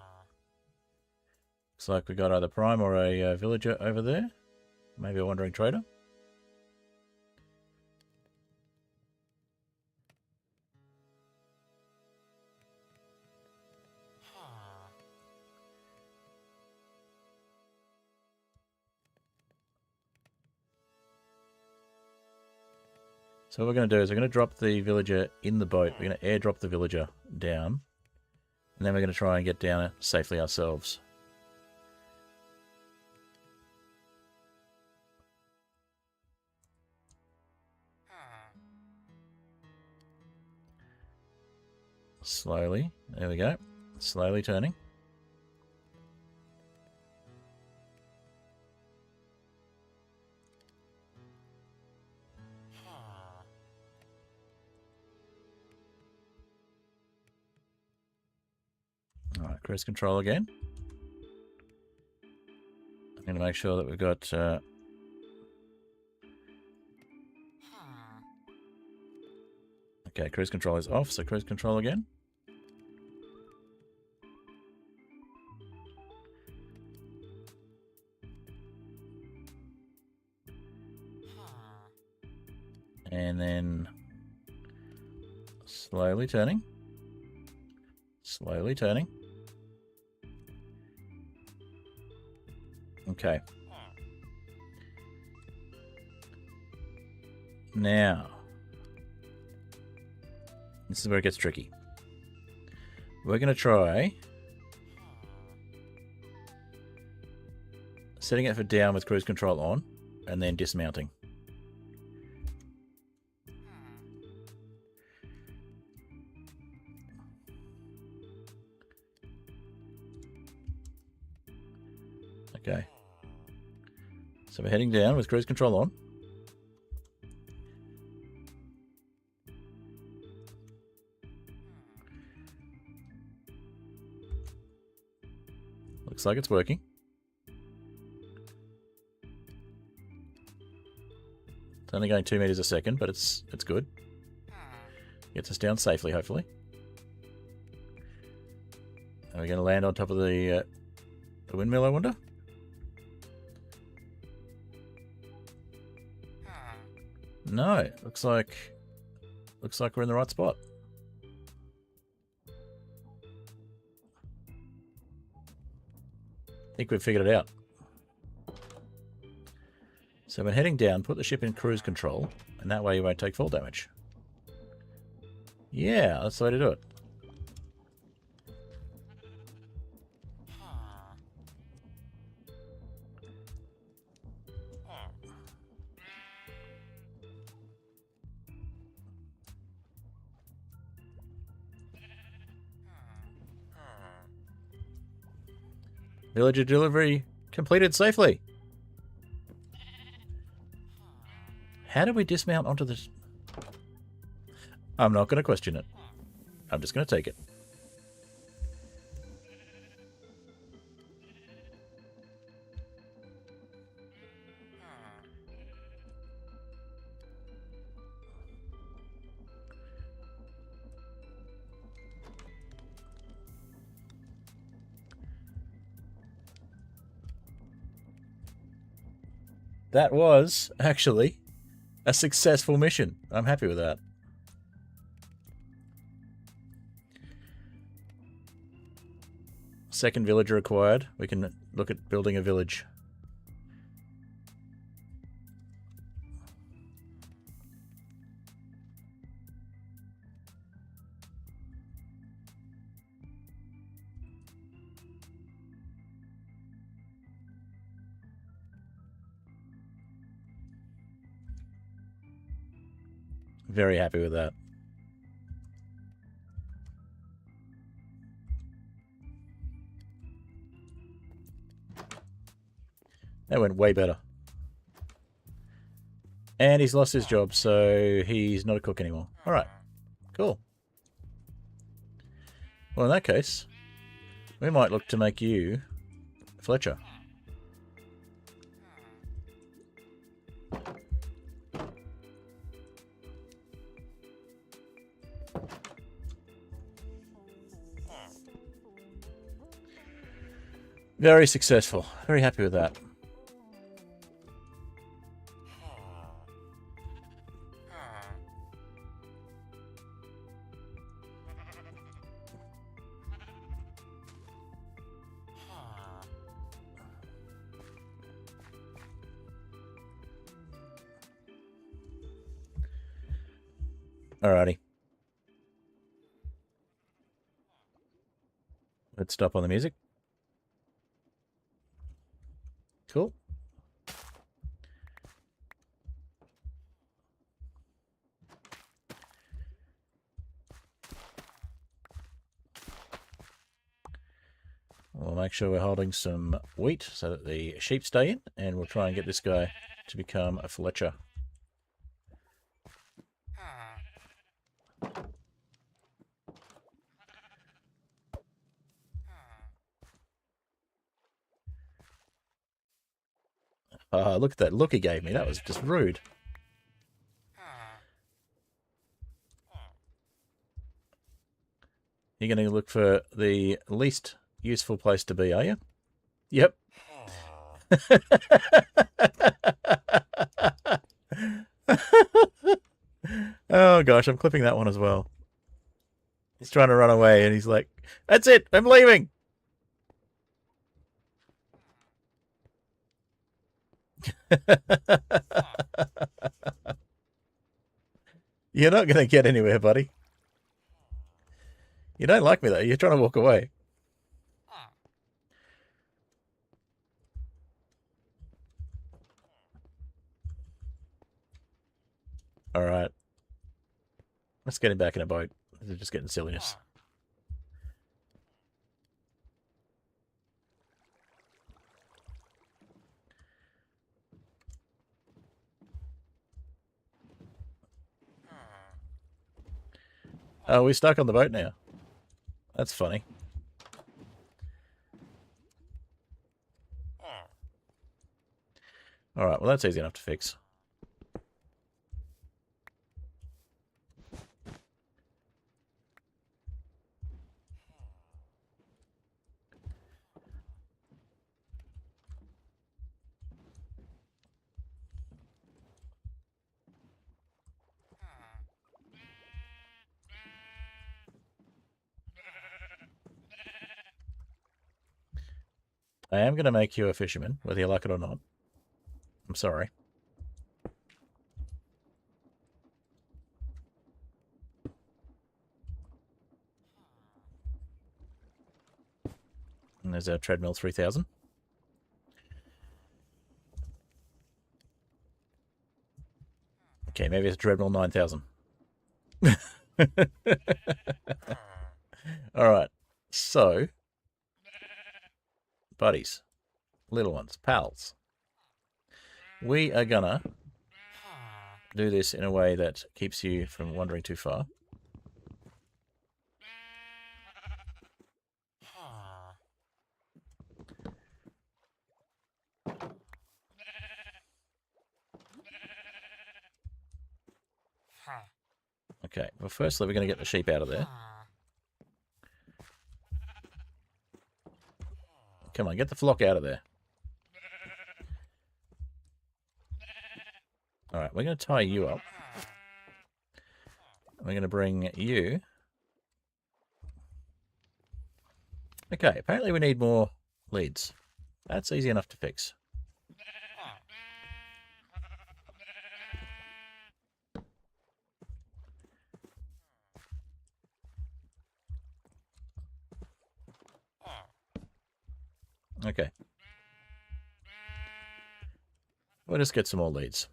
Looks like we got either prime or a villager over there. Maybe a wandering trader. So what we're going to do is we're going to drop the villager in the boat. We're going to airdrop the villager down. And then we're going to try and get down it safely ourselves. Slowly. There we go. Slowly turning. Alright, cruise control again. I'm going to make sure that we've got... Okay, cruise control is off, so cruise control again. And then slowly turning. Slowly turning. Okay. Now, this is where it gets tricky. We're going to try setting it for down with cruise control on and then dismounting. Okay. So we're heading down with cruise control on. Looks like it's working. It's only going 2 meters a second, but it's good. Gets us down safely, hopefully. Are we going to land on top of the windmill, I wonder? No, looks like we're in the right spot. I think we've figured it out. So when heading down, put the ship in cruise control, and that way you won't take fall damage. Yeah, that's the way to do it. Villager delivery completed safely. How do we dismount onto this? I'm not going to question it. I'm just going to take it. That was actually a successful mission. I'm happy with that. Second villager acquired. We can look at building a village. Very happy with that. That went way better. And he's lost his job, so he's not a cook anymore. Alright, cool. Well, in that case, we might look to make you Fletcher. Very successful. Very happy with that. Alrighty. Let's stop on the music. Cool. We'll make sure we're holding some wheat so that the sheep stay in, and we'll try and get this guy to become a Fletcher. Look at that look he gave me. That was just rude. You're going to look for the least useful place to be, are you? Yep. Oh gosh, I'm clipping that one as well. He's trying to run away and he's like, "That's it, I'm leaving." You're not going to get anywhere, buddy. You don't like me, though. You're trying to walk away. Alright. Let's get him back in a boat. This is just getting silliness. Oh, we're stuck on the boat now. That's funny. Alright, well that's easy enough to fix. I am going to make you a fisherman, whether you like it or not. I'm sorry. And there's our treadmill 3000. Okay, maybe it's treadmill 9000. Alright, so buddies, little ones, pals. We are gonna do this in a way that keeps you from wandering too far. Okay, well, firstly, we're going to get the sheep out of there. Come on, get the flock out of there. All right, we're going to tie you up. We're going to bring you. Okay, apparently we need more leads. That's easy enough to fix. Okay. We'll just get some more leads.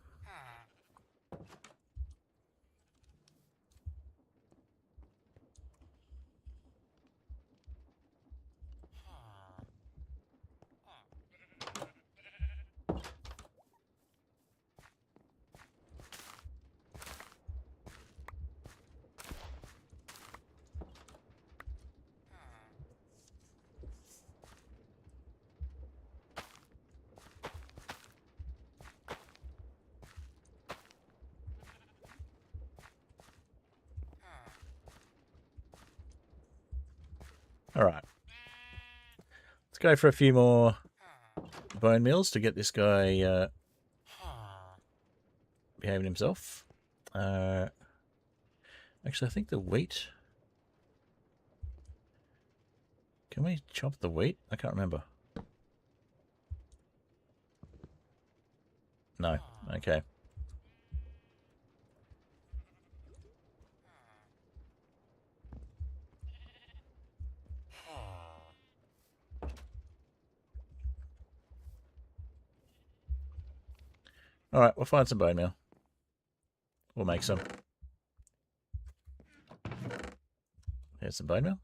All right. Let's go for a few more bone meals to get this guy behaving himself. Actually, I think the wheat... Can we chop the wheat? I can't remember. No. Okay. Alright, we'll find some bone meal. We'll make some. Here's some bone meal.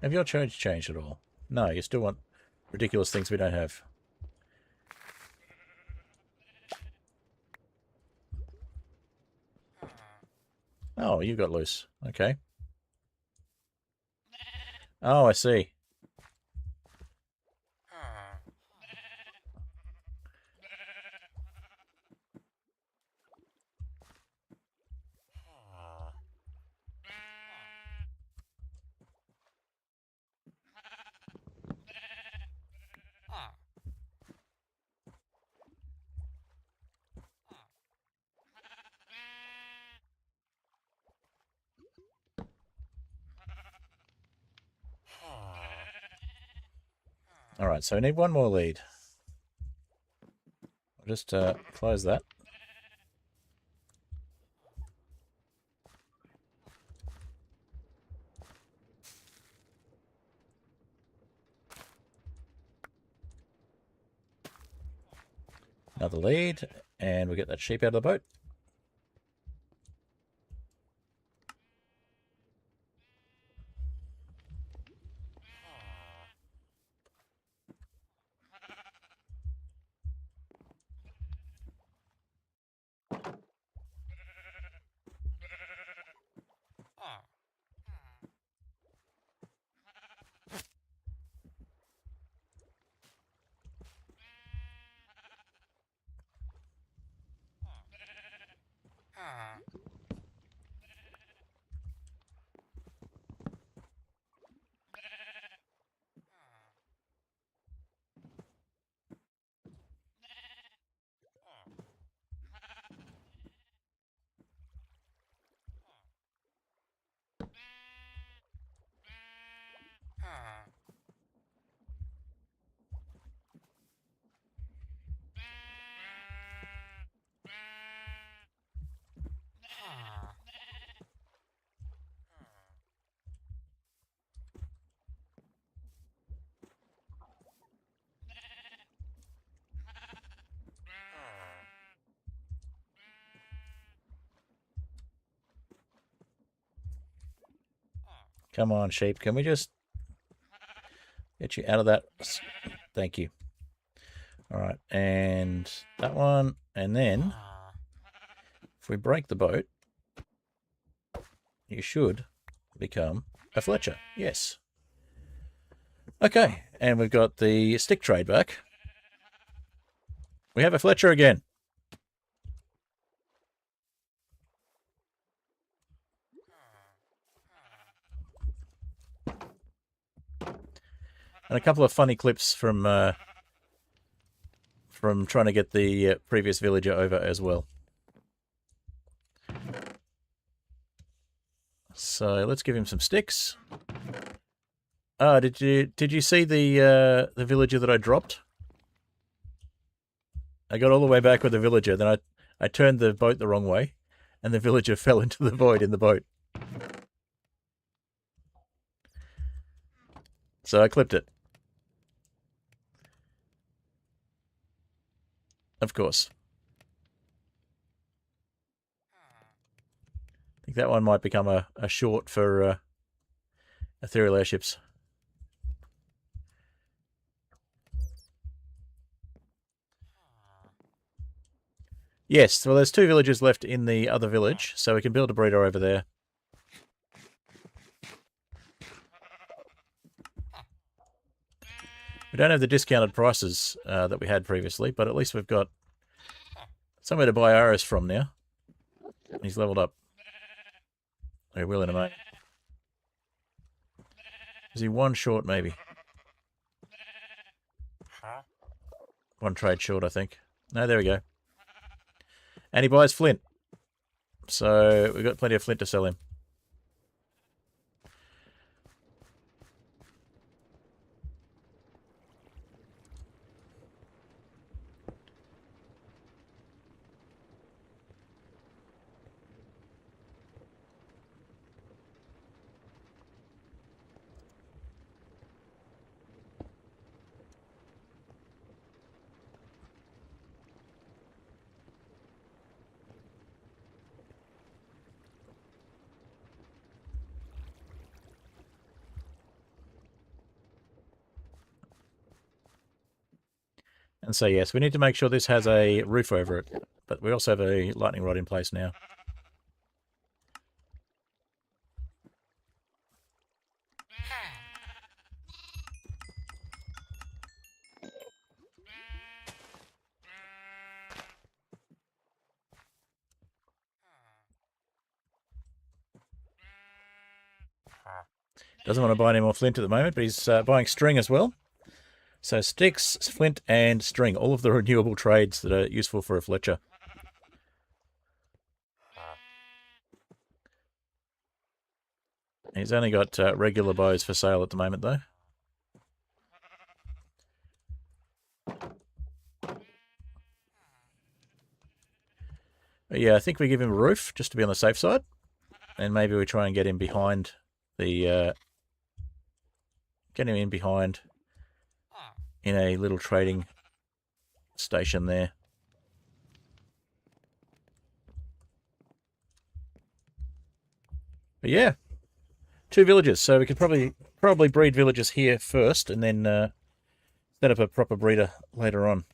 Have your charge changed at all? No, you still want ridiculous things we don't have. Oh, you got loose. Okay. Oh, I see. Alright, so we need one more lead. I'll just close that. Another lead, and we get that sheep out of the boat. Come on, sheep. Can we just get you out of that? Thank you. All right, and that one. And then, if we break the boat, you should become a Fletcher. Yes. Okay, and we've got the stick trade back. We have a Fletcher again. And a couple of funny clips from trying to get the previous villager over as well. So let's give him some sticks. Did you see the villager that I dropped? I got all the way back with the villager, then I turned the boat the wrong way, and the villager fell into the void in the boat. So I clipped it. Of course. I think that one might become a short for Aetherial Airships. Yes, well, there's 2 villagers left in the other village, so we can build a breeder over there. We don't have the discounted prices that we had previously, but at least we've got somewhere to buy arrows from now. He's leveled up. We will in a moment. Is he 1 short, maybe? 1 trade short, I think. No, there we go. And he buys flint. So we've got plenty of flint to sell him. And so, yes, we need to make sure this has a roof over it. But we also have a lightning rod in place now. Doesn't want to buy any more flint at the moment, but he's buying string as well. So sticks, flint, and string. All of the renewable trades that are useful for a Fletcher. He's only got regular bows for sale at the moment, though. But yeah, I think we give him a roof just to be on the safe side. And maybe we try and get him behind the... get him in behind in a little trading station there. But yeah, 2 villages, so we could probably breed villages here first, and then set up a proper breeder later on.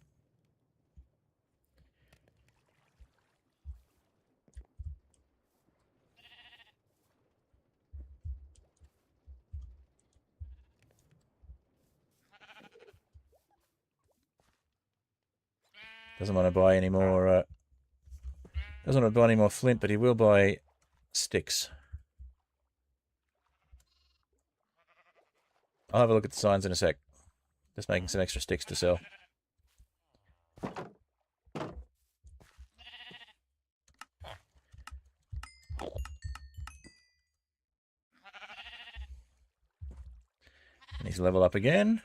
Doesn't want to buy any more. Doesn't want to buy any more flint, but he will buy sticks. I'll have a look at the signs in a sec. Just making some extra sticks to sell. And he's level up again.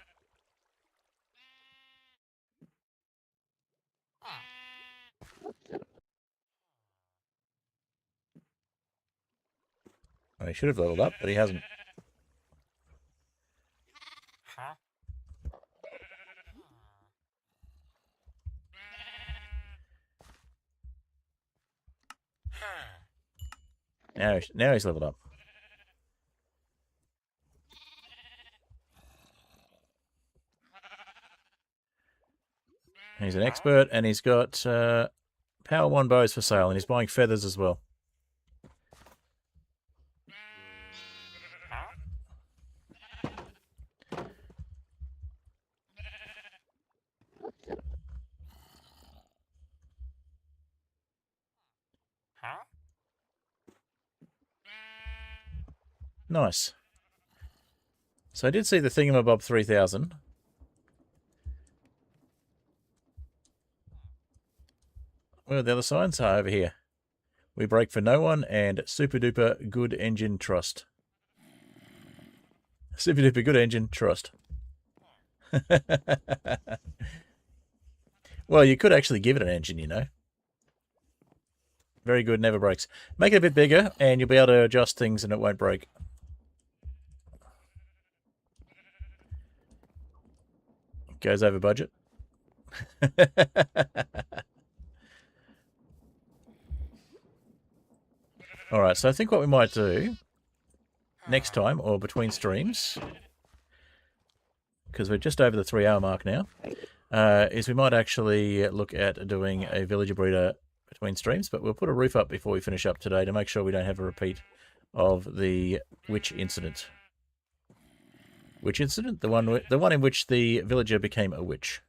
Well, he should have leveled up, but he hasn't. Now he's leveled up. He's an expert, and he's got Power 1 bows for sale, and he's buying feathers as well. Nice. So I did see the Thingamabob 3000. Where are the other signs? Ah, over here. We break for no one and super duper good engine trust. Super duper good engine trust. Well, you could actually give it an engine, you know. Very good, never breaks. Make it a bit bigger and you'll be able to adjust things and it won't break. Goes over budget. Alright, so I think what we might do next time, or between streams, because we're just over the 3 hour mark now, is we might actually look at doing a villager breeder between streams, but we'll put a roof up before we finish up today to make sure we don't have a repeat of the witch incident. Which incident? The one in which the villager became a witch.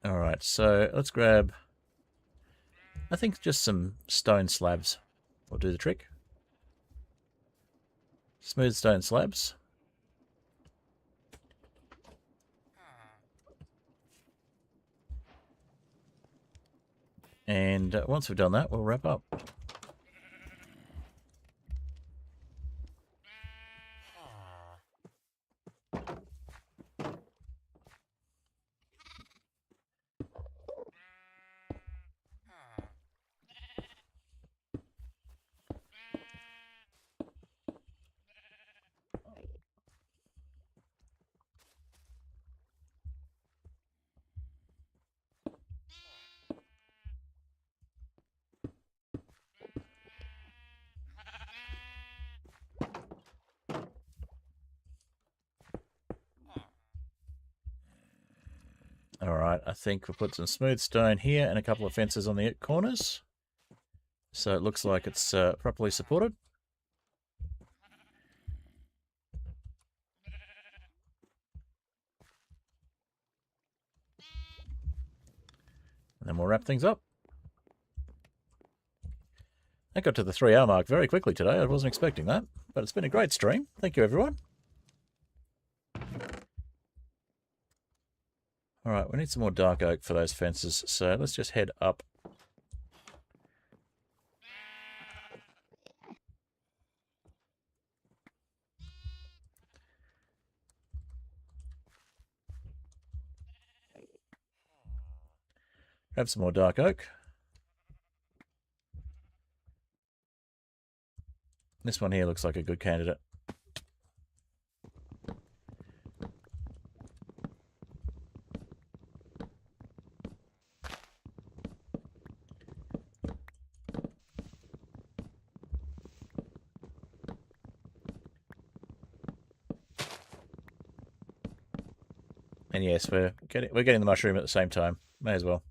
Alright, so let's grab, I think, just some stone slabs will do the trick. Smooth stone slabs. And once we've done that, we'll wrap up. Alright, I think we'll put some smooth stone here and a couple of fences on the corners. So it looks like it's properly supported. And then we'll wrap things up. I got to the 3 hour mark very quickly today. I wasn't expecting that, but it's been a great stream. Thank you, everyone. Alright, we need some more dark oak for those fences, so let's just head up. Grab some more dark oak. This one here looks like a good candidate. And yes, we're getting the mushroom at the same time. May as well.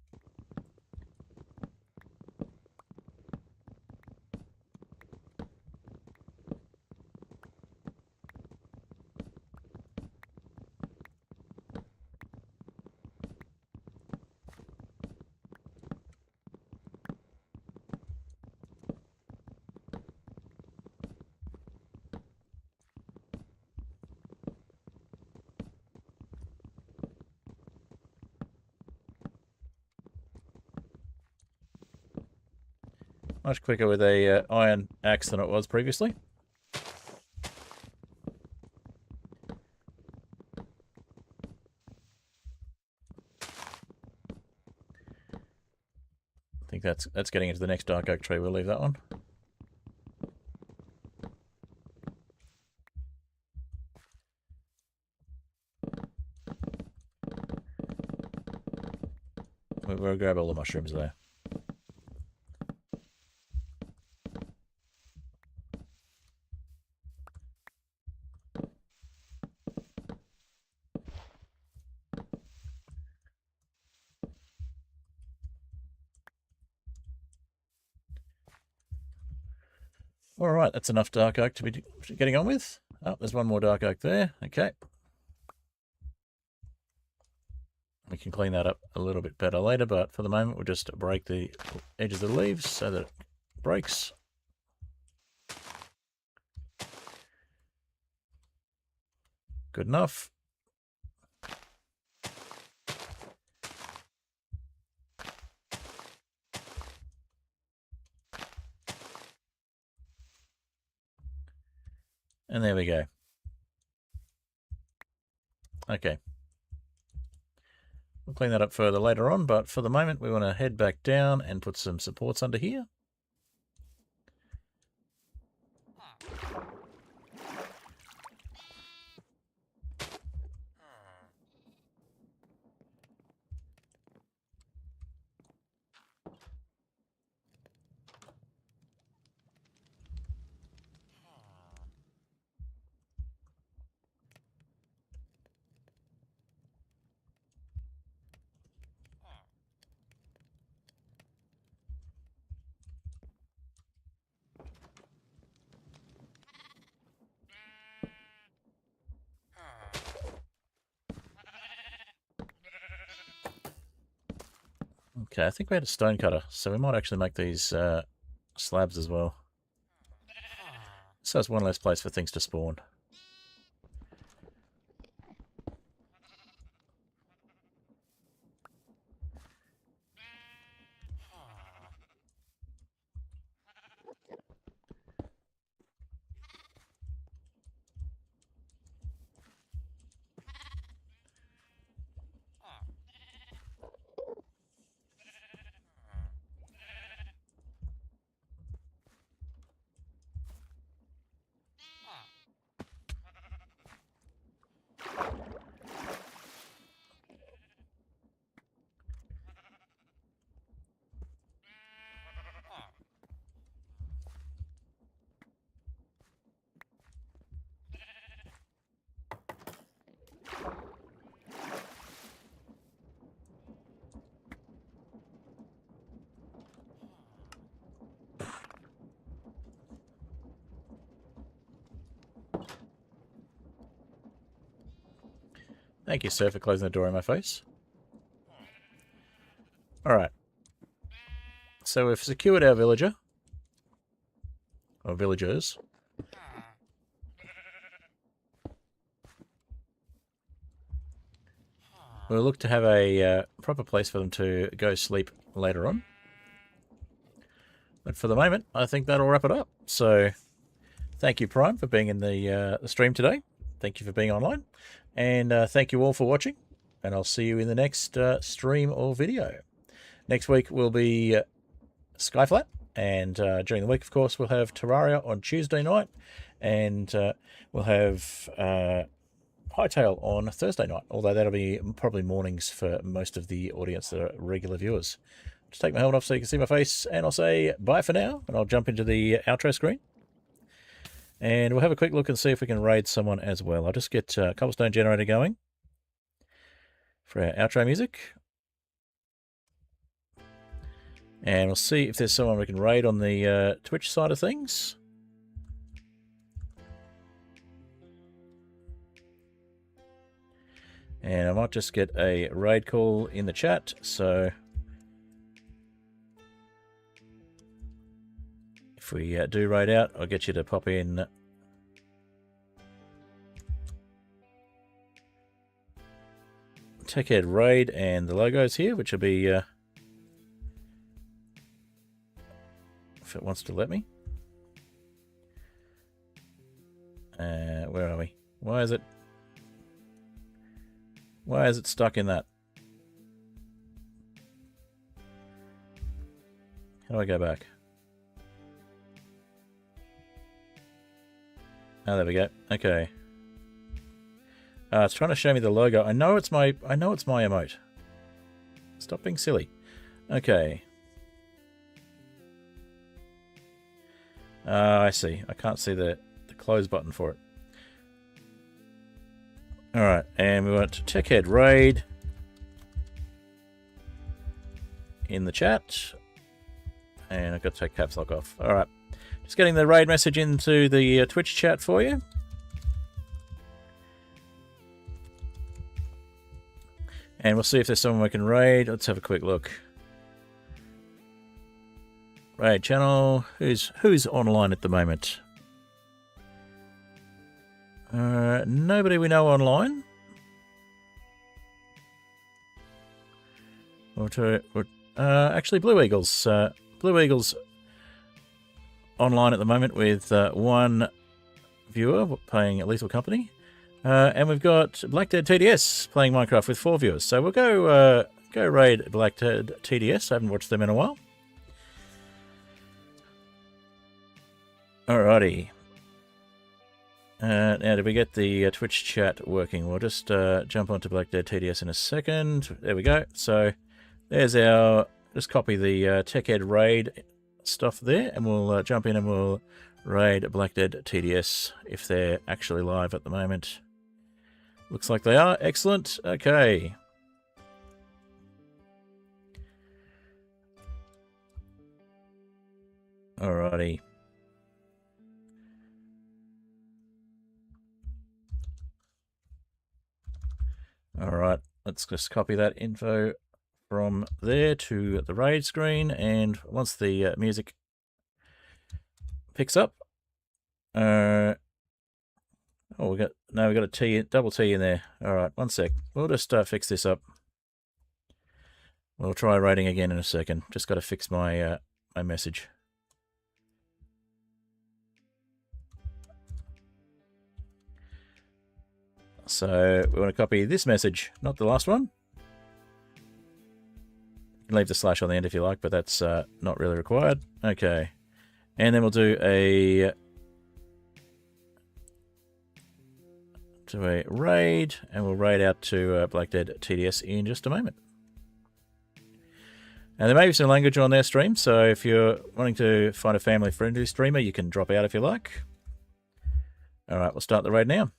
Much quicker with a iron axe than it was previously. I think that's getting into the next dark oak tree. We'll leave that one. We'll grab all the mushrooms there. Alright, that's enough dark oak to be getting on with. Oh, there's one more dark oak there. Okay. We can clean that up a little bit better later, but for the moment we'll just break the edges of the leaves so that it breaks. Good enough. And there we go. Okay. We'll clean that up further later on, but for the moment we want to head back down and put some supports under here. Okay, I think we had a stone cutter, so we might actually make these slabs as well. So it's one less place for things to spawn. Thank you, sir, for closing the door in my face. Alright. So we've secured our villager. Or villagers. We'll look to have a proper place for them to go sleep later on. But for the moment, I think that'll wrap it up. So, thank you, Prime, for being in the stream today. Thank you for being online. And thank you all for watching. And I'll see you in the next stream or video. Next week will be Skyflat. And during the week, of course, we'll have Terraria on Tuesday night. And we'll have Hightail on Thursday night. Although that'll be probably mornings for most of the audience that are regular viewers. Just take my helmet off so you can see my face. And I'll say bye for now. And I'll jump into the outro screen. And we'll have a quick look and see if we can raid someone as well. I'll just get a cobblestone generator going for our outro music. And we'll see if there's someone we can raid on the Twitch side of things. And I might just get a raid call in the chat, so if we do raid out, I'll get you to pop in TechHead raid and the logos here, which will be if it wants to let me. Where are we? Why is it stuck in that? How do I go back? Oh, there we go. Okay. It's trying to show me the logo. I know it's my emote. Stop being silly. Okay. I see. I can't see the close button for it. Alright, and we want TechHead raid in the chat. And I've got to take caps lock off. Alright. Just getting the raid message into the Twitch chat for you. And we'll see if there's someone we can raid. Let's have a quick look. Raid channel. Who's online at the moment? Nobody we know online. Actually, Blue Eagles. Blue Eagles online at the moment with one viewer playing Lethal Company. And we've got Black Dead TDS playing Minecraft with 4 viewers. So we'll go raid Black Dead TDS. I haven't watched them in a while. Alrighty. Now, did we get the Twitch chat working? We'll just jump onto Black Dead TDS in a second. There we go. So there's our... Just copy the Tech Ed raid stuff there, and we'll jump in and we'll raid Black Dead TDS if they're actually live at the moment. Looks like they are. Excellent. Okay. Alrighty. Alright, let's just copy that info from there to the raid screen, and once the music picks up, oh, we got a T, double T in there. All right, one sec. We'll just fix this up. We'll try raiding again in a second. Just got to fix my my message. So we want to copy this message, not the last one. You can leave the slash on the end if you like, but that's not really required. Okay, and then we'll do a raid, and we'll raid out to Black Dead TDS in just a moment. And there may be some language on their stream, so if you're wanting to find a family-friendly streamer, you can drop out if you like. All right, we'll start the raid now.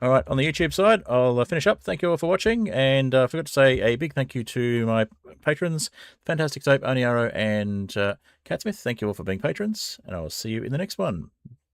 All right, on the YouTube side, I'll finish up. Thank you all for watching, and I forgot to say a big thank you to my patrons, Fantastic Soap, Only Arrow, and Catsmith. Thank you all for being patrons, and I will see you in the next one.